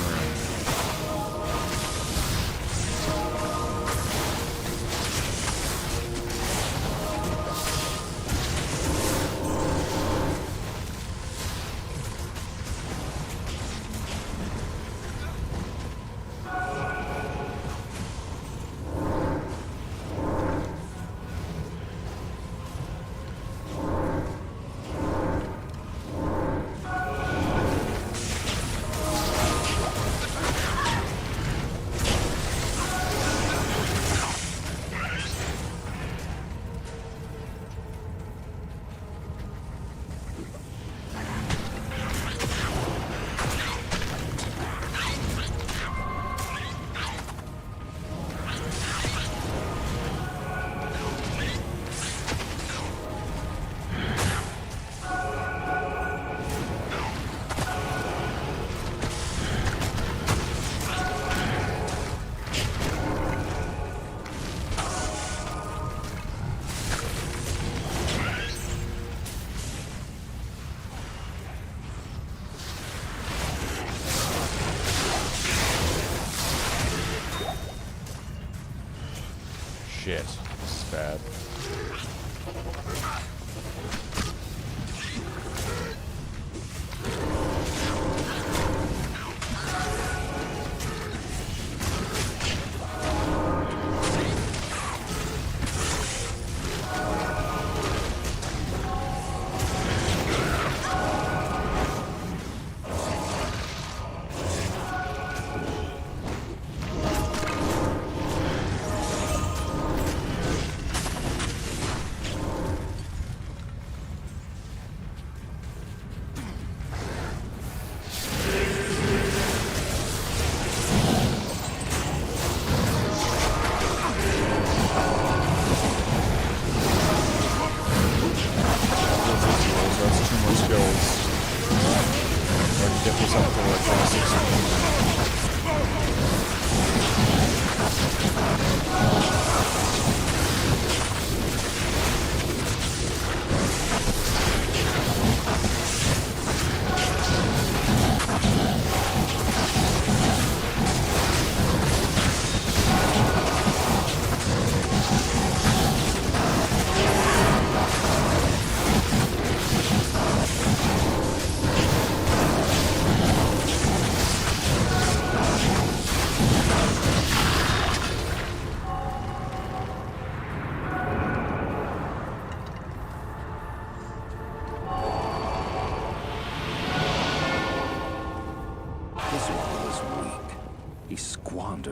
Shit, this is bad.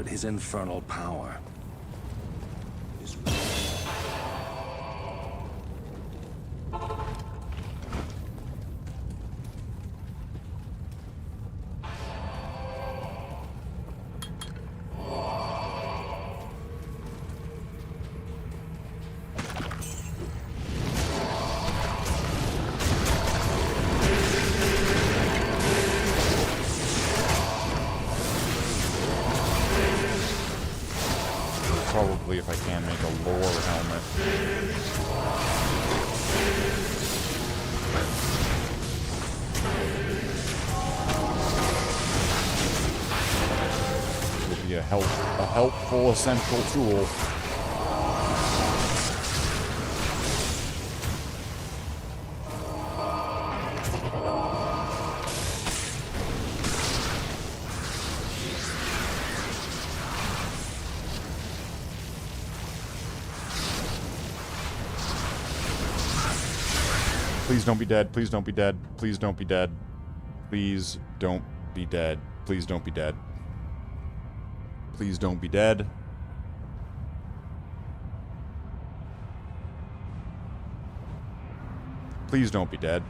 His infernal power. if I can make a lore helmet. Would be a helpful, essential tool. Please don't be dead. Please don't be dead. Please don't be dead. Please don't be dead. Please don't be dead. Please don't be dead. Please don't be dead.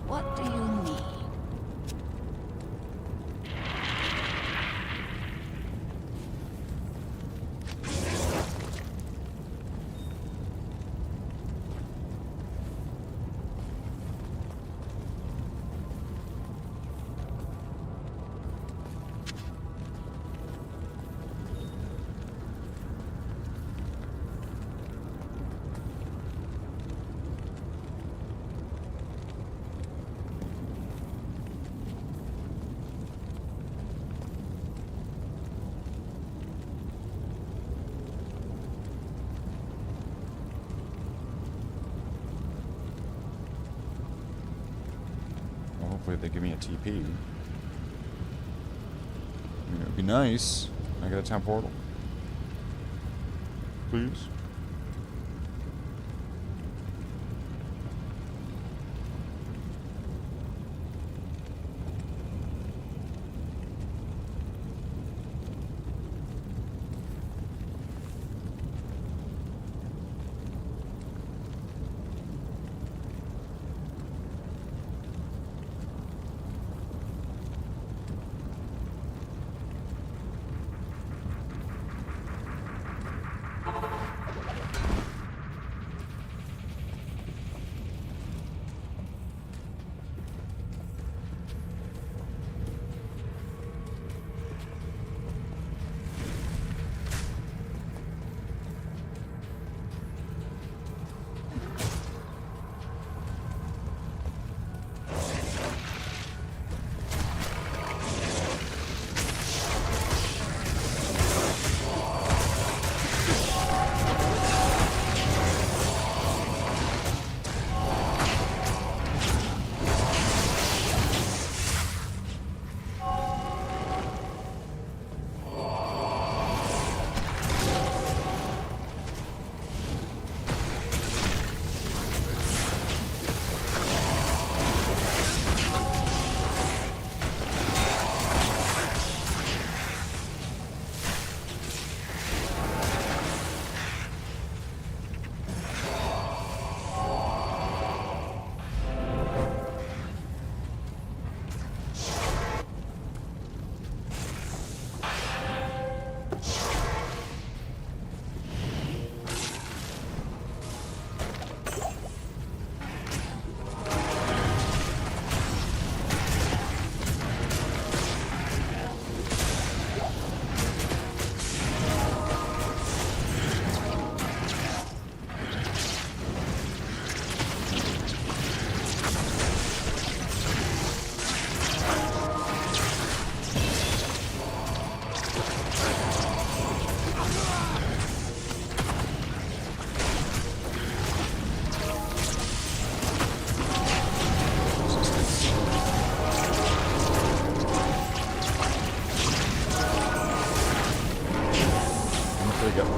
What do you need? Hopefully they give me a TP. I mean, it would be nice. I get a town portal. Please.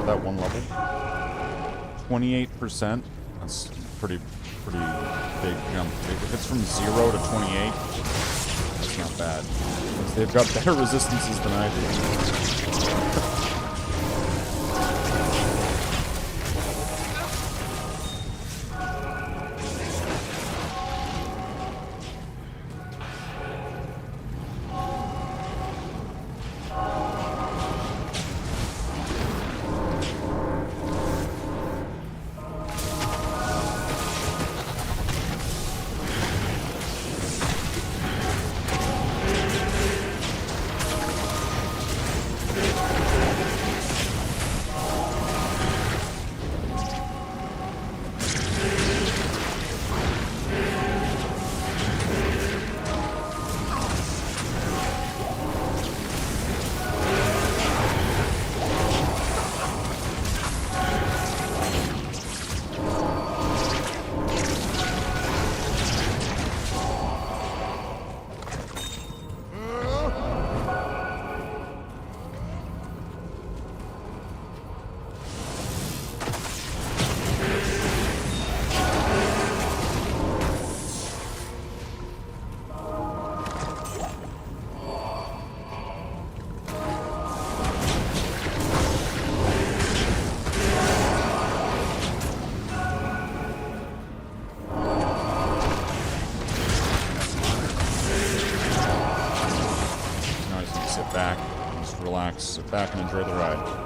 That one level. 28%. That's pretty big jump. If it's from 0 to 28, that's not bad. They've got better resistances than I do. Sit back and enjoy the ride.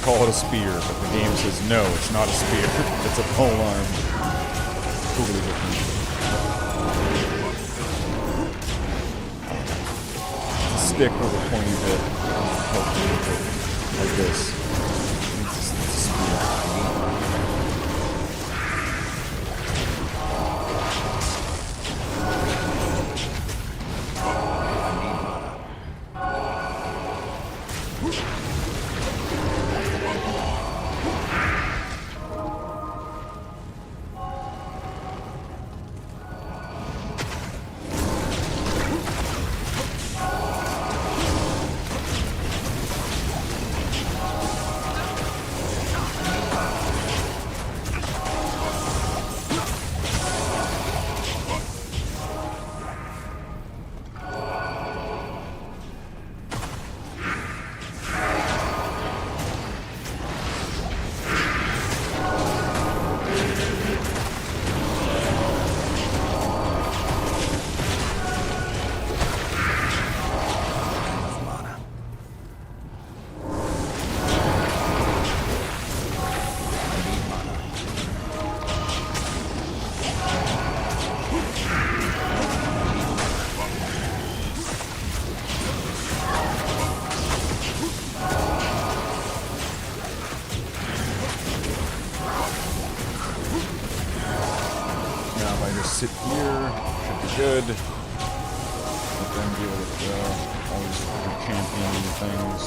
Call it a spear, but the game says no, it's not a spear. It's a polearm. Totally different. It's a stick with a pointy bit. Like this. It's a spear. good. Let them deal with all these fucking champion things.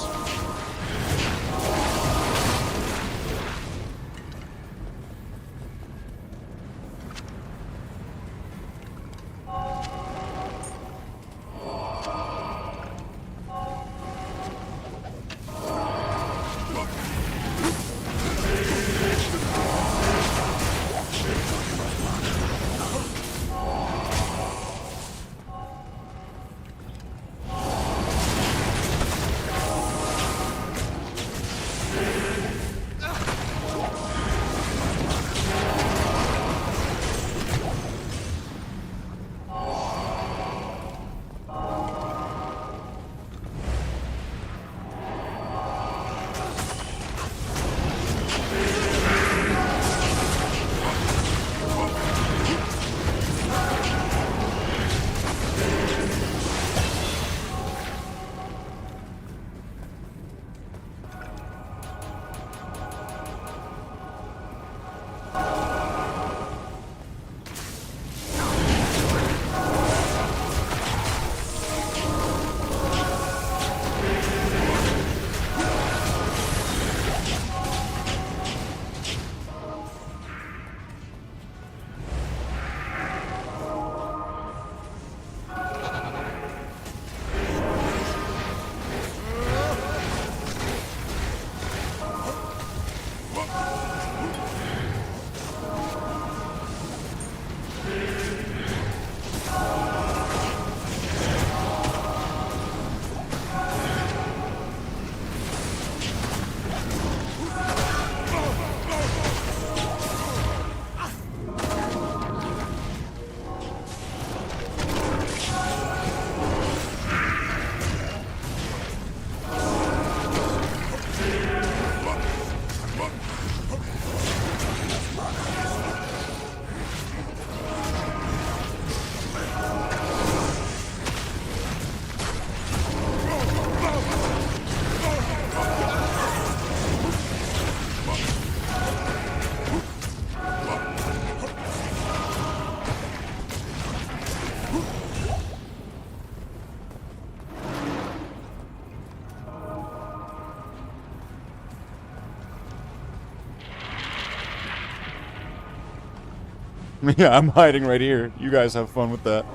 Yeah, I'm hiding right here. You guys have fun with that.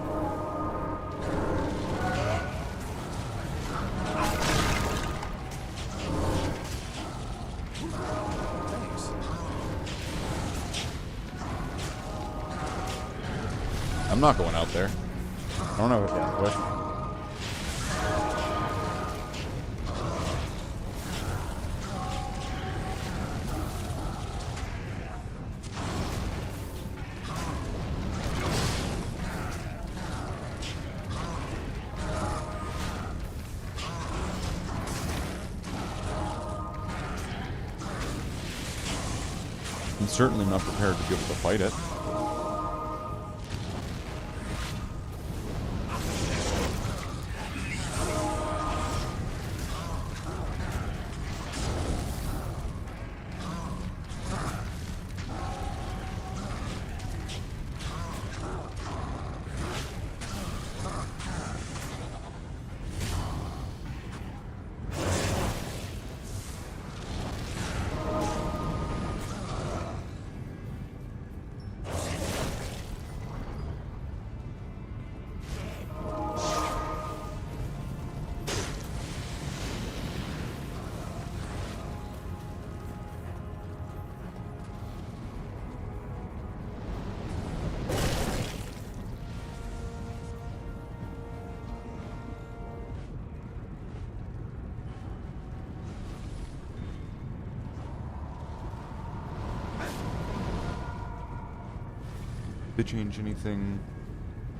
I'm not going out there. I don't know what. I'm certainly not prepared to be able to fight it. Did they change anything?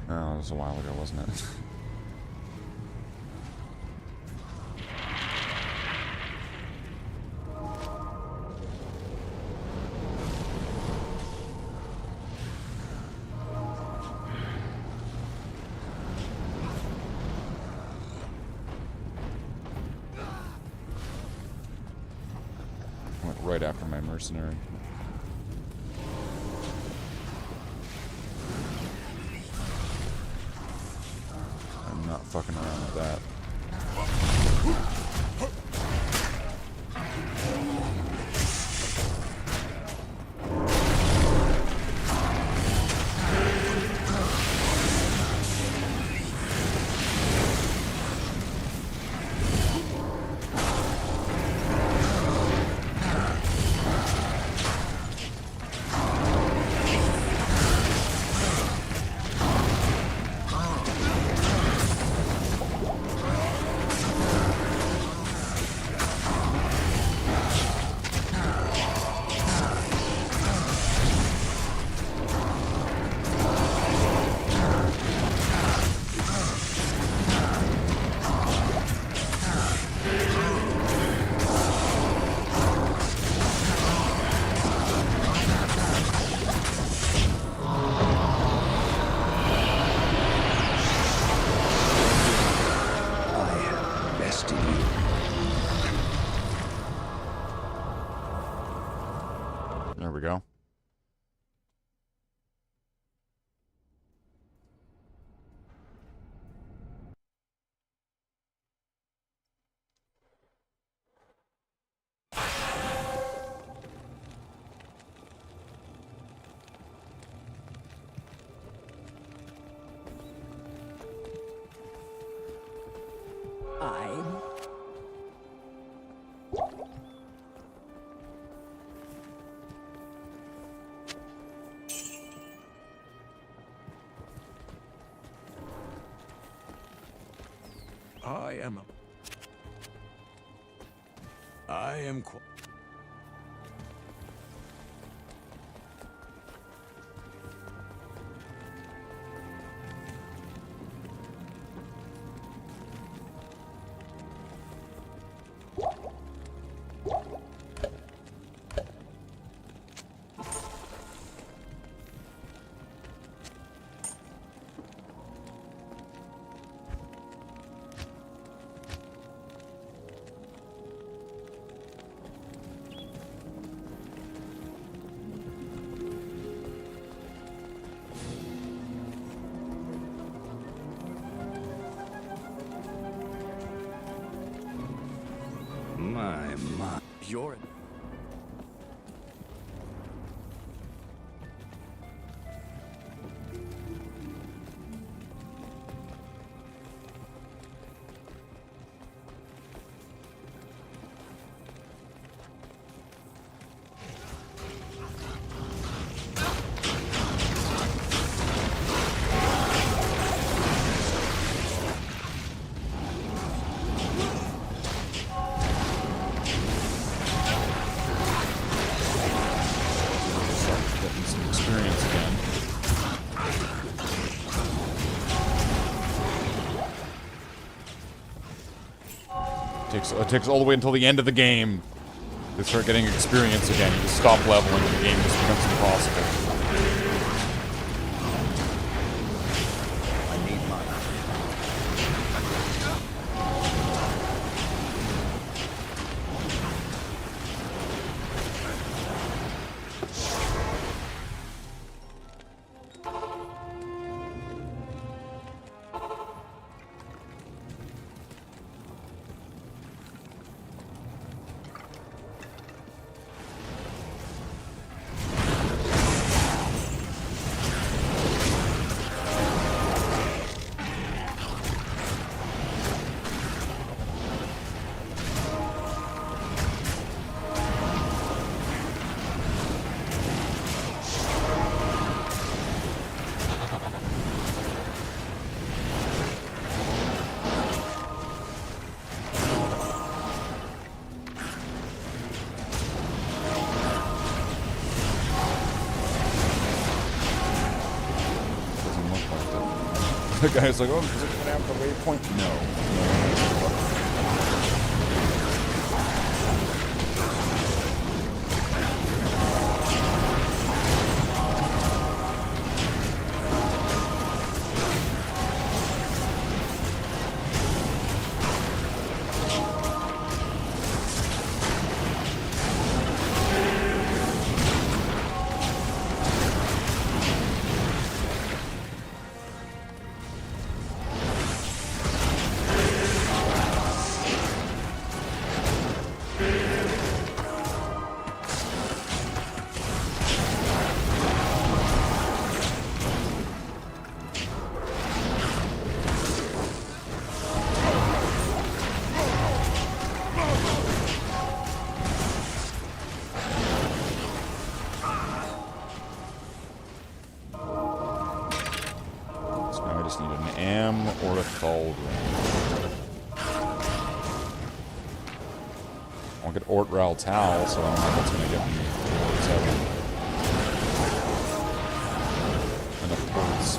Oh, it was a while ago, wasn't it? Went right after my mercenary. fucking around with that. There we go. I am My. You're in. It takes all the way until the end of the game to start getting experience again. You just stop leveling and the game just becomes impossible. The guy's like, oh, is it gonna have the waypoint? No. I'll get Ort Ral Tal, so I don't know if that's gonna get me towards heaven. Enough ports.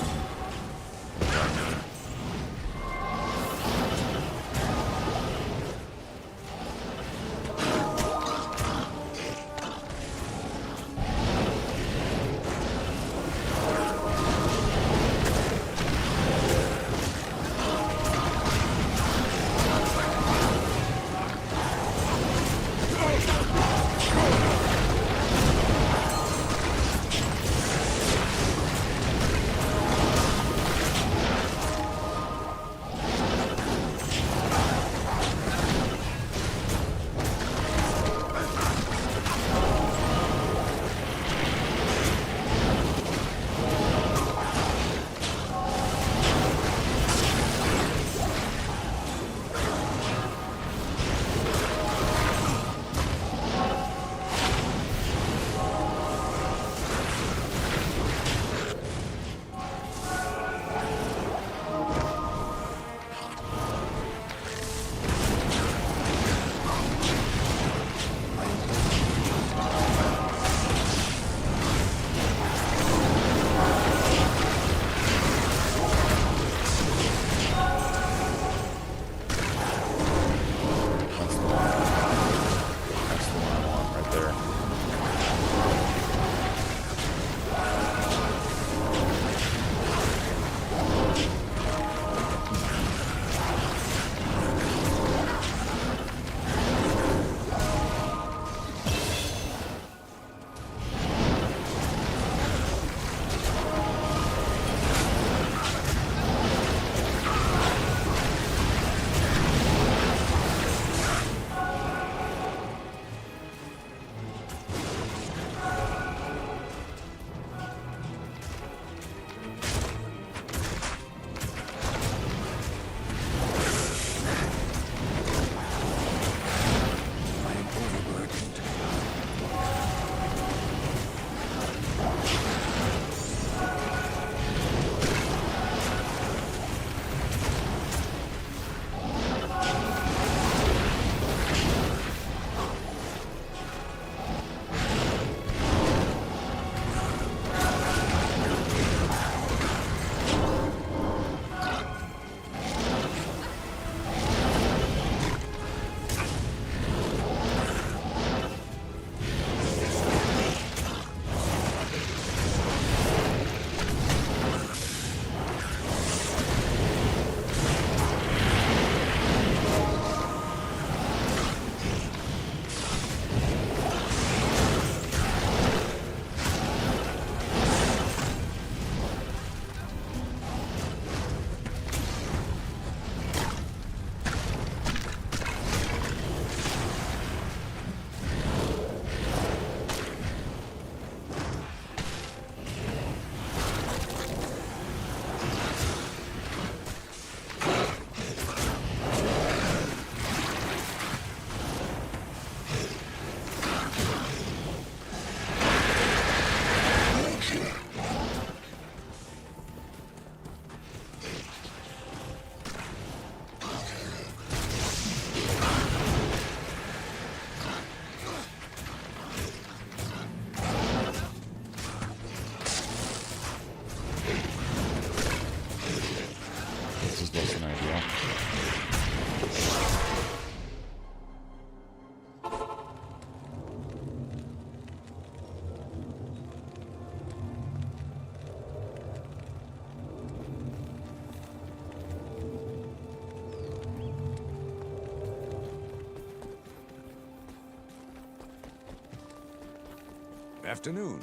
Afternoon.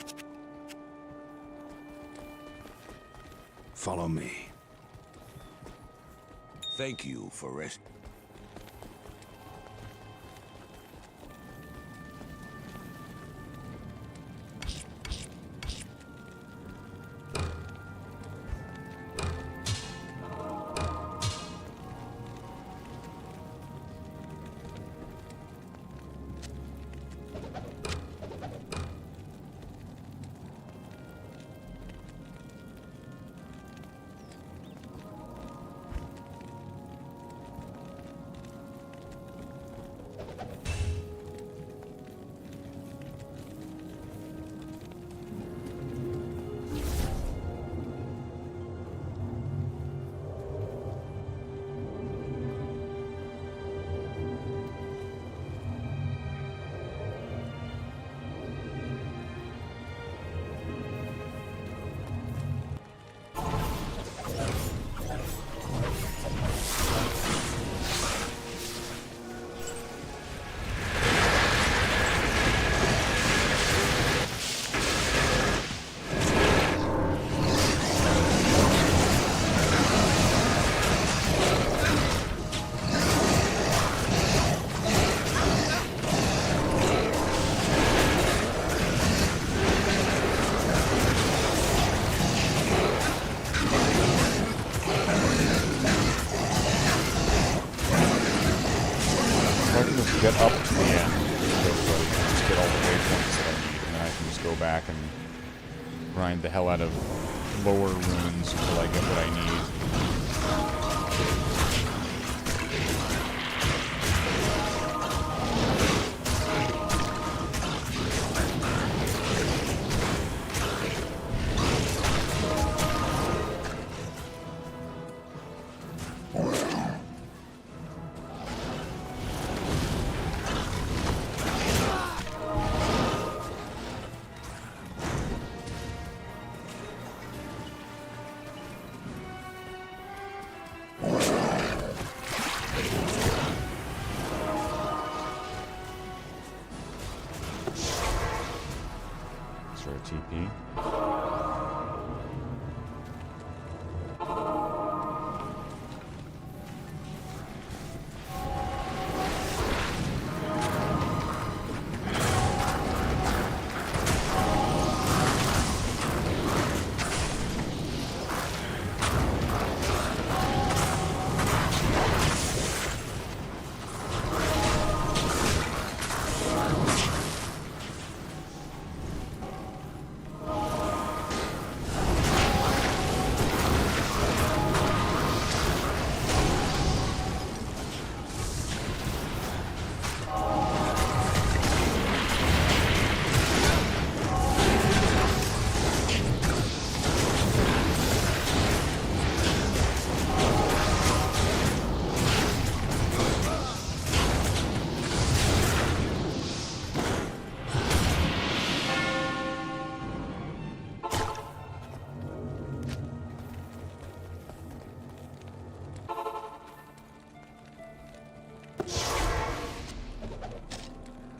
Follow me. Thank you for rest. get up to the end of everybody and just get all the waypoints that I need, and then I can just go back and grind the hell out of lower runes until I get what I need. TP.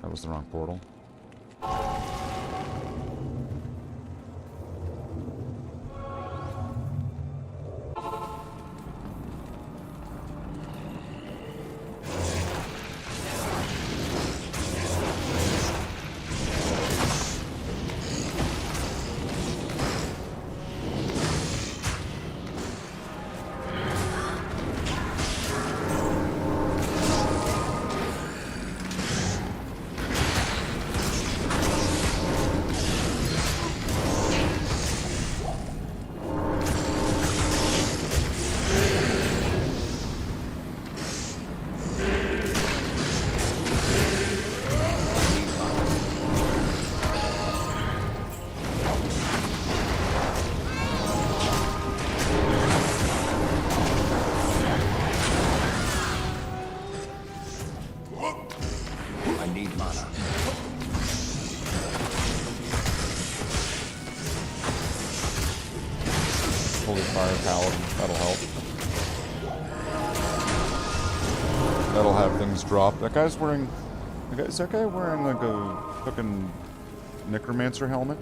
That was the wrong portal. Holy Fire Paladin, that'll help. That'll have things drop. That guy's wearing... Is that guy wearing like a fucking necromancer helmet?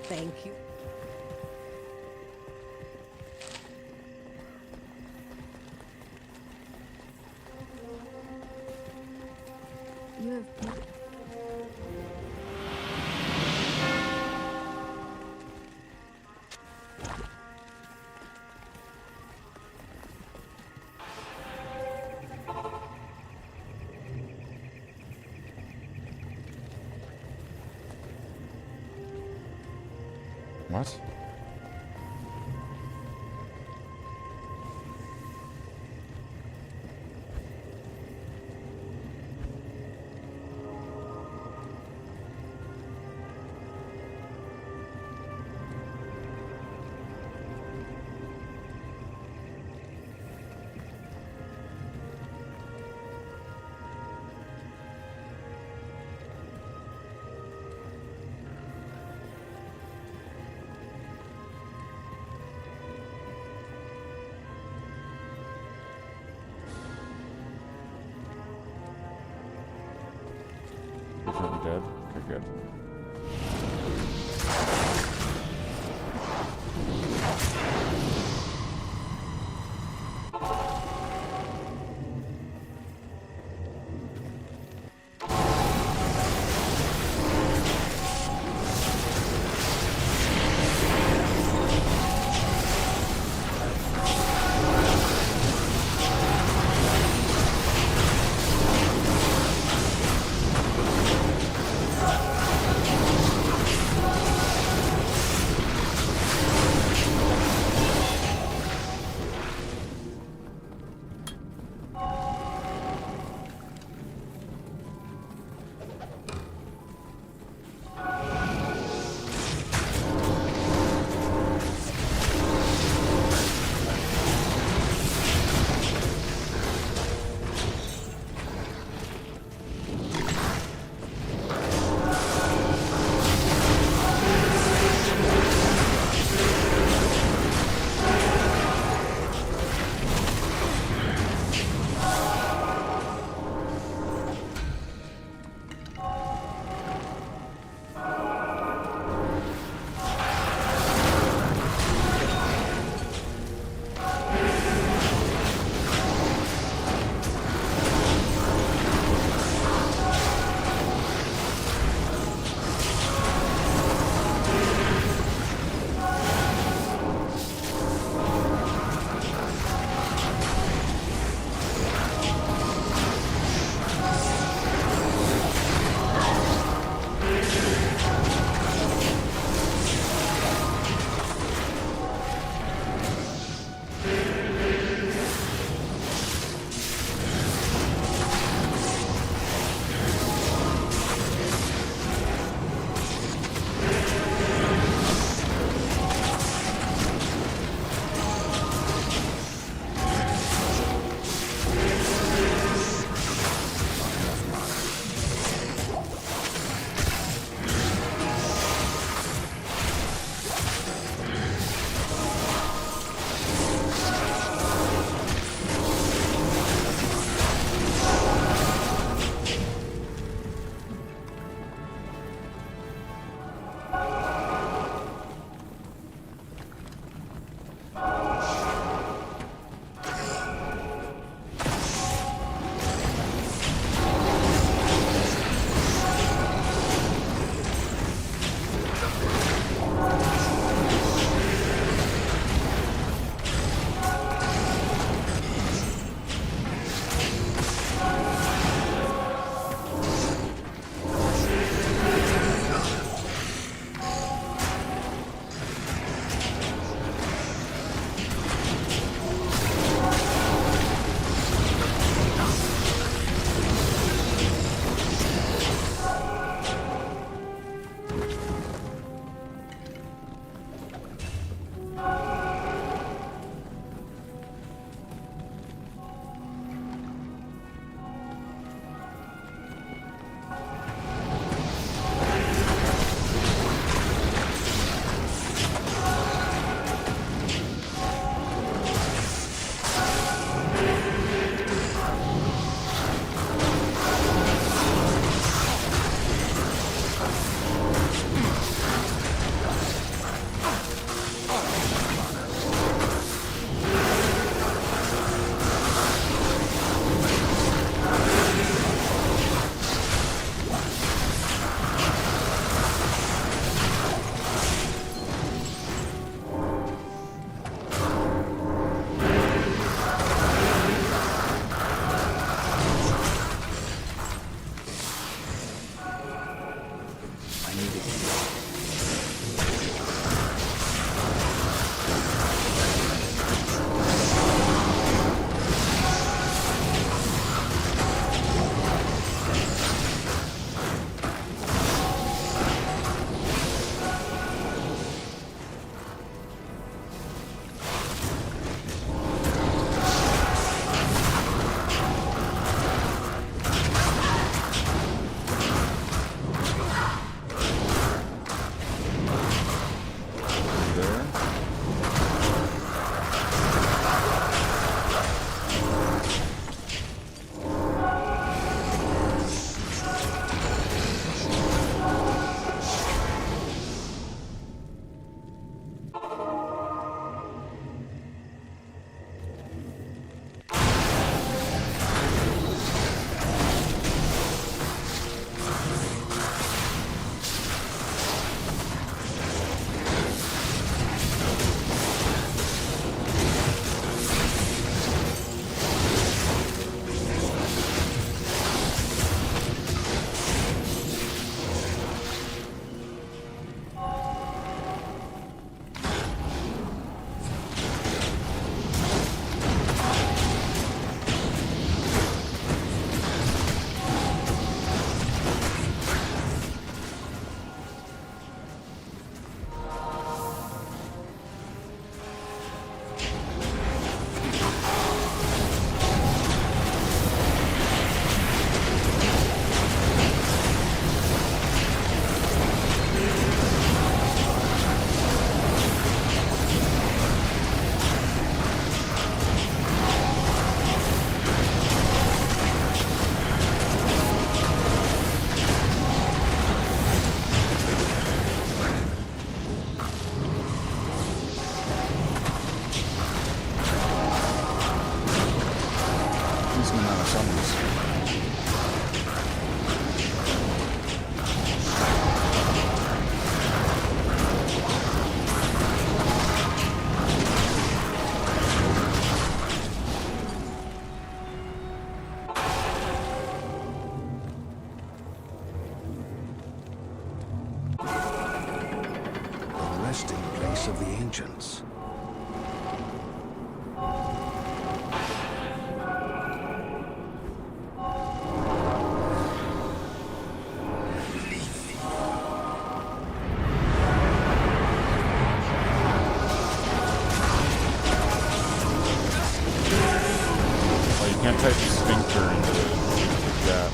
Thank you. You have. What? Definitely dead. Okay, good. immediately. Resting place of the ancients. Oh, you can't type sphincter into that.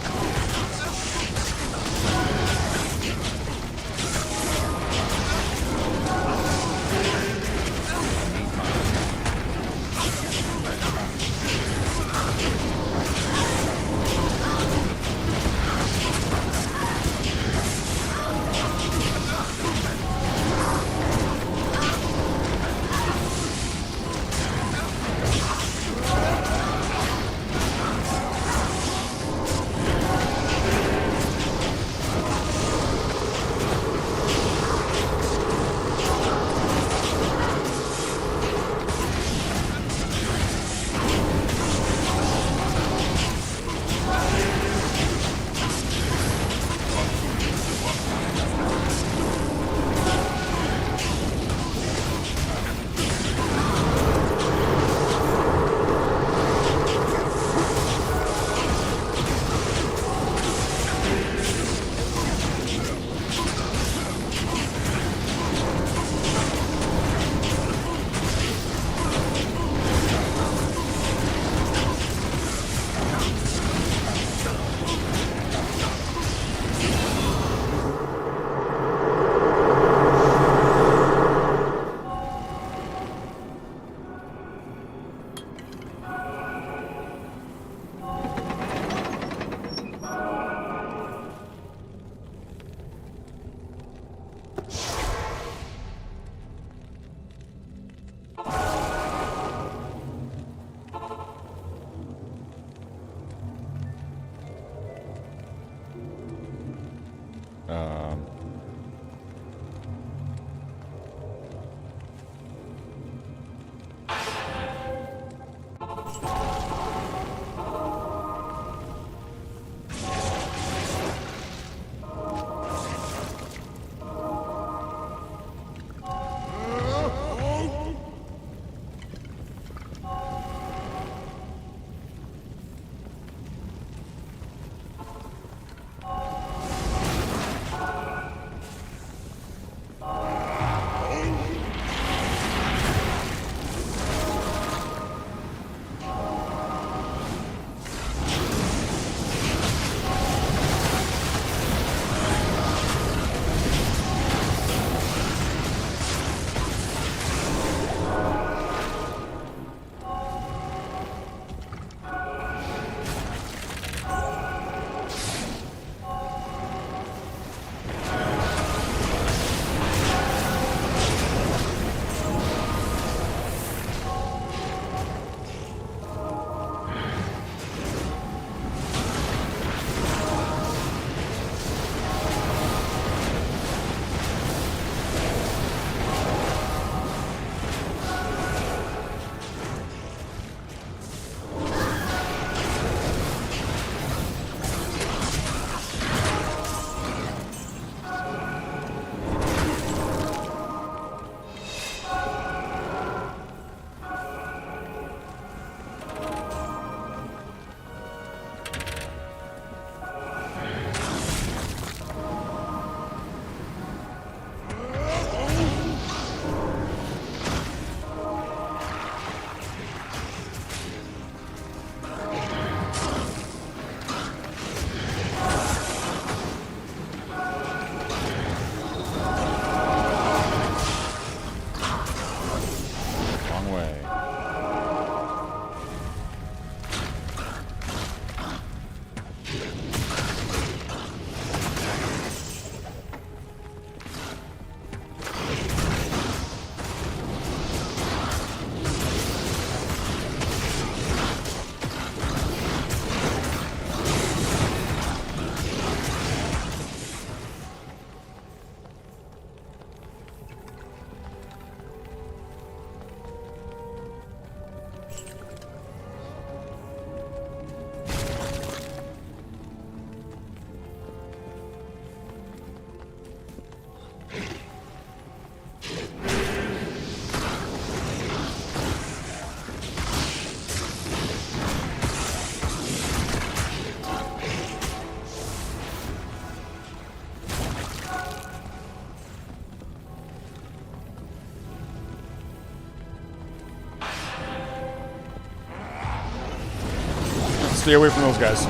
Stay away from those guys.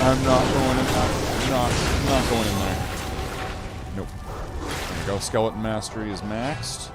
I'm not going in. I'm not going in there. Nope. There we go. Skeleton Mastery is maxed.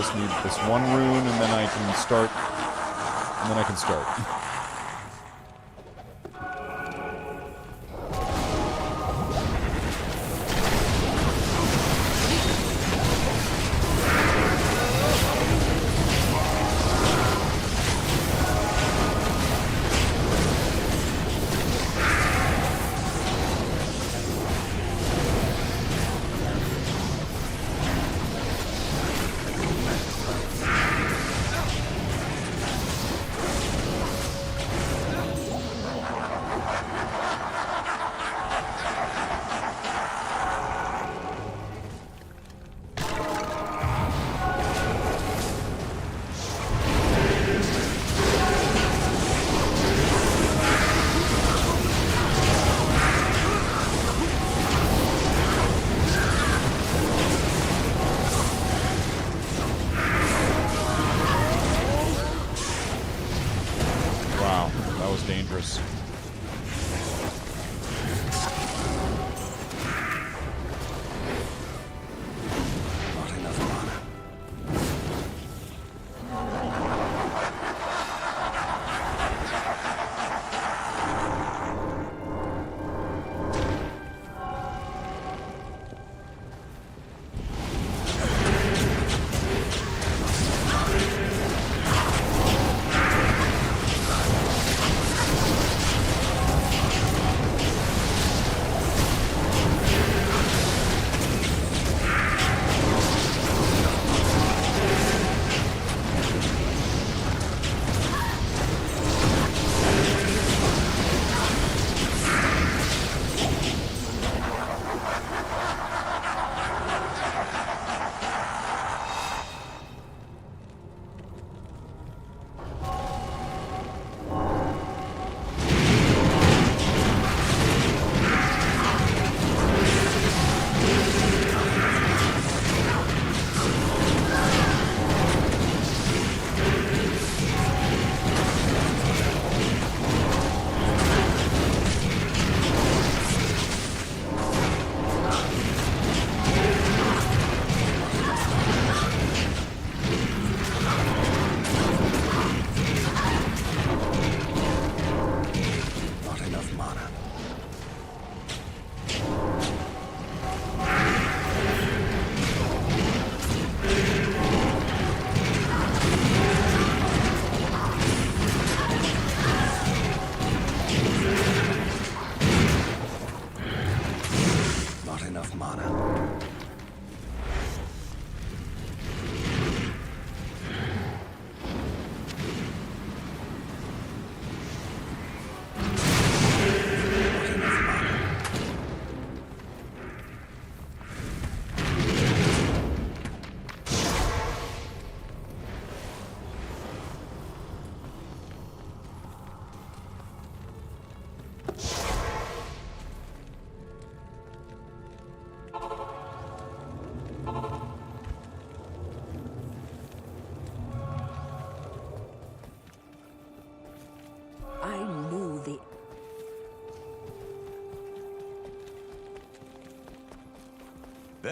just need this one rune, and then I can start. And then I can start. Dangerous. Not enough mana.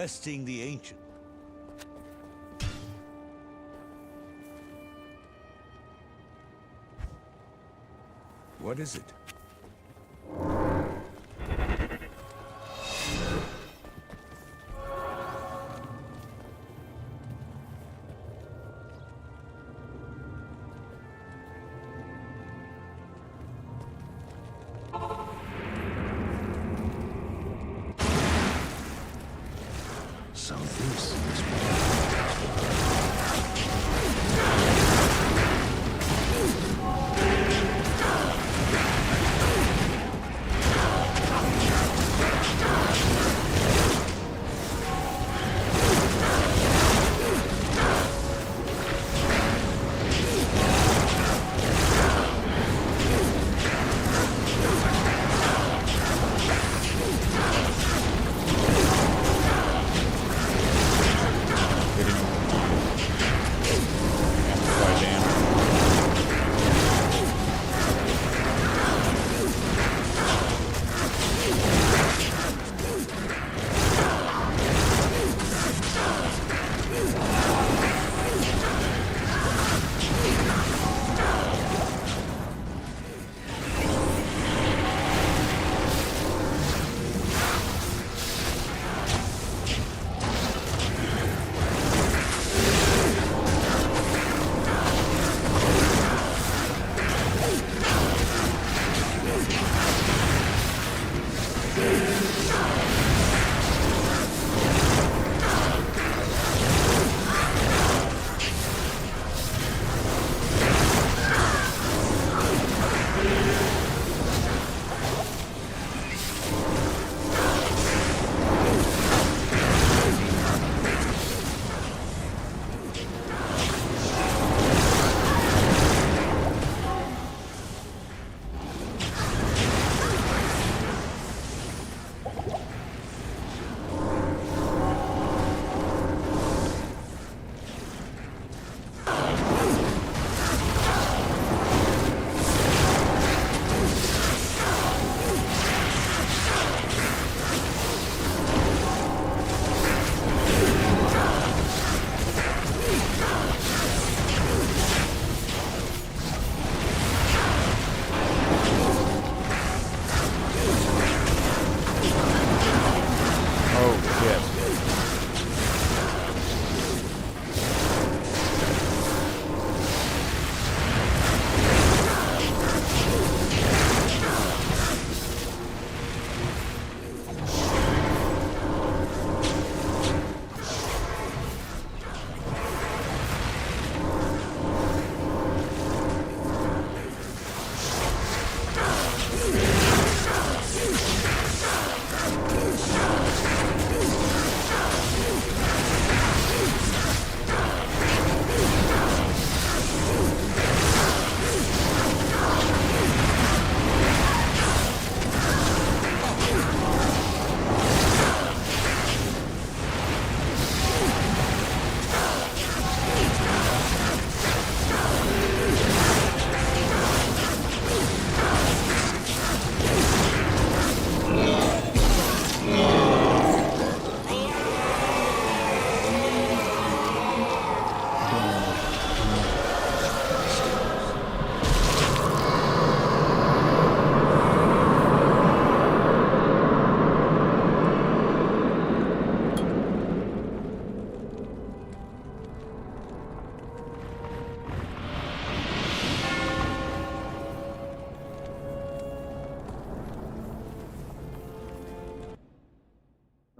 Besting the ancient. What is it? So this is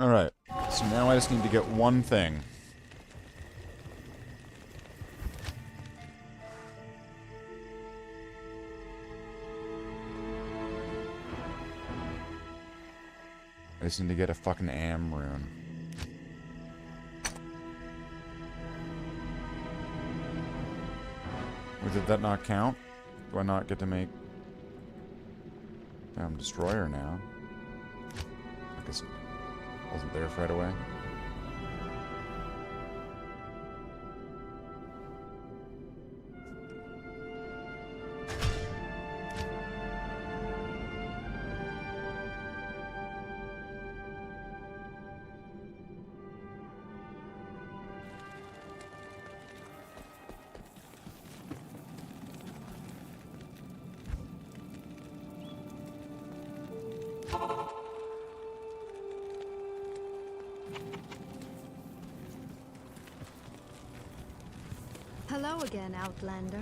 Alright, so now I just need to get one thing. I just need to get a fucking Am rune. Or did that not count? Do I not get to make... I'm Destroyer now. I guess it wasn't there right away. Hello again, Outlander.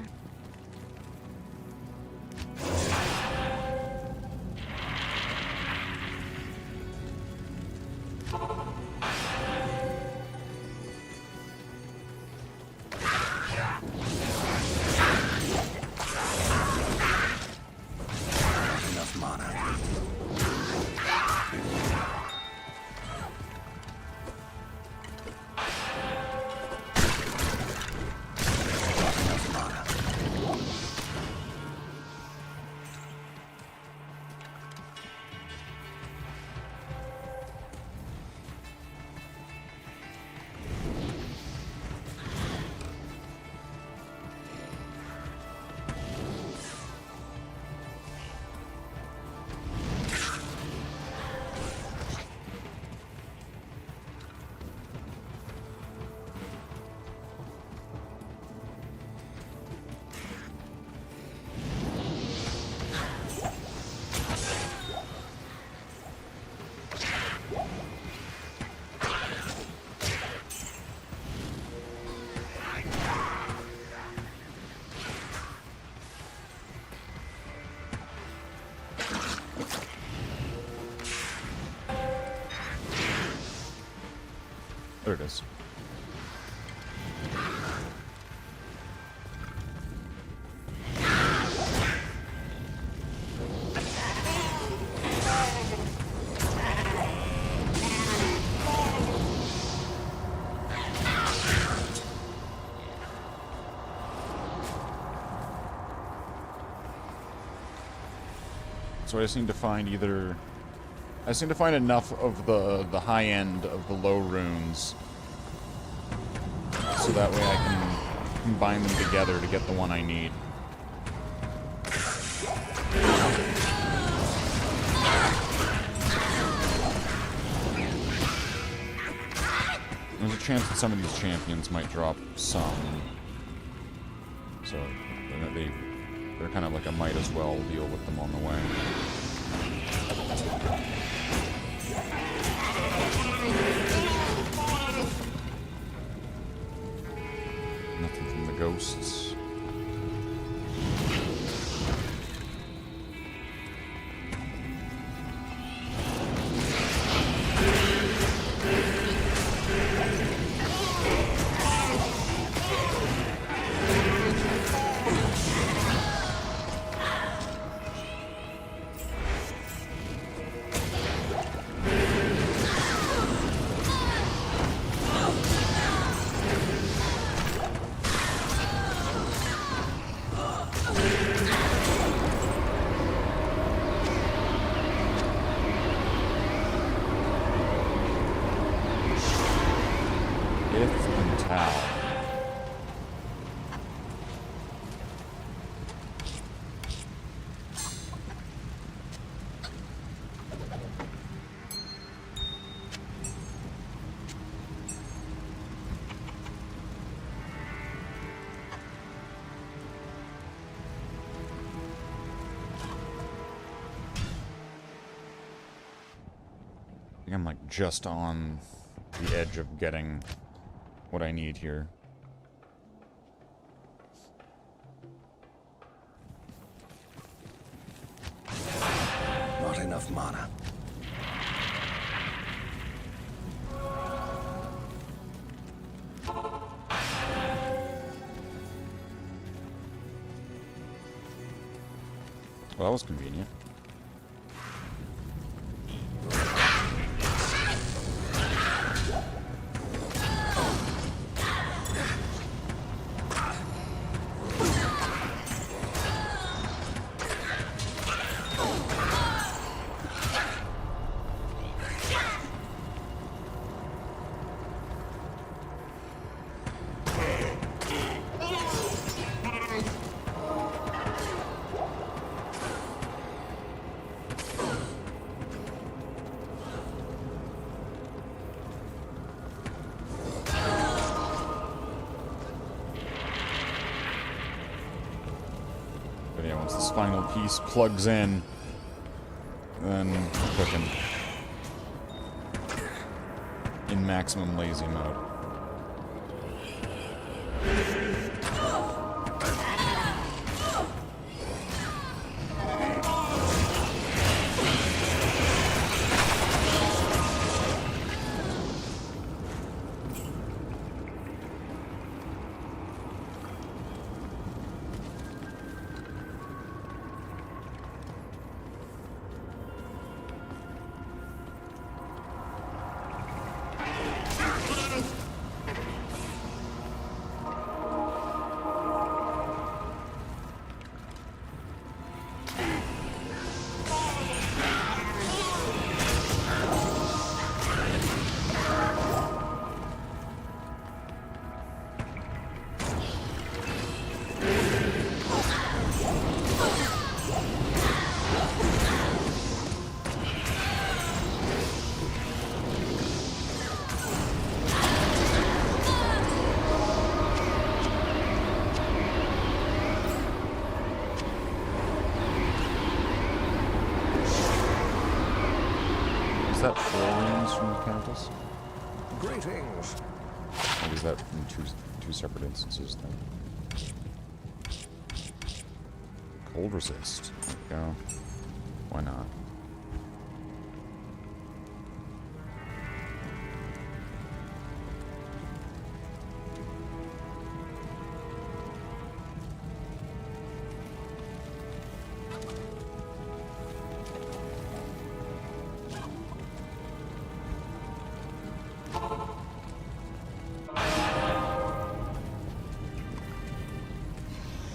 Enough mana. There it is. So I just need to find either... I just need to find enough of the high end of the low runes so that way I can combine them together to get the one I need. There's a chance that some of these champions might drop some, so they're kind of like a might as well deal with them on the way. Nothing from the ghosts. I'm like just on the edge of getting what I need here. Not enough mana. Well, that was convenient. But yeah, once this final piece plugs in, then I'm cooking. In maximum lazy mode. Was that 4 rings from the Countess? Greetings. Or was that from two separate instances then? Cold resist. There we go. Why not?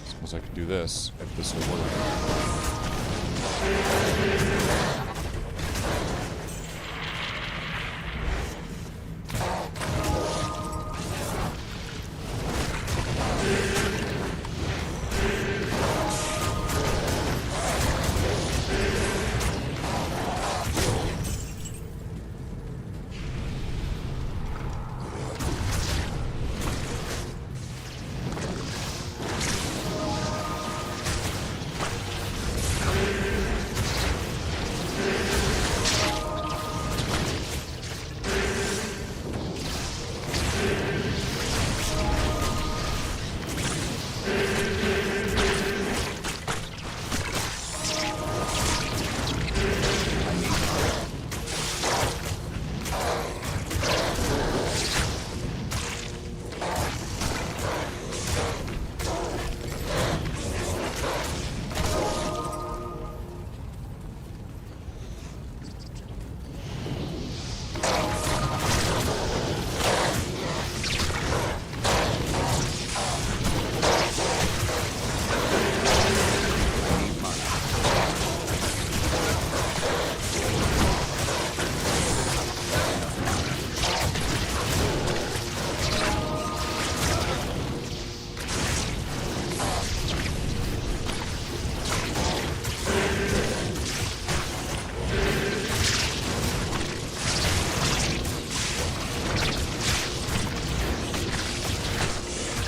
Suppose I could do this if this will work.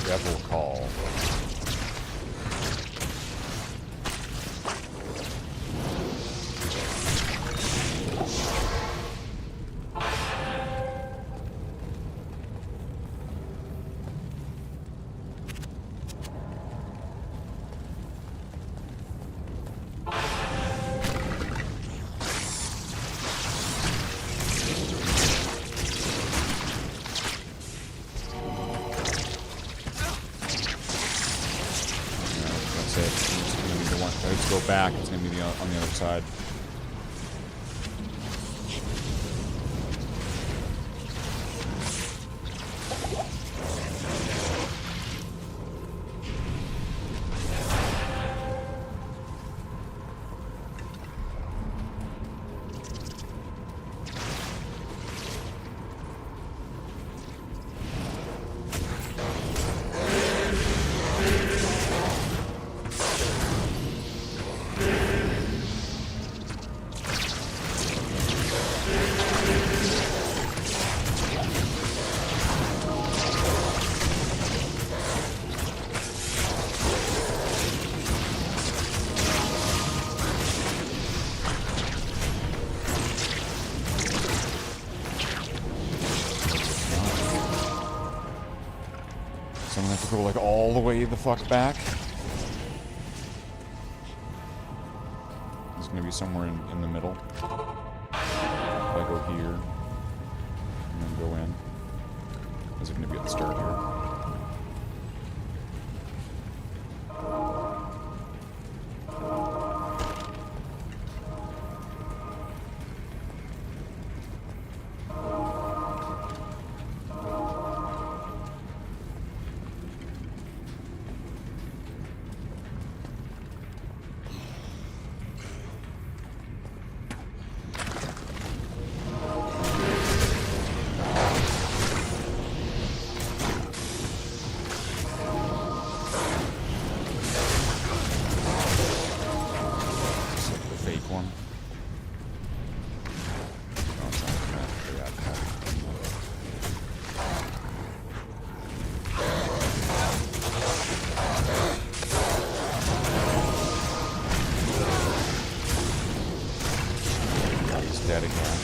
Devil Call. Let's go back. It's going to be on the other side. So I'm gonna have to go like all the way the fuck back. It's gonna be somewhere in the middle. If I go here and then go in. Is it gonna be at the start here? Dead again.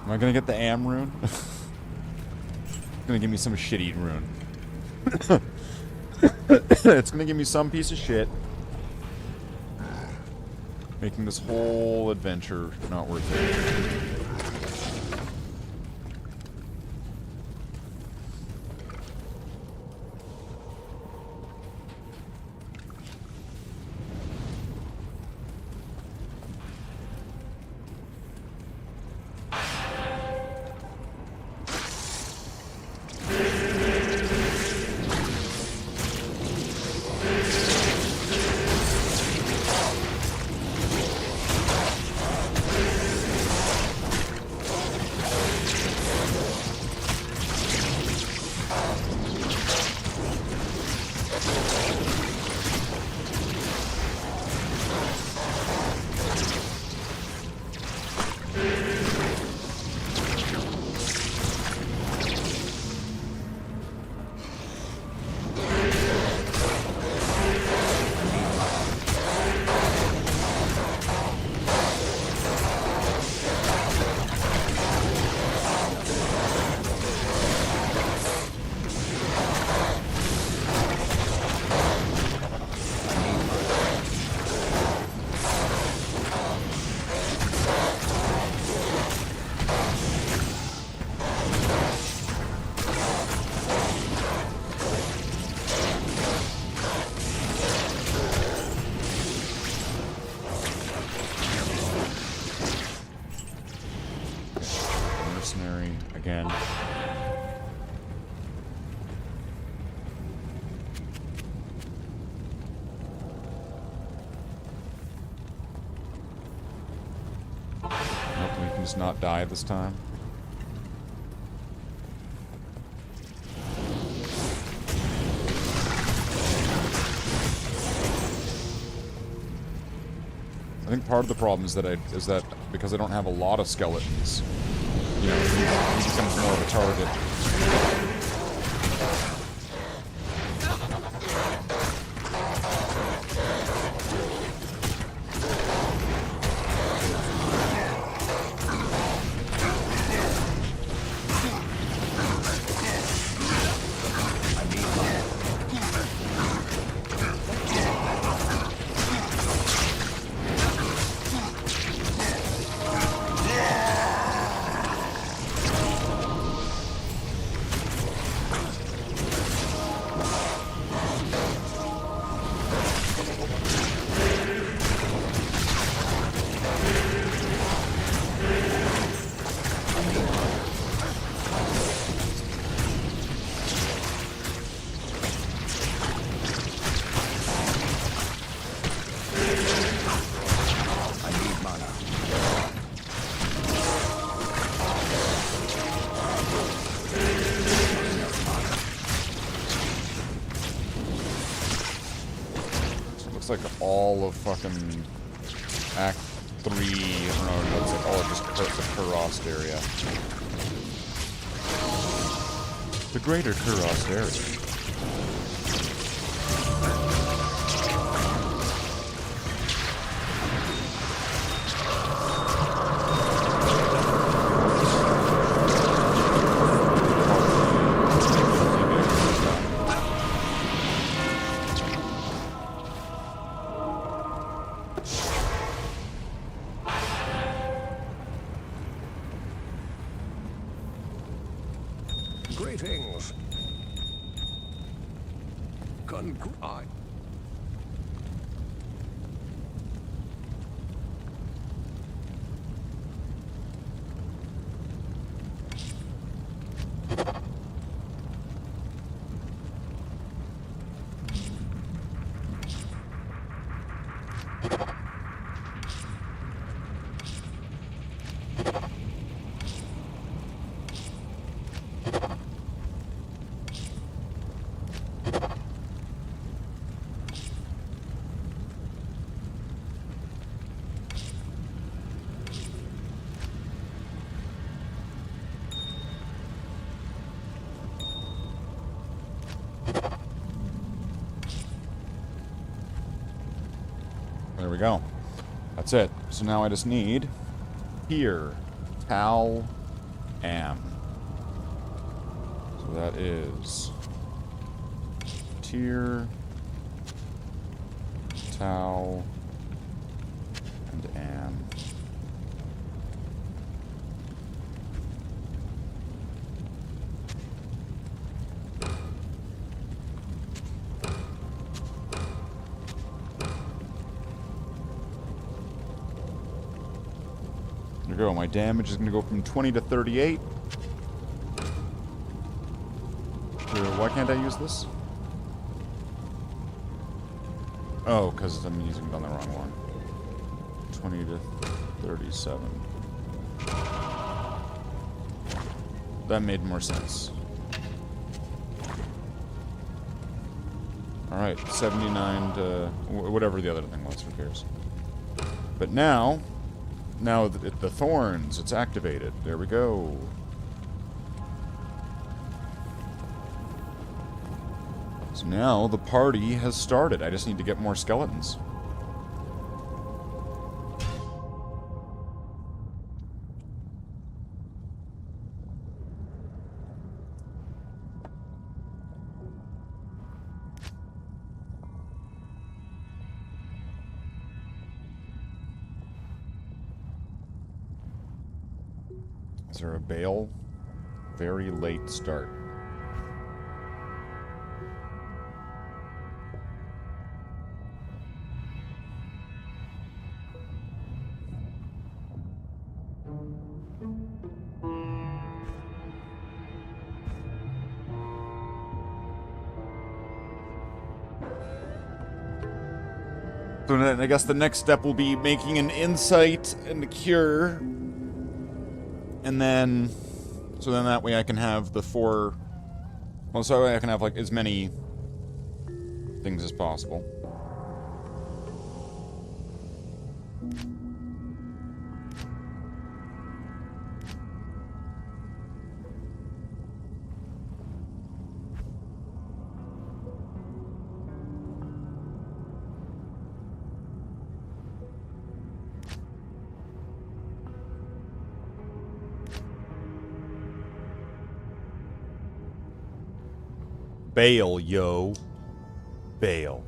Am I gonna get the Am rune? Gonna give me some shitty rune. It's gonna give me some piece of shit. Making this whole adventure not worth it. Again. Nope, we can just not die this time. I think part of the problem is that because I don't have a lot of skeletons, you know, he becomes more of a target. Like all of fucking Act 3, no, it's like all of just the Kurost area. The greater Kurost area. Greetings. There we go. That's it. So now I just need here, Tal, am. So that is tier, tau, and am. There we go. My damage is going to go from 20 to 38. Why can't I use this? Oh, because I'm using it on the wrong one. 20 to 37. That made more sense. Alright, 79 to... whatever the other thing was, who cares? But now the thorns, it's activated. There we go. So now the party has started. I just need to get more skeletons. Is there a Bale? Very late start. So then I guess the next step will be making an insight and a cure. And then... so then that way I can have the 4... well, so I can have, like, as many things as possible. Bail, yo. Bail.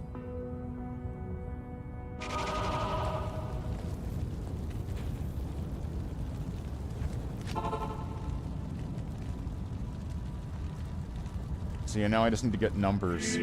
See, now I just need to get numbers.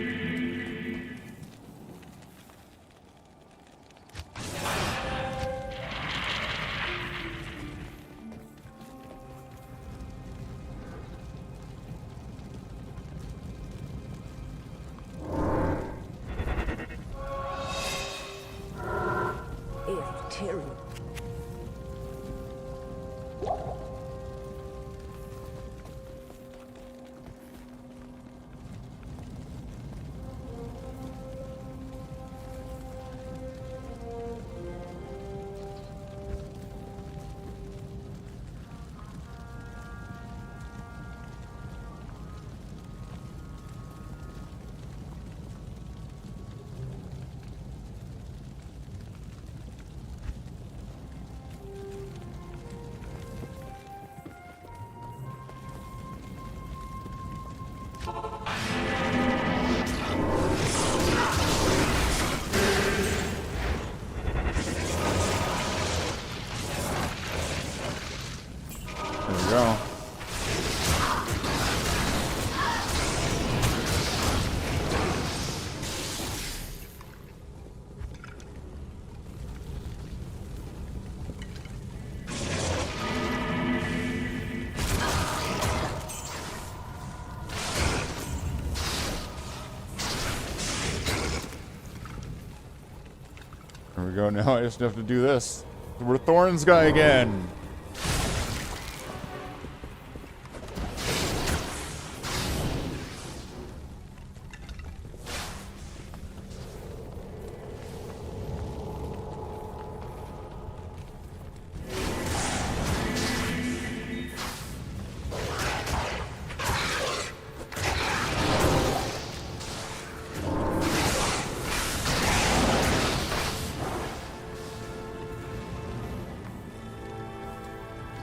There we go, now I just have to do this. We're Thorns guy again.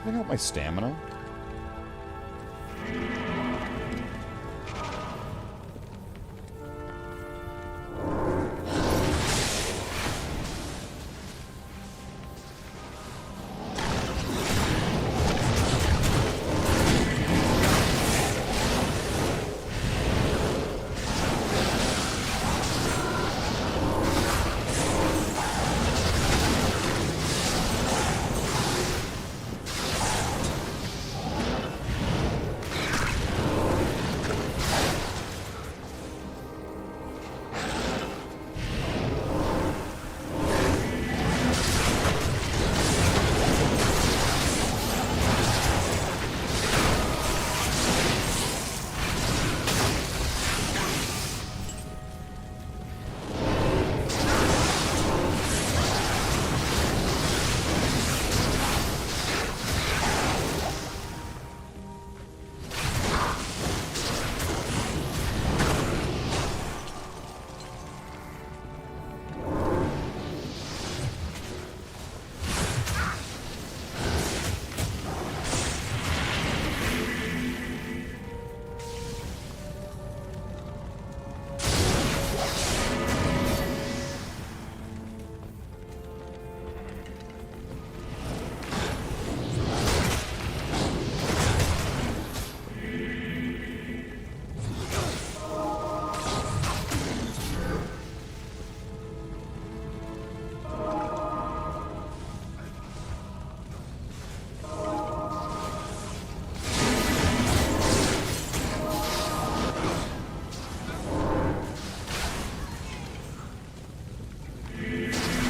I got my stamina.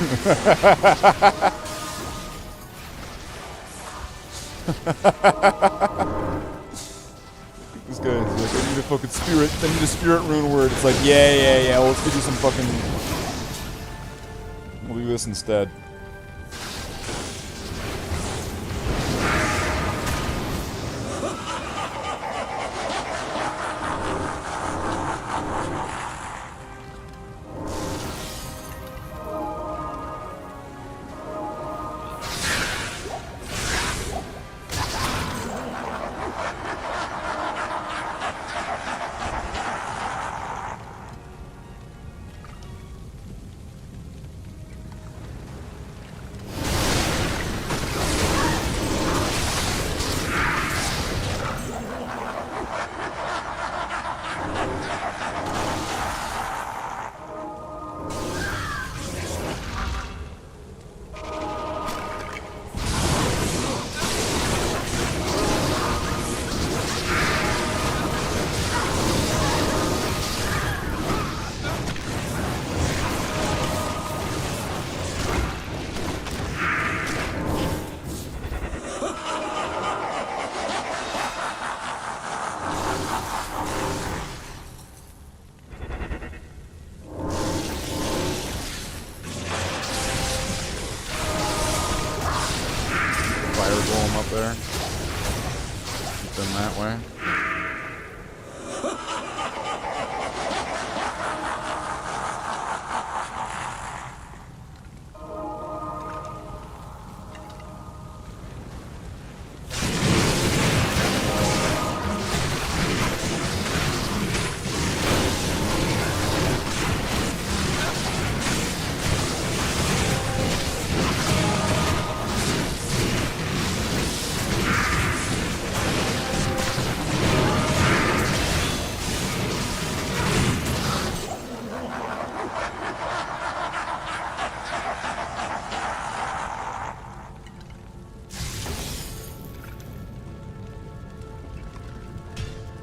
This guy's like, I need a fucking spirit. I need a spirit rune word. It's like, yeah. Well, let's give you some fucking. We'll do this instead.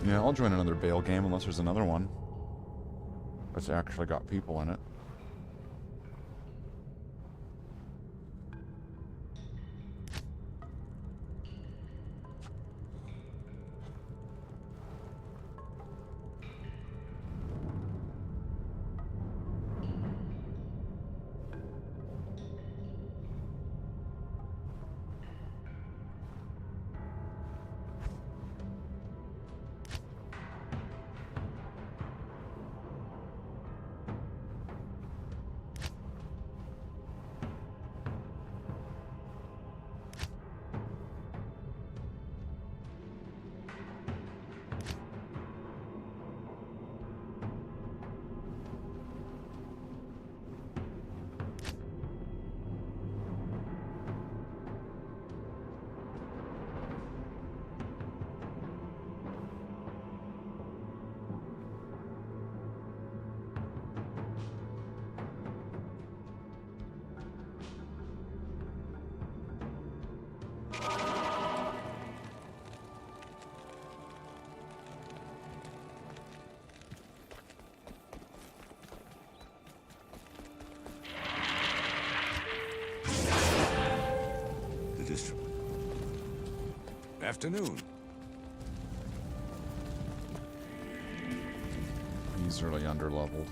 Yeah, I'll join another Bale game unless there's another one that's actually got people in it. Afternoon. He's really underleveled.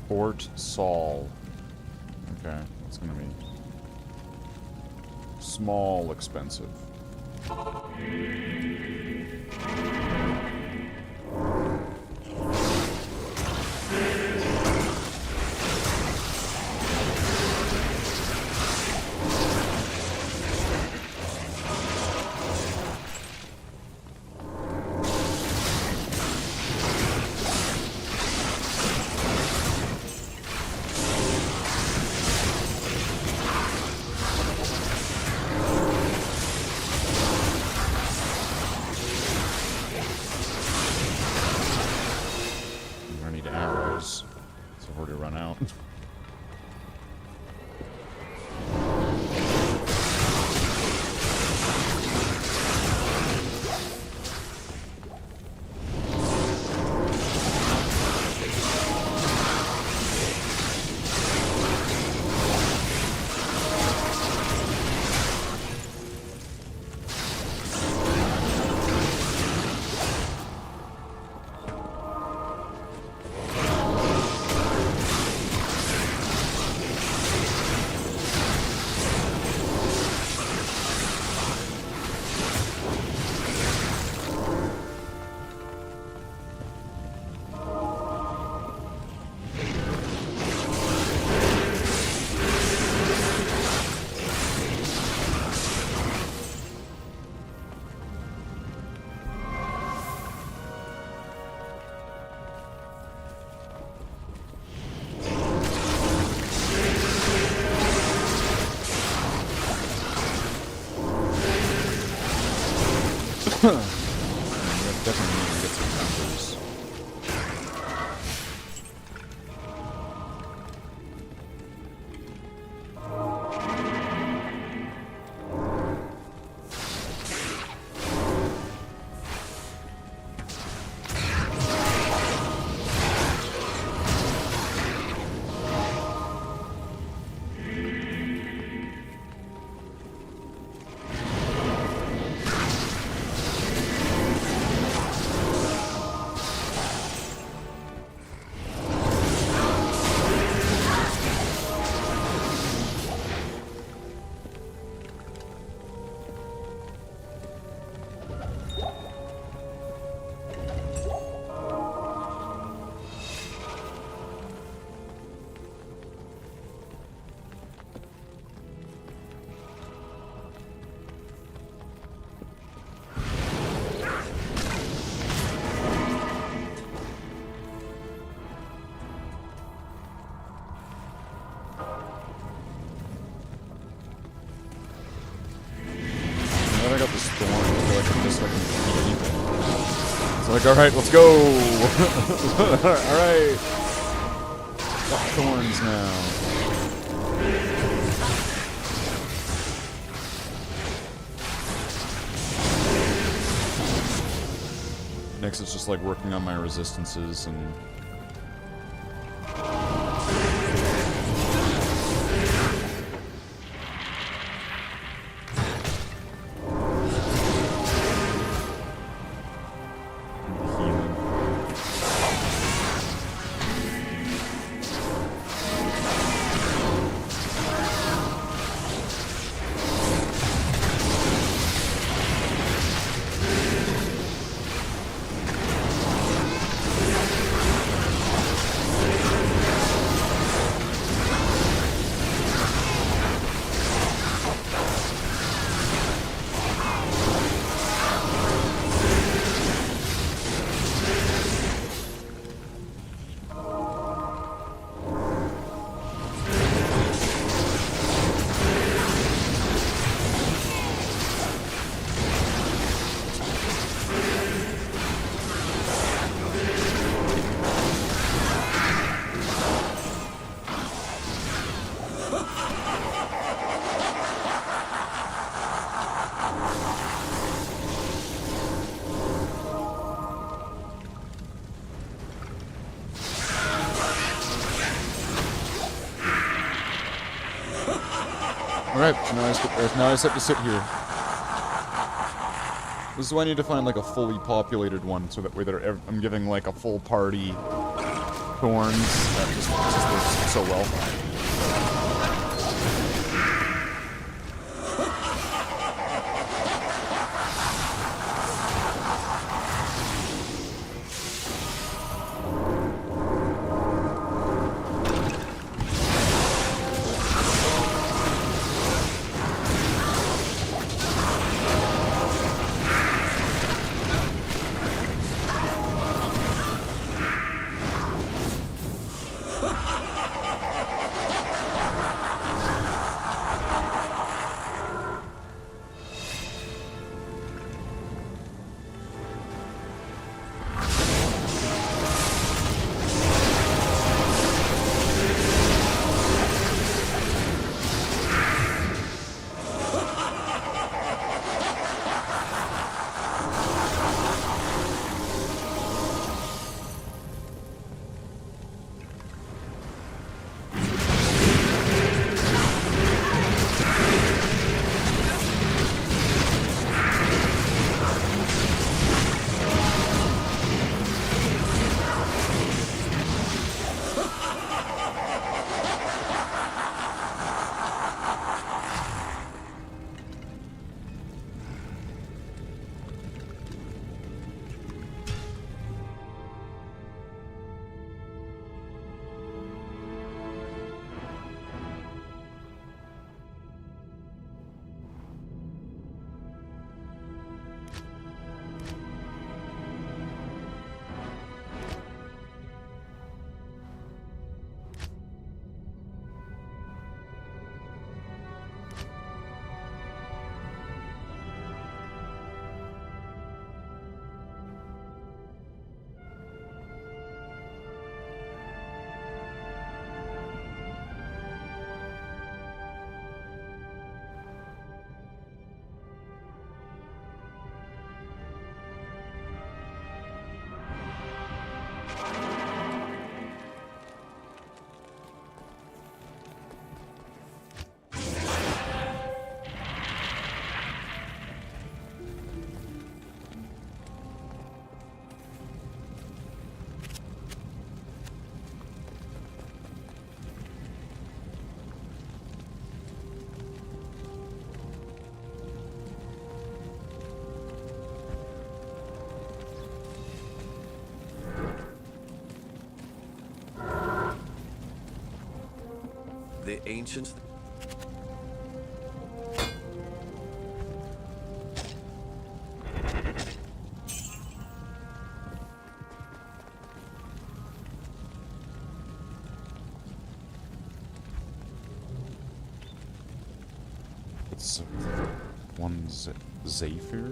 Fort Saul. Okay, what's gonna be? Small, expensive. I can beat anything. It's like, alright, let's go! Alright! Got thorns now. Next it's just like working on my resistances and... Alright, so now I just have to sit here. This is why I need to find like a fully populated one, so that way I'm giving like a full party thorns. That just works so well. The ancients... It's one Zephyr?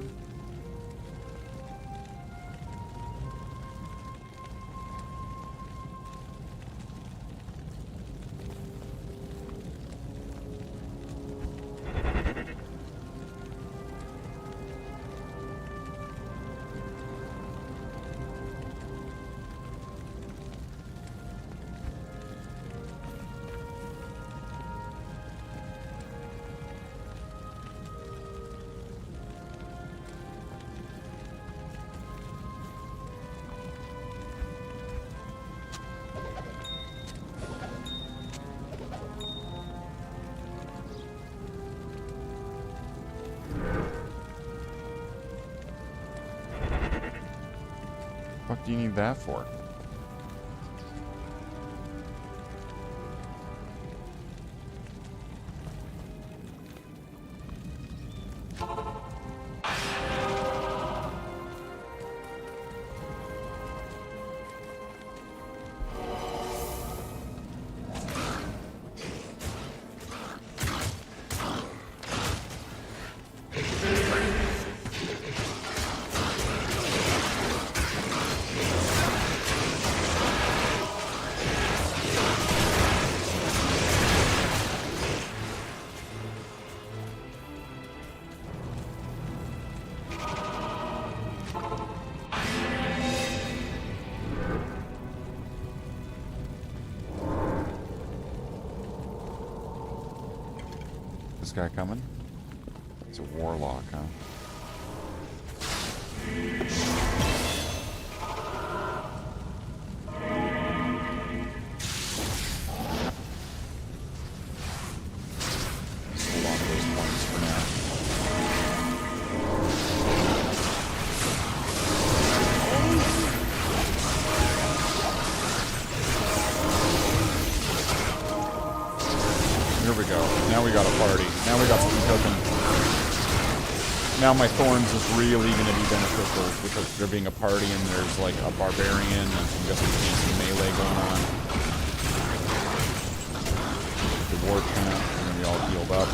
What do you need that for? This guy coming? It's a Warlock, huh? Let's hold on to those points for now. Here we go. Now we got a party. Now we got something cooking. Now my thorns is really going to be beneficial because there being a party and there's like a barbarian and some got some fancy melee going on. The war camp, we're going to be all healed up.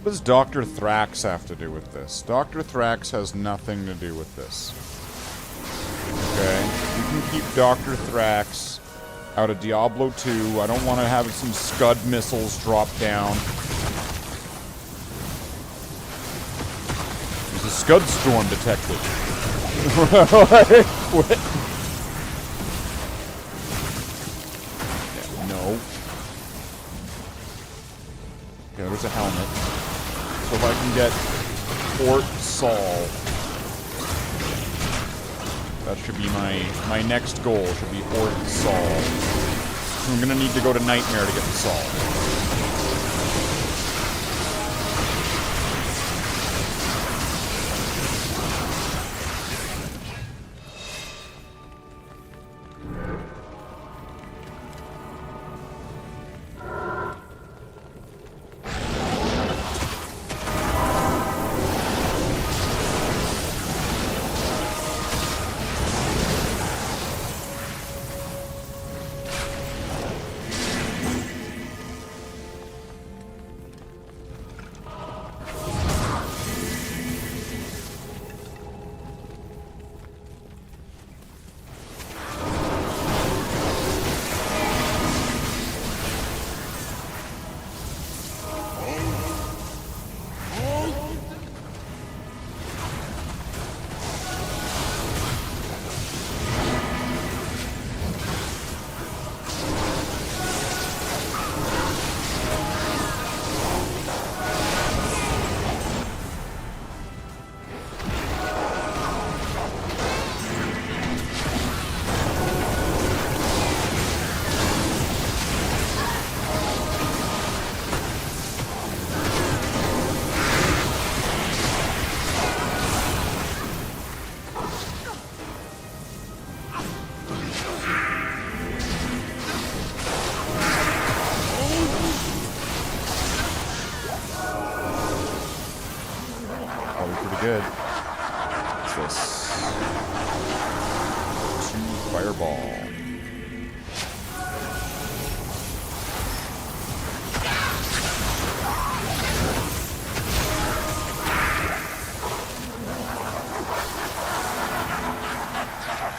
What does Dr. Thrax have to do with this? Dr. Thrax has nothing to do with this. Okay? You can keep Dr. Thrax out of Diablo 2. I don't want to have some Scud missiles drop down. There's a Scud storm detected. What? Yeah, no. Okay, there's a helmet. So if I can get Fort Saul, that should be my next goal, should be Fort Saul. I'm gonna need to go to Nightmare to get the Saul. Good. What's this? 2 fireball.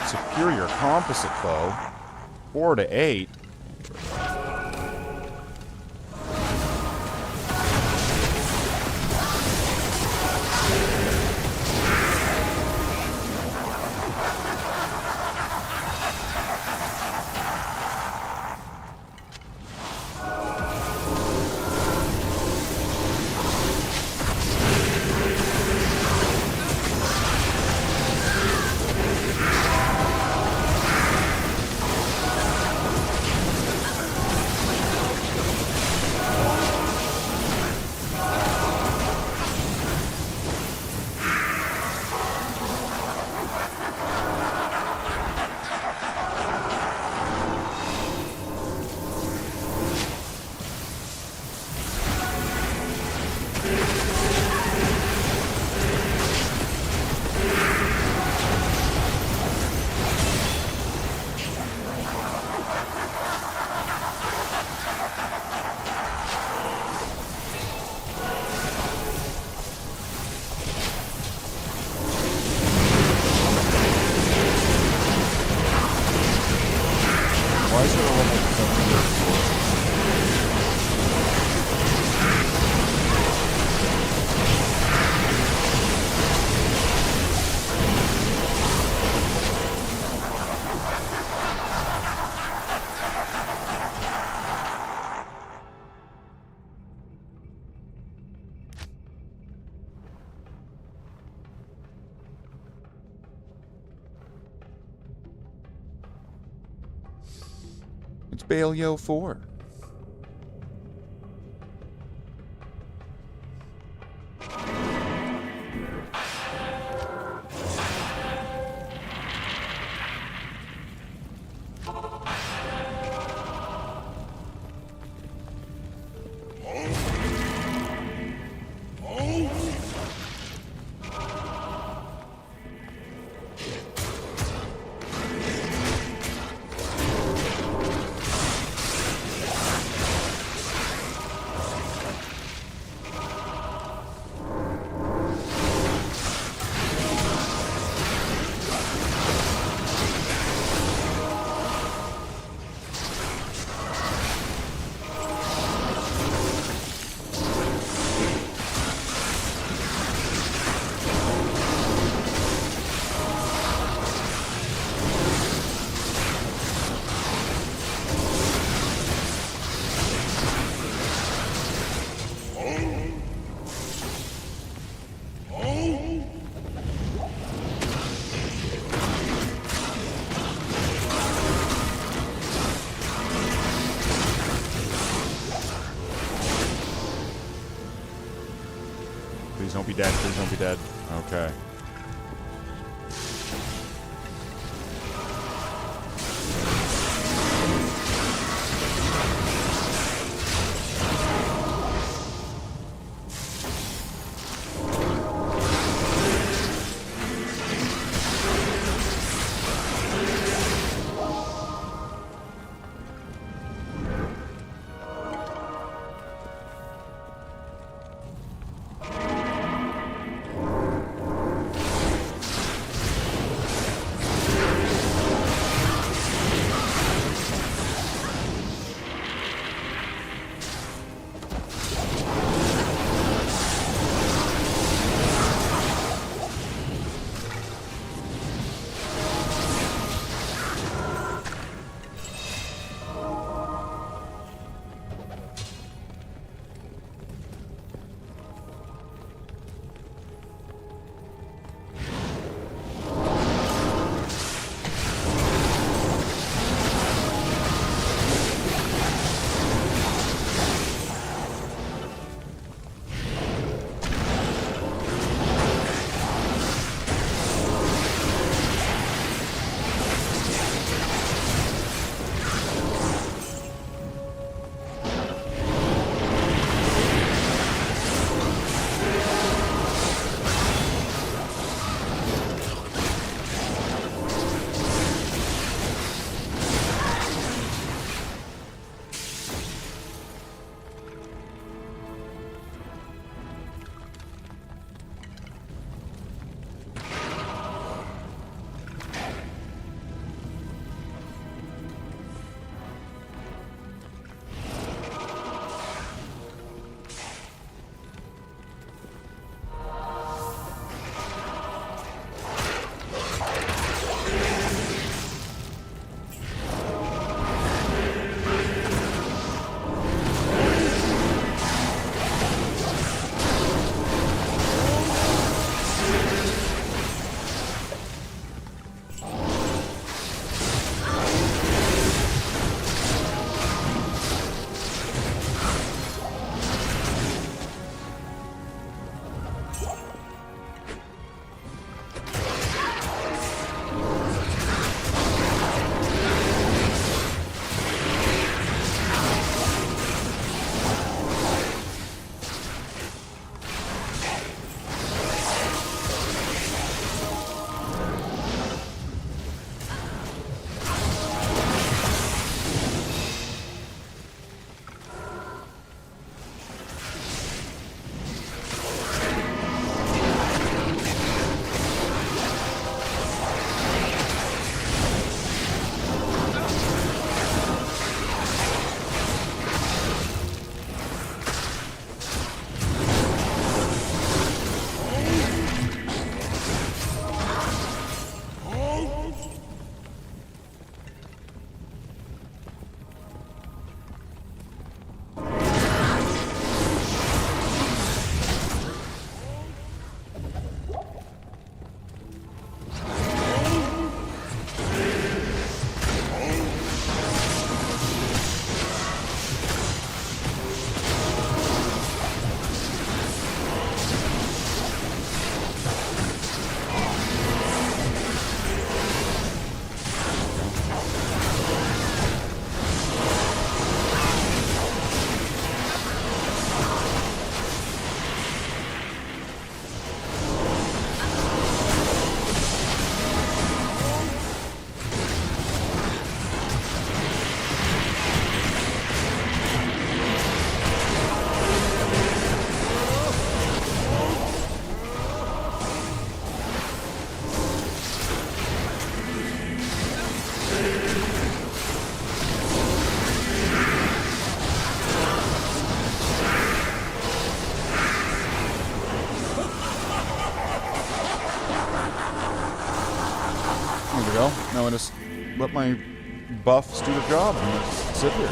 Superior composite bow. 4 to 8. Baleo for? Please don't be dead. Please don't be dead. Okay. I just let my buffs do the job and just sit here.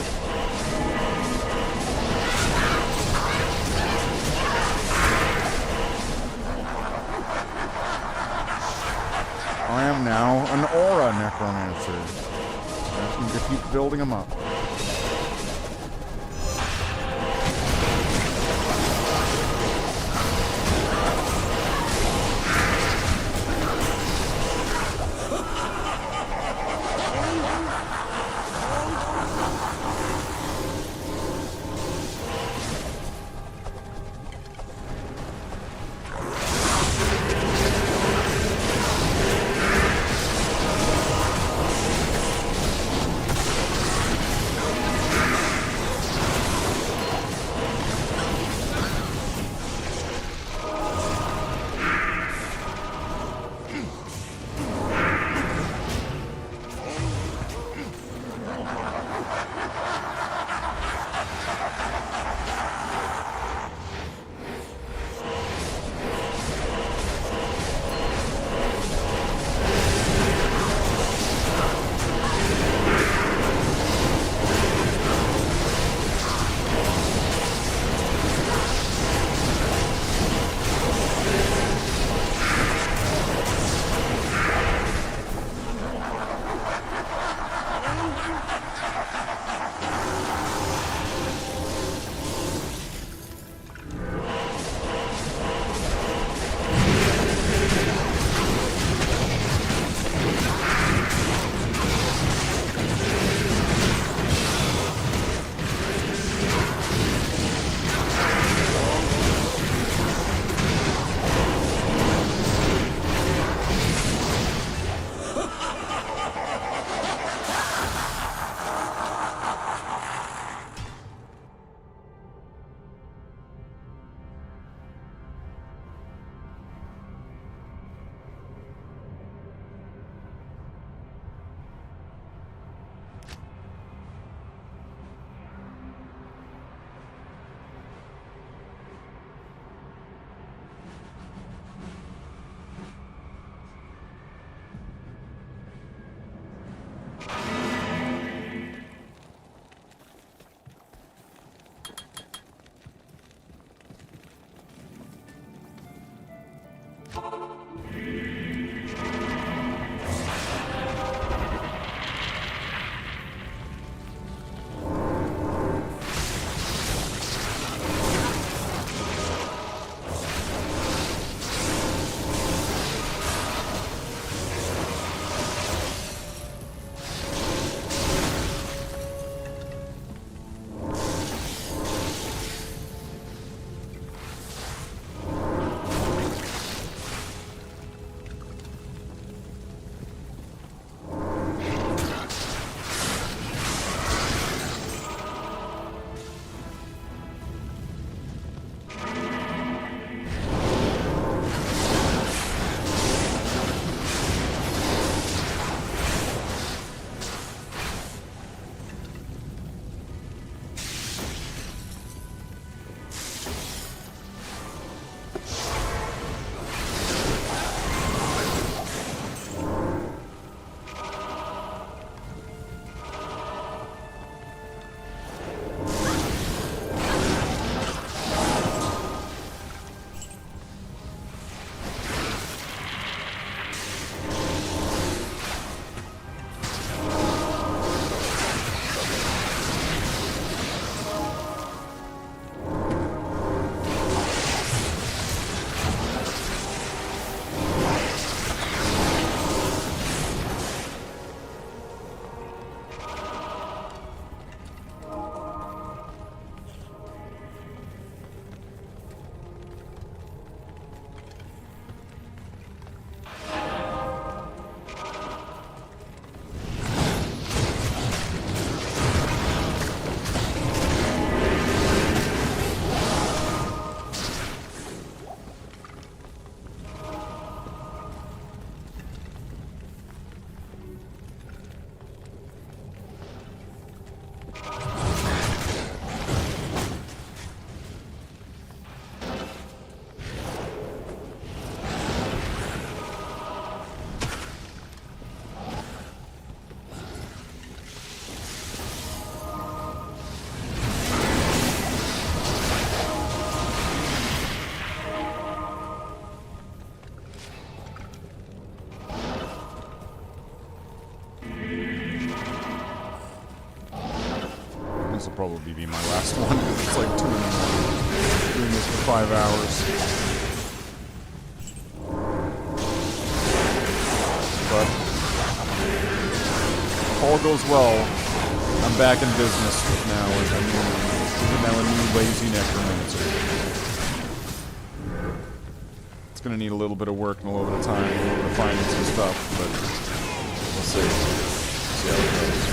I am now an aura necromancer. I need to keep building them up. be my last one. It's like 2 in the morning. Doing this for 5 hours. But if all goes well, I'm back in business now as a new lazy necromancer. It's gonna need a little bit of work and a little bit of time and a little bit of finance and stuff, but we'll see. See how it goes.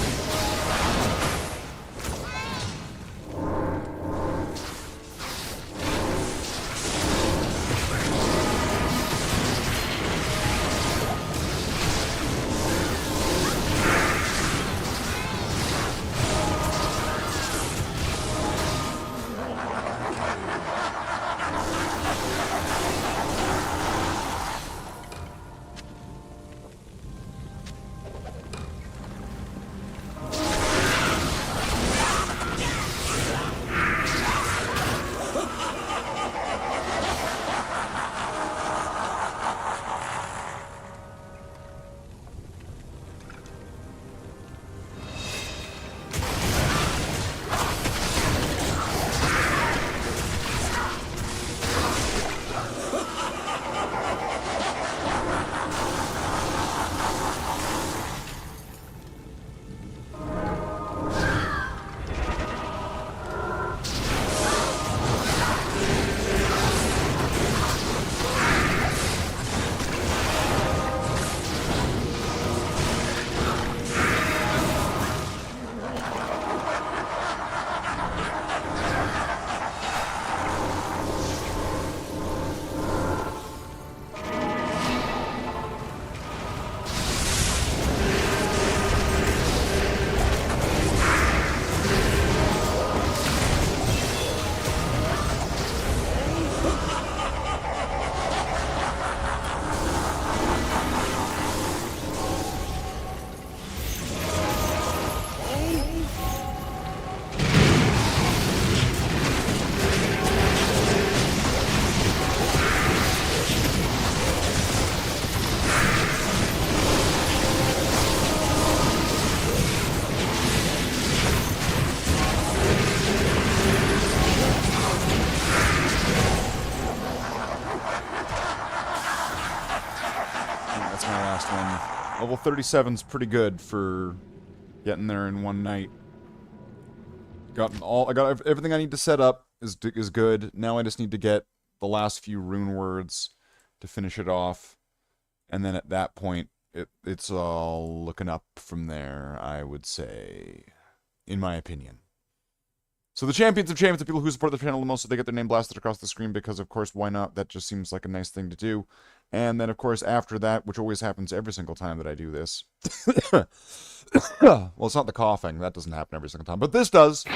Level 37's pretty good for getting there in one night. I got everything I need to set up is good. Now I just need to get the last few rune words to finish it off, and then at that point it's all looking up from there, I would say, in my opinion. So the champions of champions, the people who support the channel the most, so they get their name blasted across the screen because, of course, why not? That just seems like a nice thing to do. And then, of course, after that, which always happens every single time that I do this. Well, it's not the coughing. That doesn't happen every single time. But this does.